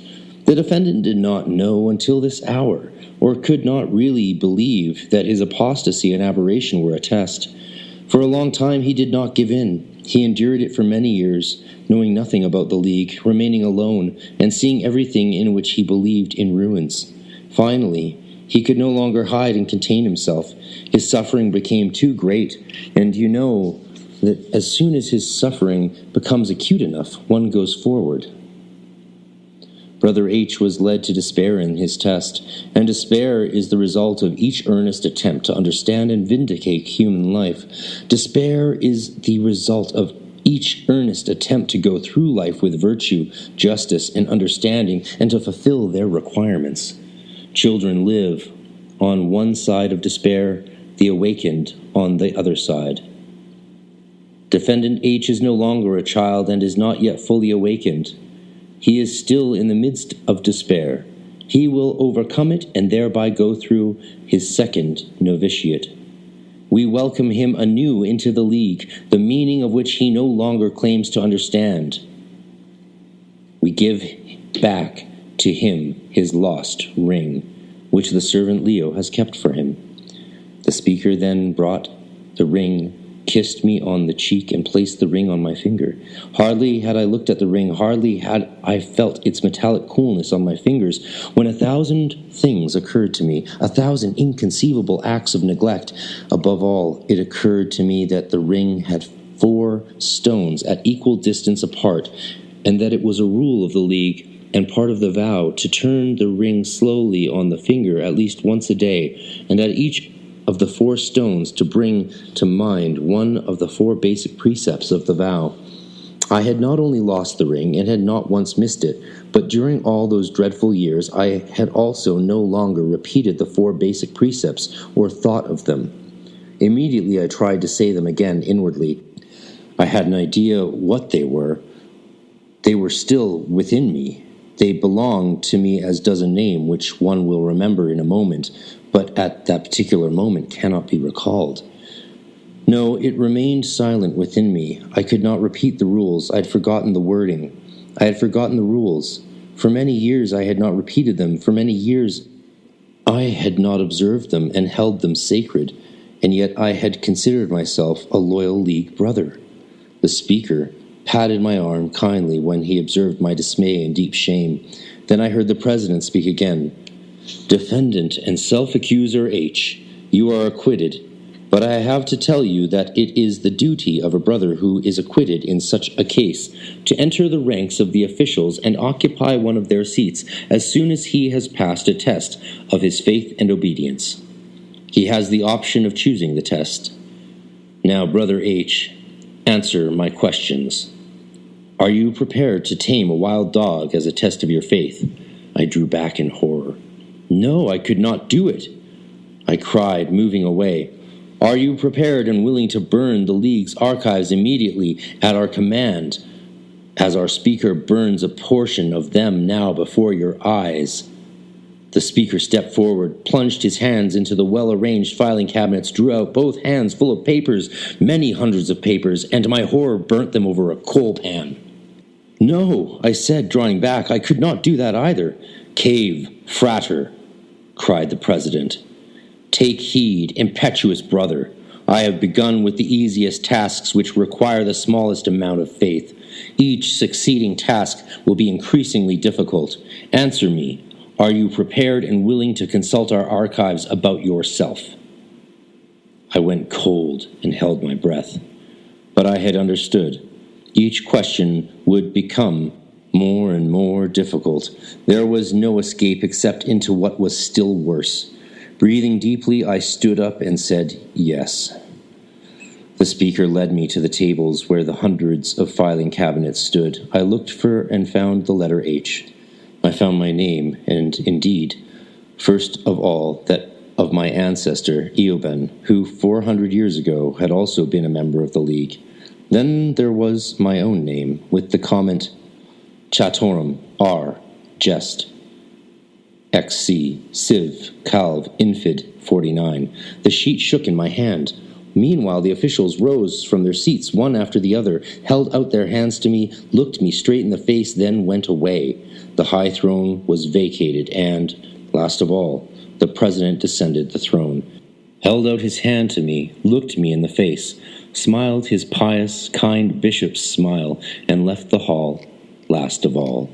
The defendant did not know until this hour, or could not really believe, that his apostasy and aberration were a test. For a long time he did not give in. He endured it for many years, knowing nothing about the League, remaining alone, and seeing everything in which he believed in ruins. Finally, he could no longer hide and contain himself. His suffering became too great, and you know that as soon as his suffering becomes acute enough, one goes forward. Brother H was led to despair in his test, and despair is the result of each earnest attempt to understand and vindicate human life. Despair is the result of each earnest attempt to go through life with virtue, justice, and understanding, and to fulfill their requirements. Children live on one side of despair, the awakened on the other side. Defendant H is no longer a child and is not yet fully awakened. He is still in the midst of despair. He will overcome it and thereby go through his second novitiate. We welcome him anew into the League, the meaning of which he no longer claims to understand. We give back to him his lost ring, which the servant Leo has kept for him. The speaker then brought the ring, kissed me on the cheek, and placed the ring on my finger. Hardly had I looked at the ring, hardly had I felt its metallic coolness on my fingers, when 1,000 things occurred to me, 1,000 inconceivable acts of neglect. Above all, it occurred to me that the ring had 4 stones at equal distance apart, and that it was a rule of the League and part of the vow to turn the ring slowly on the finger at least once a day, and at each of the 4 stones to bring to mind one of the 4 basic precepts of the vow. I had not only lost the ring and had not once missed it, but during all those dreadful years I had also no longer repeated the 4 basic precepts or thought of them. Immediately I tried to say them again inwardly. I had an idea what they were. They were still within me. They belonged to me as does a name which one will remember in a moment, but at that particular moment cannot be recalled. No, it remained silent within me. I could not repeat the rules. I had forgotten the wording. I had forgotten the rules. For many years I had not repeated them. For many years I had not observed them and held them sacred, and yet I had considered myself a loyal League brother. The speaker patted my arm kindly when he observed my dismay and deep shame. Then I heard the president speak again. "Defendant and self-accuser H, you are acquitted, but I have to tell you that it is the duty of a brother who is acquitted in such a case to enter the ranks of the officials and occupy one of their seats as soon as he has passed a test of his faith and obedience. He has the option of choosing the test. Now, Brother H, answer my questions. Are you prepared to tame a wild dog as a test of your faith?" I drew back in horror. "No, I could not do it," I cried, moving away. "Are you prepared and willing to burn the League's archives immediately at our command, as our speaker burns a portion of them now before your eyes?" The speaker stepped forward, plunged his hands into the well-arranged filing cabinets, drew out both hands full of papers, many hundreds of papers, and to my horror burnt them over a coal pan. "No," I said, drawing back, "I could not do that either." "Cave, Frater," cried the president. "Take heed, impetuous brother. I have begun with the easiest tasks which require the smallest amount of faith. Each succeeding task will be increasingly difficult. Answer me. Are you prepared and willing to consult our archives about yourself? I went cold and held my breath. But I had understood. Each question would become more and more difficult. There was no escape except into what was still worse. Breathing deeply, I stood up and said yes. The speaker led me to the tables where the hundreds of filing cabinets stood. I looked for and found the letter H. I found my name, and indeed, first of all, that of my ancestor, Eoben, who 400 years ago had also been a member of the League. Then there was my own name, with the comment, Chatorum, R, Jest, XC, Civ, Calv, Infid, 49. The sheet shook in my hand. Meanwhile, the officials rose from their seats, one after the other, held out their hands to me, looked me straight in the face, then went away. The high throne was vacated, and, last of all, the president descended the throne, held out his hand to me, looked me in the face, smiled his pious, kind bishop's smile, and left the hall, last of all.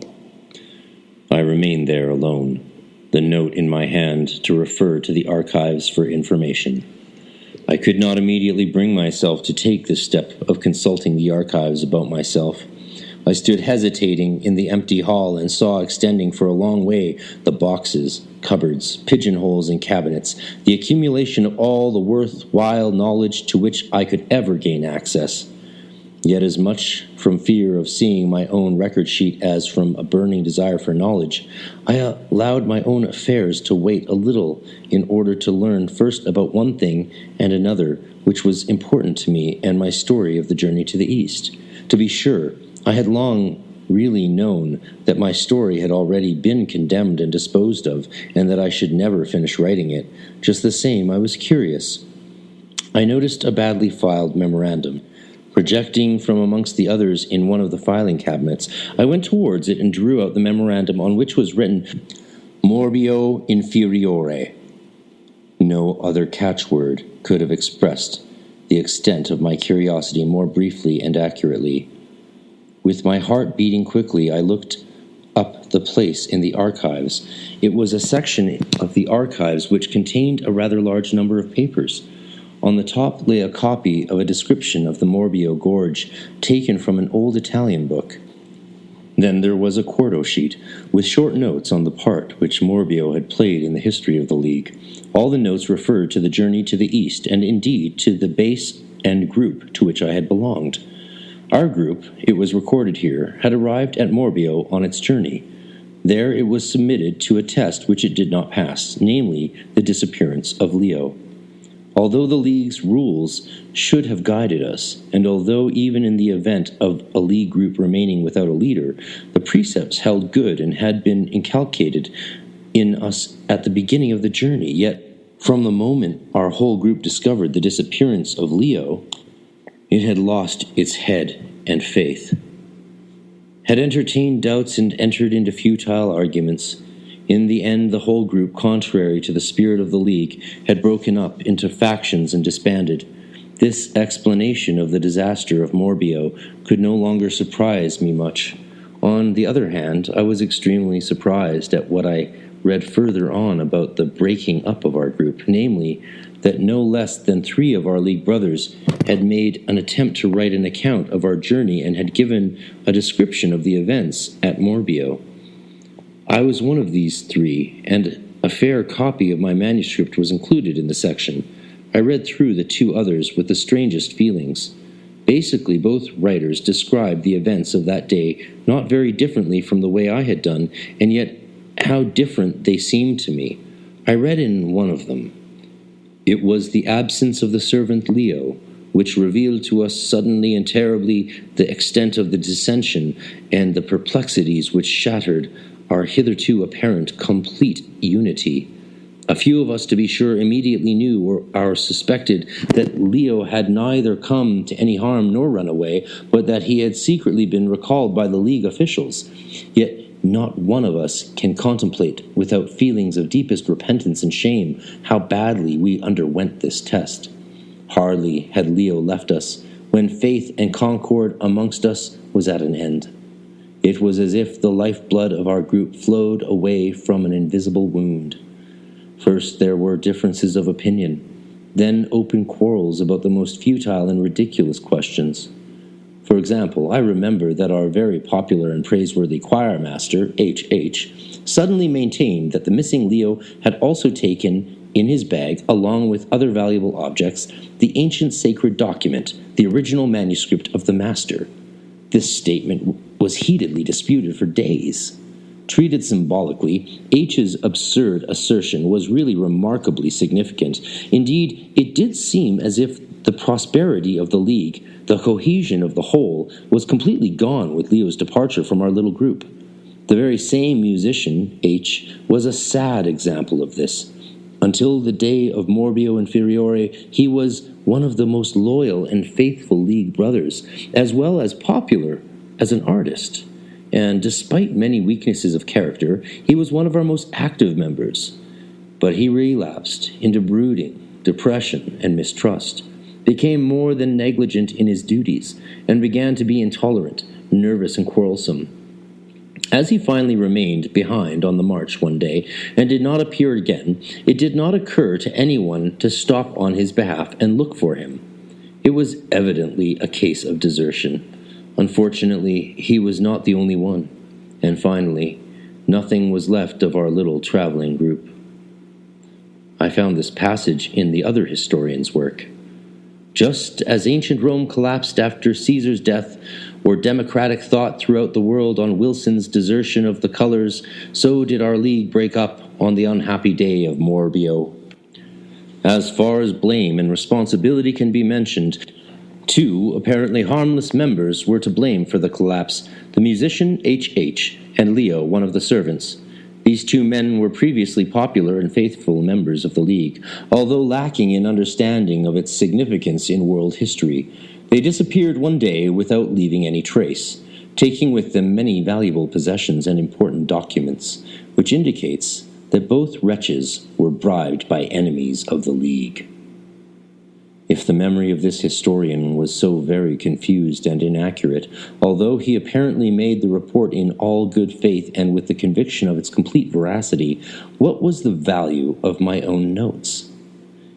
I remained there alone, the note in my hand to refer to the archives for information. I could not immediately bring myself to take the step of consulting the archives about myself. I stood hesitating in the empty hall and saw extending for a long way the boxes, cupboards, pigeonholes, and cabinets, the accumulation of all the worthwhile knowledge to which I could ever gain access. Yet as much from fear of seeing my own record sheet as from a burning desire for knowledge, I allowed my own affairs to wait a little in order to learn first about one thing and another which was important to me and my story of the journey to the East. To be sure, I had long really known that my story had already been condemned and disposed of, and that I should never finish writing it. Just the same, I was curious. I noticed a badly filed memorandum, projecting from amongst the others in one of the filing cabinets. I went towards it and drew out the memorandum on which was written, Morbio inferiore. No other catchword could have expressed the extent of my curiosity more briefly and accurately. With my heart beating quickly, I looked up the place in the archives. It was a section of the archives which contained a rather large number of papers. On the top lay a copy of a description of the Morbio Gorge, taken from an old Italian book. Then there was a quarto sheet, with short notes on the part which Morbio had played in the history of the League. All the notes referred to the journey to the East, and indeed to the base and group to which I had belonged. Our group, it was recorded here, had arrived at Morbio on its journey. There it was submitted to a test which it did not pass, namely the disappearance of Leo. Although the League's rules should have guided us, and although even in the event of a League group remaining without a leader, the precepts held good and had been inculcated in us at the beginning of the journey, yet from the moment our whole group discovered the disappearance of Leo, it had lost its head and faith, had entertained doubts and entered into futile arguments. In the end, the whole group, contrary to the spirit of the League, had broken up into factions and disbanded. This explanation of the disaster of Morbio could no longer surprise me much. On the other hand, I was extremely surprised at what I read further on about the breaking up of our group, namely, that no less than 3 of our League brothers had made an attempt to write an account of our journey and had given a description of the events at Morbio. I was one of these 3, and a fair copy of my manuscript was included in the section. I read through the 2 others with the strangest feelings. Basically, both writers described the events of that day not very differently from the way I had done, and yet how different they seemed to me. I read in one of them, "It was the absence of the servant Leo, which revealed to us suddenly and terribly the extent of the dissension and the perplexities which shattered our hitherto apparent complete unity. A few of us, to be sure, immediately knew or suspected that Leo had neither come to any harm nor run away, but that he had secretly been recalled by the League officials. Yet not one of us can contemplate, without feelings of deepest repentance and shame, how badly we underwent this test. Hardly had Leo left us, when faith and concord amongst us was at an end. It was as if the lifeblood of our group flowed away from an invisible wound. First there were differences of opinion, then open quarrels about the most futile and ridiculous questions. For example, I remember that our very popular and praiseworthy choir master, H.H., suddenly maintained that the missing Leo had also taken in his bag, along with other valuable objects, the ancient sacred document, the original manuscript of the Master. This statement was heatedly disputed for days. Treated symbolically, H's absurd assertion was really remarkably significant. Indeed, it did seem as if the prosperity of the League, the cohesion of the whole, was completely gone with Leo's departure from our little group. The very same musician, H, was a sad example of this. Until the day of Morbio Inferiore, he was one of the most loyal and faithful League brothers, as well as popular as an artist. And despite many weaknesses of character, he was one of our most active members. But he relapsed into brooding, depression, and mistrust, became more than negligent in his duties, and began to be intolerant, nervous, and quarrelsome. As he finally remained behind on the march one day and did not appear again, it did not occur to anyone to stop on his behalf and look for him. It was evidently a case of desertion. Unfortunately, he was not the only one, and finally, nothing was left of our little traveling group. I found this passage in the other historian's work. Just as ancient Rome collapsed after Caesar's death, or democratic thought throughout the world on Wilson's desertion of the colors, so did our League break up on the unhappy day of Morbio. As far as blame and responsibility can be mentioned, two apparently harmless members were to blame for the collapse, the musician H.H. and Leo, one of the servants. These two men were previously popular and faithful members of the League, although lacking in understanding of its significance in world history. They disappeared one day without leaving any trace, taking with them many valuable possessions and important documents, which indicates that both wretches were bribed by enemies of the League. If the memory of this historian was so very confused and inaccurate, although he apparently made the report in all good faith and with the conviction of its complete veracity, what was the value of my own notes?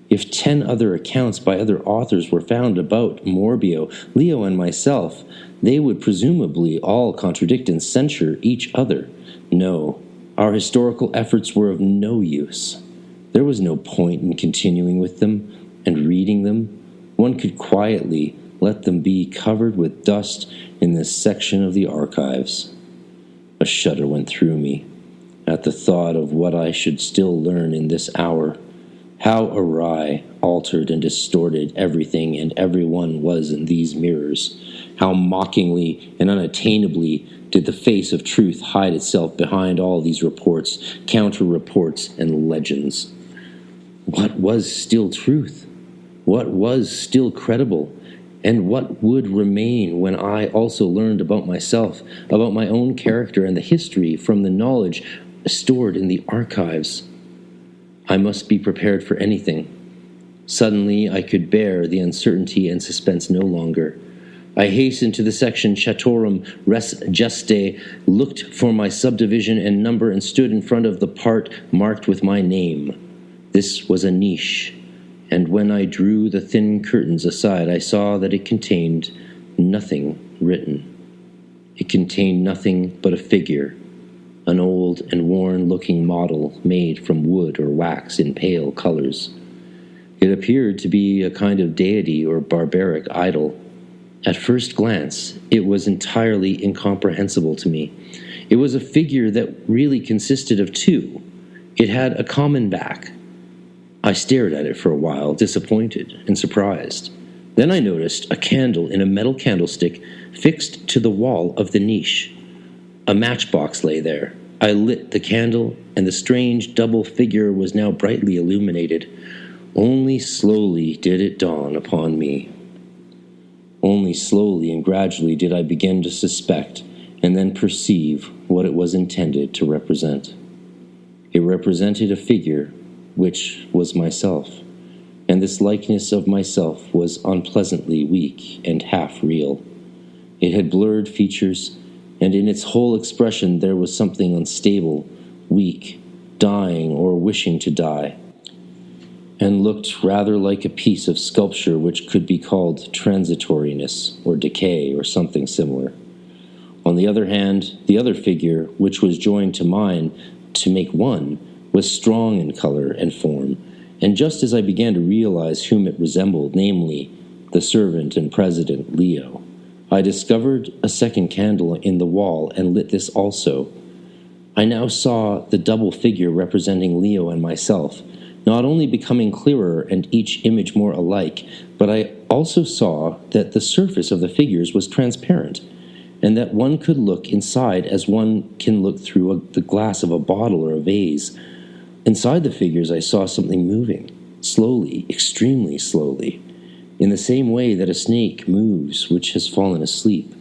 If 10 other accounts by other authors were found about Morbio, Leo, and myself, they would presumably all contradict and censure each other. No, our historical efforts were of no use. There was no point in continuing with them and reading them. One could quietly let them be covered with dust in this section of the archives. A shudder went through me at the thought of what I should still learn in this hour. How awry, altered, and distorted everything and everyone was in these mirrors. How mockingly and unattainably did the face of truth hide itself behind all these reports, counter-reports, and legends. What was still truth? What was still credible? And what would remain when I also learned about myself, about my own character and the history from the knowledge stored in the archives? I must be prepared for anything. Suddenly I could bear the uncertainty and suspense no longer. I hastened to the section Chatorum Res Gestae, looked for my subdivision and number, and stood in front of the part marked with my name. This was a niche, and when I drew the thin curtains aside, I saw that it contained nothing written. It contained nothing but a figure, an old and worn-looking model made from wood or wax in pale colors. It appeared to be a kind of deity or barbaric idol. At first glance, it was entirely incomprehensible to me. It was a figure that really consisted of two. It had a common back. I stared at it for a while, disappointed and surprised. Then I noticed a candle in a metal candlestick fixed to the wall of the niche. A matchbox lay there. I lit the candle, and the strange double figure was now brightly illuminated. Only slowly did it dawn upon me. Only slowly and gradually did I begin to suspect and then perceive what it was intended to represent. It represented a figure which was myself, and this likeness of myself was unpleasantly weak and half real. It had blurred features, and in its whole expression there was something unstable, weak, dying or wishing to die, and looked rather like a piece of sculpture which could be called transitoriness or decay or something similar. On the other hand, the other figure, which was joined to mine to make one, was strong in color and form, and just as I began to realize whom it resembled, namely, the servant and president, Leo, I discovered a second candle in the wall and lit this also. I now saw the double figure representing Leo and myself, not only becoming clearer and each image more alike, but I also saw that the surface of the figures was transparent, and that one could look inside as one can look through the glass of a bottle or a vase. Inside the figures I saw something moving, slowly, extremely slowly, in the same way that a snake moves which has fallen asleep.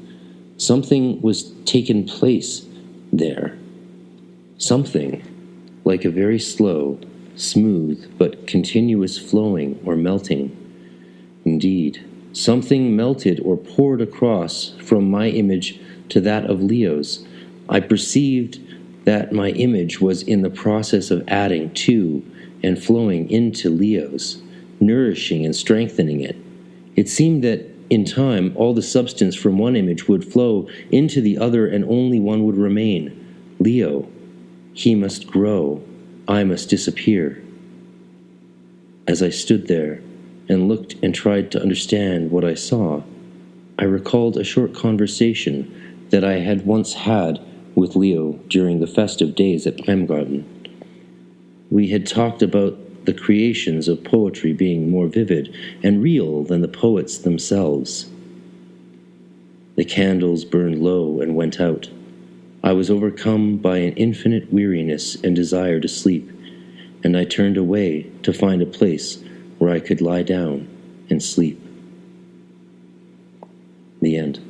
Something was taking place there. Something like a very slow, smooth, but continuous flowing or melting. Indeed, something melted or poured across from my image to that of Leo's. I perceived that my image was in the process of adding to and flowing into Leo's, nourishing and strengthening it. It seemed that in time all the substance from one image would flow into the other and only one would remain. Leo, he must grow, I must disappear. As I stood there and looked and tried to understand what I saw, I recalled a short conversation that I had once had with Leo during the festive days at Heimgarten. We had talked about the creations of poetry being more vivid and real than the poets themselves. The candles burned low and went out. I was overcome by an infinite weariness and desire to sleep, and I turned away to find a place where I could lie down and sleep. The end.